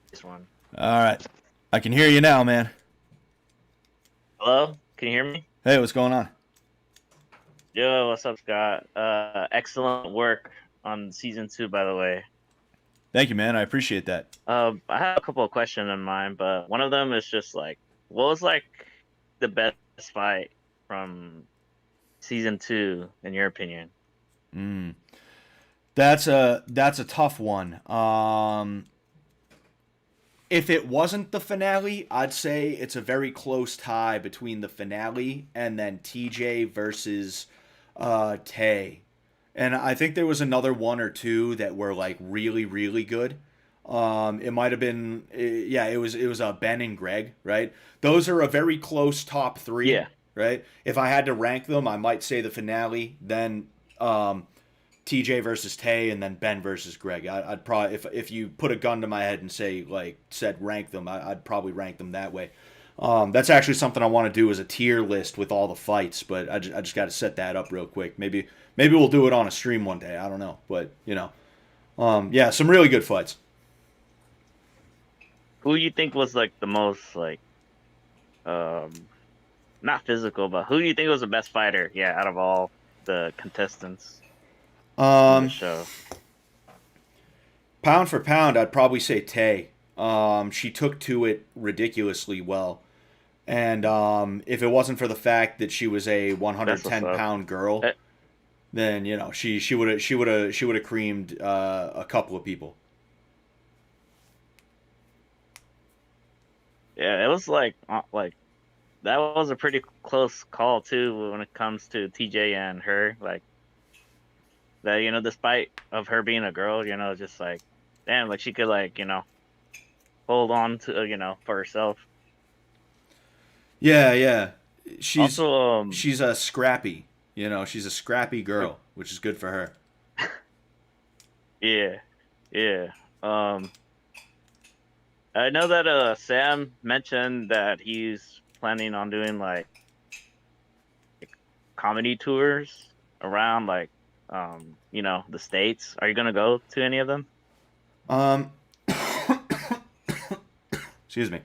This one. All right, I can hear you now, man. Hello, can you hear me? Hey, what's going on? Yo, what's up, Scott? Excellent work on season 2, by the way. Thank you, man. I appreciate that. I have a couple of questions in mind, but one of them is just like, what was like the best fight from season 2 in your opinion? That's a tough one. if it wasn't the finale, I'd say it's a very close tie between the finale and then TJ versus Tay. And I think there was another one or two that were like really, really good. It might have been, yeah, it was Ben and Greg, right? Those are a very close top three, Yeah. right? If I had to rank them, I might say the finale, then TJ versus Tay, and then Ben versus Greg. I'd probably, if you put a gun to my head and said rank them, I'd probably rank them that way. That's actually something I want to do as a tier list with all the fights, but I just got to set that up real quick. Maybe we'll do it on a stream one day. I don't know, but yeah, some really good fights. Who you think was like the most like, not physical, but who do you think was the best fighter? Yeah, out of all the contestants on the show. Pound for pound, I'd probably say Tay. She took to it ridiculously well, and if it wasn't for the fact that she was a 110-pound girl, then she would have creamed a couple of people. Yeah, it was like that was a pretty close call too when it comes to TJ and her. Like that, despite of her being a girl, just like damn, like she could like hold on to for herself. Yeah. She's also she's a scrappy. She's a scrappy girl, which is good for her. Yeah. I know that Sam mentioned that he's planning on doing like comedy tours around like the States. Are you gonna go to any of them? Excuse me.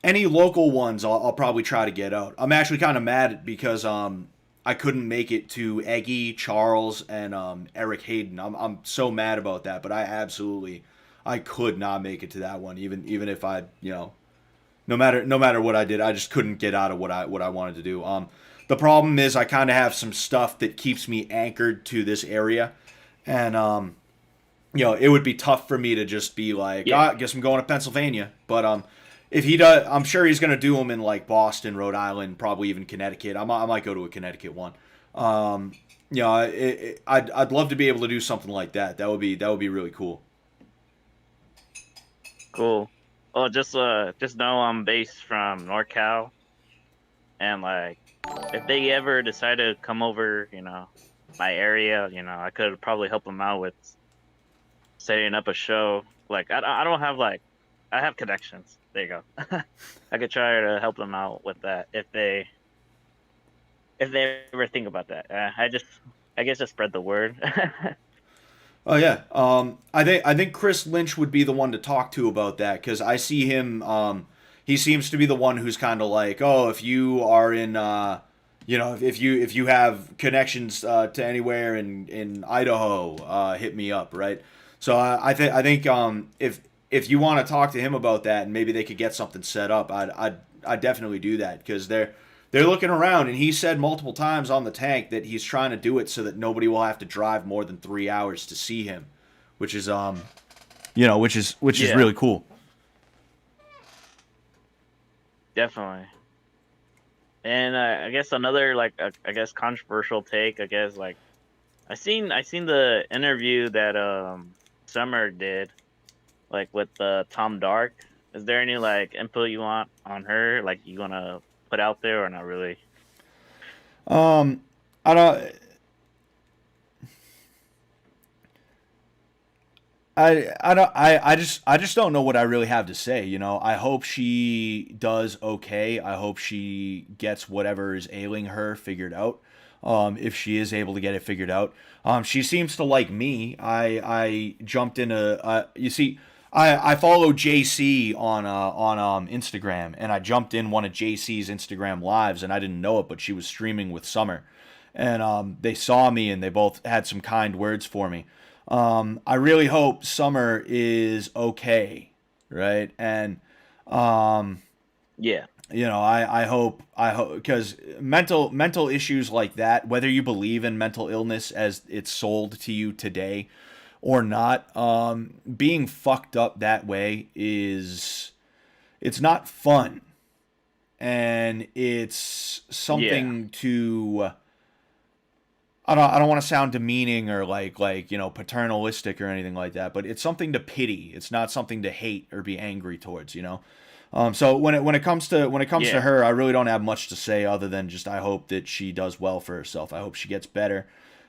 Any local ones I'll probably try to get out. I'm actually kind of mad because I couldn't make it to Eggy, Charles, and Eric Hayden. I'm so mad about that, but I could not make it to that one, even if I, no matter what I did, I just couldn't get out of what I wanted to do. The problem is I kind of have some stuff that keeps me anchored to this area, and it would be tough for me to just be like, I guess I'm going to Pennsylvania. But if he does, I'm sure he's gonna do them in like Boston, Rhode Island, probably even Connecticut. I might go to a Connecticut one. I'd love to be able to do something like that. That would be really cool. Cool. Oh, just know I'm based from NorCal, and like, if they ever decide to come over, my area, I could probably help them out with setting up a show. Like, I don't have like, I have connections. There you go. I could try to help them out with that if they ever think about that. I guess just spread the word. Oh yeah. I think Chris Lynch would be the one to talk to about that because I see him. He seems to be the one who's kind of like, oh, if you are in, if you have connections to anywhere in Idaho, hit me up, right? So I think if you want to talk to him about that and maybe they could get something set up, I'd definitely do that because they're looking around, and he said multiple times on the tank that he's trying to do it so that nobody will have to drive more than 3 hours to see him, which is is really cool. Definitely. And I guess another like controversial take. I guess like I seen the interview that Summer did, like with Tom Dark. Is there any like input you want on her? Like you wanna put out there or not really? I don't. I just don't know what I really have to say. I hope she does okay. I hope she gets whatever is ailing her figured out. If she is able to get it figured out. She seems to like me. I jumped in you see, I follow JC on Instagram, and I jumped in one of JC's Instagram lives, and I didn't know it, but she was streaming with Summer, and they saw me, and they both had some kind words for me. I really hope Summer is okay, right? And yeah, I hope because mental issues like that, whether you believe in mental illness as it's sold to you today, or not, being fucked up that way it's not fun, and it's something to. I don't want to sound demeaning or like paternalistic or anything like that, but it's something to pity. It's not something to hate or be angry towards. So when it comes to her, I really don't have much to say other than just I hope that she does well for herself. I hope she gets better,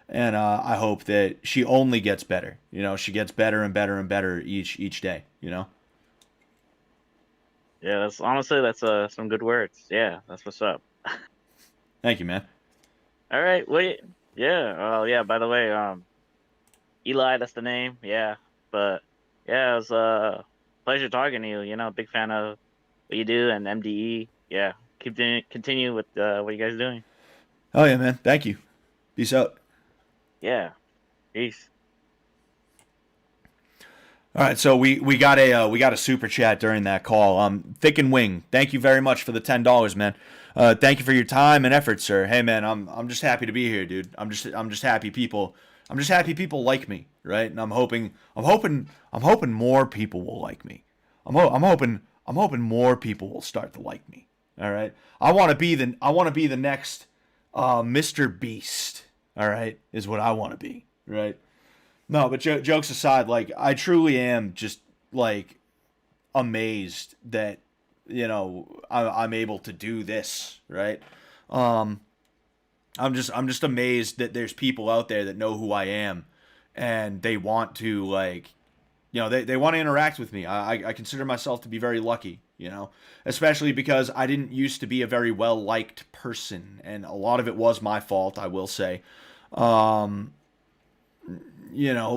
and I hope that she only gets better. She gets better and better and better each day. Yeah, that's some good words. Yeah, that's what's up. Thank you, man. All right, wait. Yeah. Oh, yeah. By the way, Eli, that's the name. Yeah. But yeah, it was a pleasure talking to you. Big fan of what you do and MDE. Yeah. Continue with what you guys doing. Oh yeah, man. Thank you. Peace out. Yeah. Peace. All right, so we got a super chat during that call. Thick and Wing, thank you very much for the $10, man. Thank you for your time and effort, sir. Hey, man, I'm just happy to be here, dude. I'm just happy people like me, right? And I'm hoping more people will like me. I'm hoping more people will start to like me. All right, I want to be the next Mr. Beast. All right, is what I want to be, right? No, but jokes aside, like I truly am just like amazed that I'm able to do this, right? I'm just amazed that there's people out there that know who I am, and they want to they want to interact with me. I consider myself to be very lucky, especially because I didn't used to be a very well liked person, and a lot of it was my fault, I will say.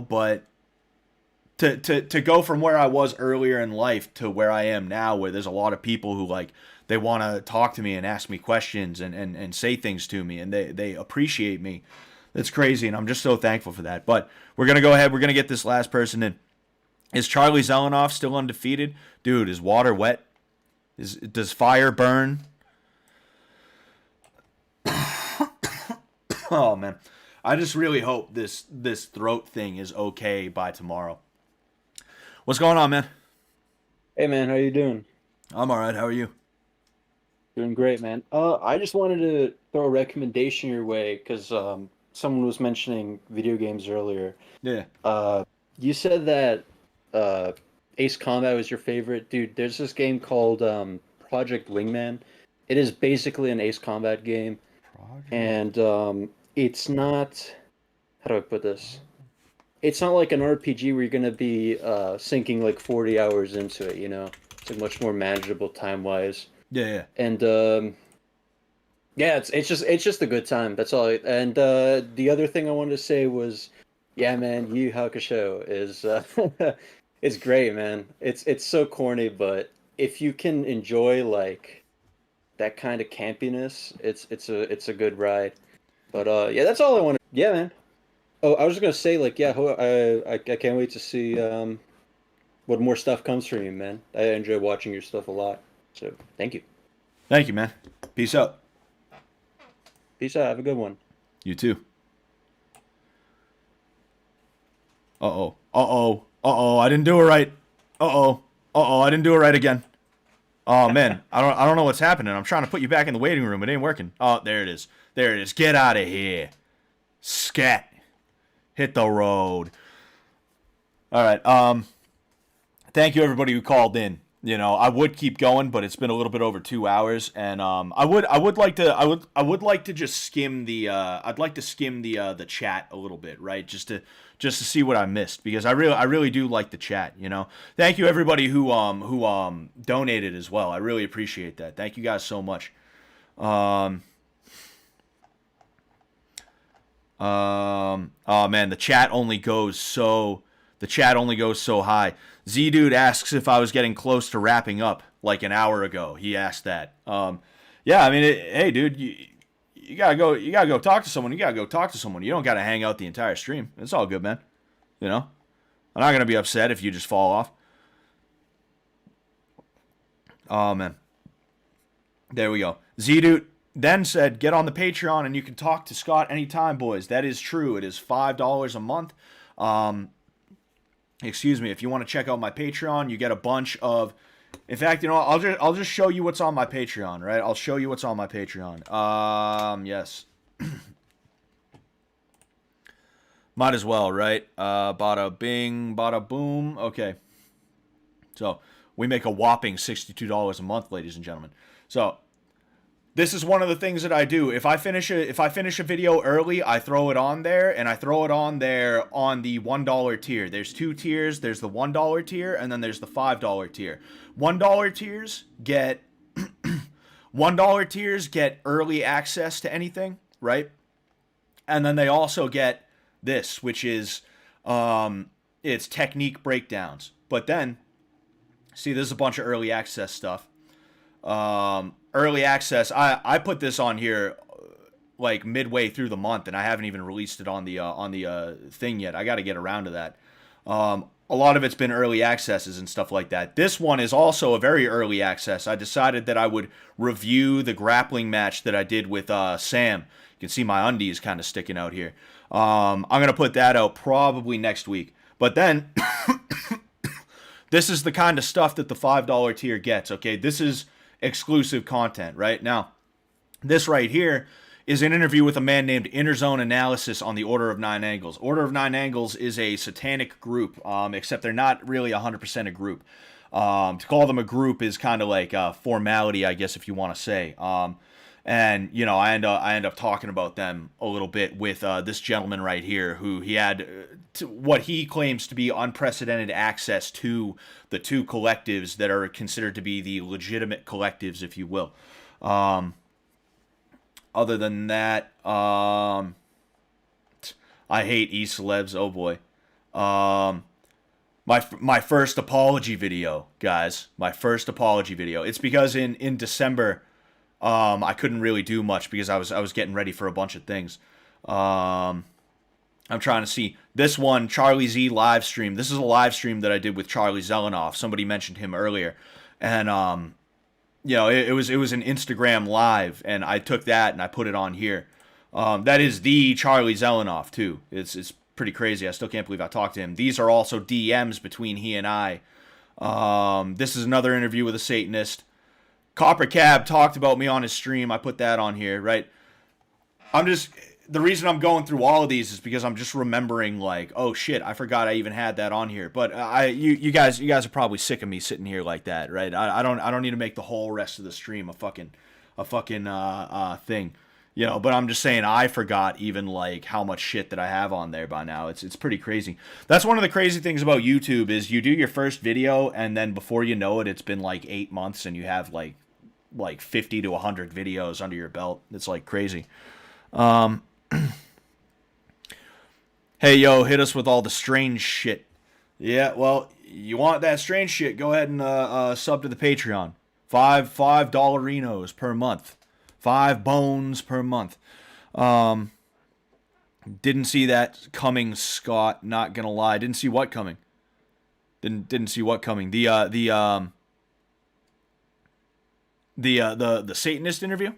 But to go from where I was earlier in life to where I am now, where there's a lot of people who they want to talk to me and ask me questions and say things to me, and they appreciate me. That's crazy, and I'm just so thankful for that. But we're gonna go ahead. We're gonna get this last person in. Is Charlie Zelenoff still undefeated? Dude, is water wet? Does fire burn? Oh man. I just really hope this throat thing is okay by tomorrow. What's going on, man? Hey, man, how you doing? I'm all right. How are you? Doing great, man. I just wanted to throw a recommendation your way because someone was mentioning video games earlier. Yeah. You said that Ace Combat was your favorite. Dude, there's this game called Project Wingman. It is basically an Ace Combat game. And it's not, how do I put this? It's not like an RPG where you're going to be sinking like 40 hours into it, It's like much more manageable time-wise. Yeah. And yeah, it's just a good time. That's all. And the other thing I wanted to say was, yeah, man, Yu Yu Hakusho is it's great, man. It's so corny, but if you can enjoy like that kind of campiness, it's a good ride. But yeah, that's all I wanted. Yeah, man. Oh, I was just gonna say, like, yeah, I can't wait to see what more stuff comes from you, man. I enjoy watching your stuff a lot. So thank you. Thank you, man. Peace out. Peace out. Have a good one. You too. Uh-oh. I didn't do it right. Uh-oh, I didn't do it right again. Oh man, I don't know what's happening. I'm trying to put you back in the waiting room. It ain't working. Oh, there it is. Get out of here. Scat. Hit the road. All right. Thank you everybody who called in. I would keep going, but it's been a little bit over 2 hours, and I would like to just skim the the chat a little bit, right? Just to see what I missed, because I really do like the chat. Thank you everybody who donated as well. I really appreciate that. Thank you guys so much. Oh man, the chat only goes so high. Z Dude asks if I was getting close to wrapping up like an hour ago. He asked that. Yeah, I mean, hey dude, you gotta go talk to someone. You don't gotta hang out the entire stream. It's all good, man. I'm not gonna be upset if you just fall off. Oh man. There we go. Z Dude then said, get on the Patreon and you can talk to Scott anytime, boys. That is true. It is $5 a month. excuse me, if you want to check out my Patreon, you get a bunch of. In fact, you know, I'll just show you what's on my Patreon, right? I'll show you what's on my Patreon. Yes. Might as well, right? Bada bing, bada boom. Okay. So we make a whopping $62 a month, ladies and gentlemen. So this is one of the things that I do. If I finish a video early, I throw it on there, and I throw it on there on the $1 tier. There's two tiers. There's the $1 tier, and then there's the $5 tier. $1 tiers get $1 tiers get early access to anything, right? And then they also get this, which is it's technique breakdowns. But then, see, there's a bunch of early access stuff. Early access, I put this on here like midway through the month, and I haven't even released it on the thing yet. I got to get around to that. A lot of it's been early accesses and stuff like that. This one is also a very early access. I decided that I would review the grappling match that I did with Sam. You can see my undies kind of sticking out here. I'm going to put that out probably next week. But then, this is the kind of stuff that the $5 tier gets, okay? This is exclusive content, right? Now, this right here is an interview with a man named Inner Zone Analysis on the Order of Nine Angles. Order of Nine Angles is a satanic group, except they're not really 100% a group. To call them a group is kind of like a formality, I guess, if you want to say. And, you know, I end up talking about them a little bit with this gentleman right here, who he had what he claims to be unprecedented access to the two collectives that are considered to be the legitimate collectives, if you will. Other than that, I hate e-celebs. Oh boy. My first apology video, guys. My first apology video. It's because in December, I couldn't really do much because I was getting ready for a bunch of things. I'm trying to see this one, Charlie Z live stream. This is a live stream that I did with Charlie Zelenoff. Somebody mentioned him earlier, and you know, it was an Instagram live, and I took that and I put it on here. That is the Charlie Zelenoff too. It's pretty crazy. I still can't believe I talked to him. These are also DMs between he and I. This is another interview with a Satanist. Copper Cab talked about me on his stream. I put that on here, right? The reason I'm going through all of these is because I'm just remembering, like, oh shit, I forgot I even had that on here. But you guys are probably sick of me sitting here like that, right? I don't need to make the whole rest of the stream a fucking thing, you know. But I'm just saying, I forgot even like how much shit that I have on there by now. It's pretty crazy. That's one of the crazy things about YouTube is you do your first video, and then before you know it, it's been like 8 months, and you have like 50 to 100 videos under your belt. It's like crazy. Hey, yo, hit us with all the strange shit. Yeah, well, you want that strange shit, go ahead and sub to the Patreon. $5 dollarinos per month. 5 bones per month. Didn't see that coming, Scott. Not gonna lie. Didn't see what coming. Didn't see what coming. The Satanist interview.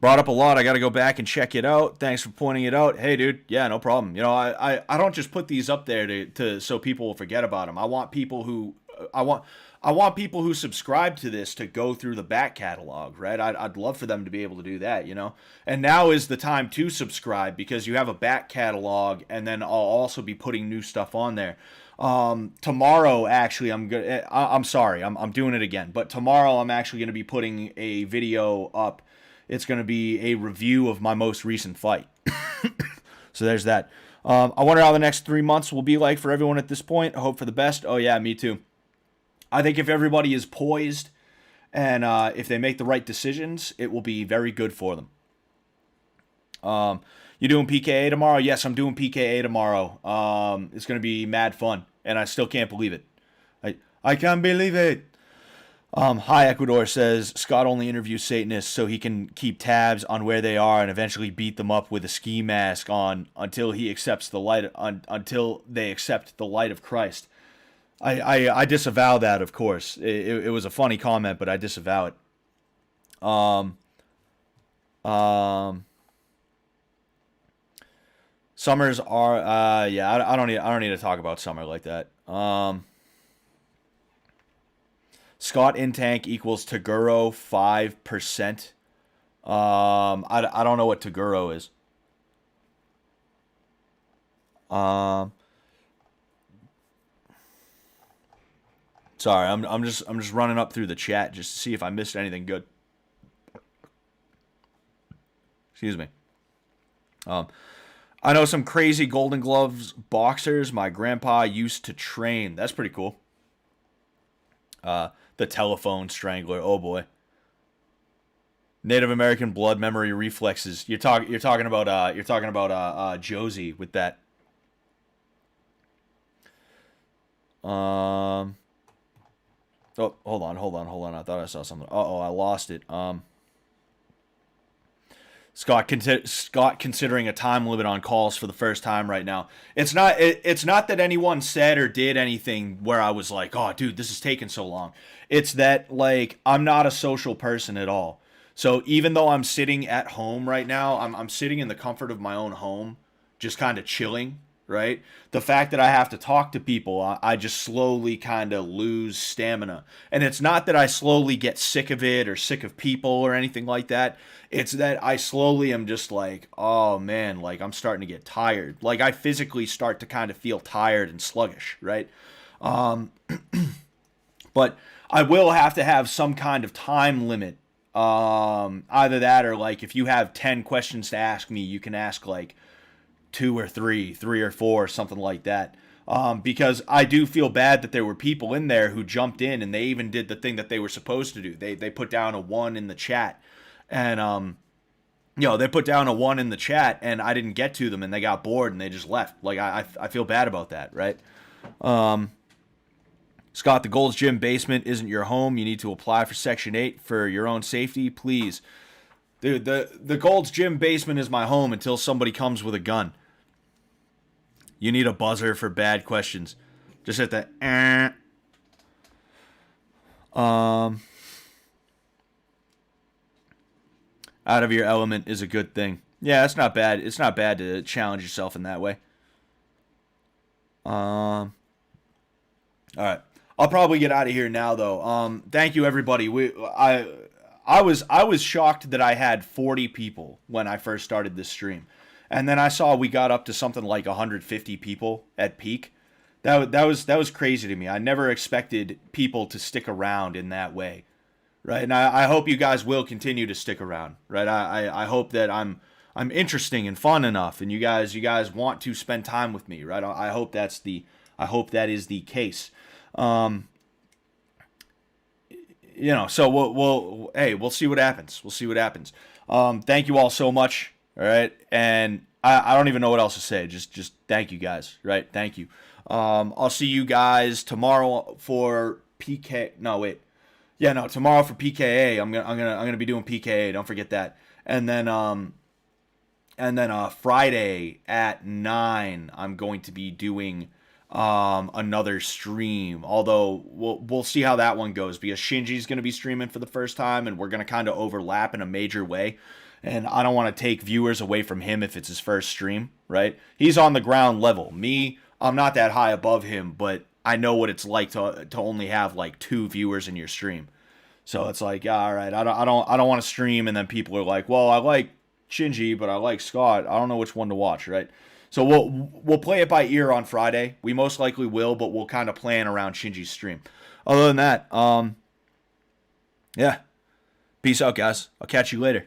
Brought up a lot. I got to go back and check it out. Thanks for pointing it out. Hey, dude. Yeah, no problem. You know, I don't just put these up there to so people will forget about them. I want people who subscribe to this to go through the back catalog, right? I'd love for them to be able to do that, you know. And now is the time to subscribe because you have a back catalog, and then I'll also be putting new stuff on there. Tomorrow, actually, I'm sorry, I'm doing it again. But tomorrow, I'm actually going to be putting a video up. It's going to be a review of my most recent fight. So there's that. I wonder how the next 3 months will be like for everyone at this point. I hope for the best. Oh, yeah, me too. I think if everybody is poised and if they make the right decisions, it will be very good for them. You doing PKA tomorrow? Yes, I'm doing PKA tomorrow. It's going to be mad fun, and I still can't believe it. I can't believe it. Hi Ecuador says Scott only interviews Satanists so he can keep tabs on where they are and eventually beat them up with a ski mask on until he accepts the light until they accept the light of Christ. I disavow that, of course. It was a funny comment, but I disavow it. Summers are yeah. I don't need to talk about summer like that. Scott in tank equals Taguro 5%. I don't know what Taguro is. Sorry, I'm just running up through the chat just to see if I missed anything good. Excuse me. I know some crazy Golden Gloves boxers my grandpa used to train. That's pretty cool. The telephone strangler. Oh boy. Native American blood memory reflexes. You're talking about Josie with that. Oh, hold on. I thought I saw something. Uh-oh, I lost it. Scott considering a time limit on calls for the first time right now. It's not that anyone said or did anything where I was like, "Oh, dude, this is taking so long." It's that like I'm not a social person at all. So even though I'm sitting at home right now, I'm sitting in the comfort of my own home, just kind of chilling, right? The fact that I have to talk to people, I just slowly kind of lose stamina. And it's not that I slowly get sick of it or sick of people or anything like that. It's that I slowly am just like, oh man, like I'm starting to get tired. Like I physically start to kind of feel tired and sluggish, right? But I will have to have some kind of time limit. Either that or like if you have 10 questions to ask me, you can ask like 2 or 3 or 4, something like that. Because I do feel bad that there were people in there who jumped in and they even did the thing that they were supposed to do. They put down a 1 in the chat, and they put down a 1 in the chat, and I didn't get to them, and they got bored and they just left. Like I feel bad about that, right? Scott, the Gold's Gym basement isn't your home. You need to apply for Section 8 for your own safety, please. Dude, the Gold's Gym basement is my home until somebody comes with a gun. You need a buzzer for bad questions. Just hit the out of your element is a good thing. Yeah, it's not bad. It's not bad to challenge yourself in that way. All right. I'll probably get out of here now though. Thank you everybody. I was shocked that I had 40 people when I first started this stream. And then I saw we got up to something like 150 people at peak. That was crazy to me. I never expected people to stick around in that way, right? And I hope you guys will continue to stick around, right? I hope that I'm interesting and fun enough, and you guys want to spend time with me, right? I hope that is the case. So we'll see what happens. We'll see what happens. Thank you all so much. All right. And I don't even know what else to say. Just thank you guys. Right. Thank you. I'll see you guys tomorrow for PK. No, wait. Yeah, no, tomorrow for PKA. I'm gonna be doing PKA. Don't forget that. And then Friday at 9, I'm going to be doing another stream, although we'll see how that one goes, because Shinji's going to be streaming for the first time and we're going to kind of overlap in a major way, and I don't want to take viewers away from him if it's his first stream, right? He's on the ground level. Me, I'm not that high above him, but I know what it's like to only have like 2 viewers in your stream. So it's like, yeah, all right, I don't want to stream and then people are like, well, I like Shinji but I like Scott, I don't know which one to watch, right? So we'll play it by ear on Friday. We most likely will, but we'll kind of plan around Shinji's stream. Other than that, yeah. Peace out, guys. I'll catch you later.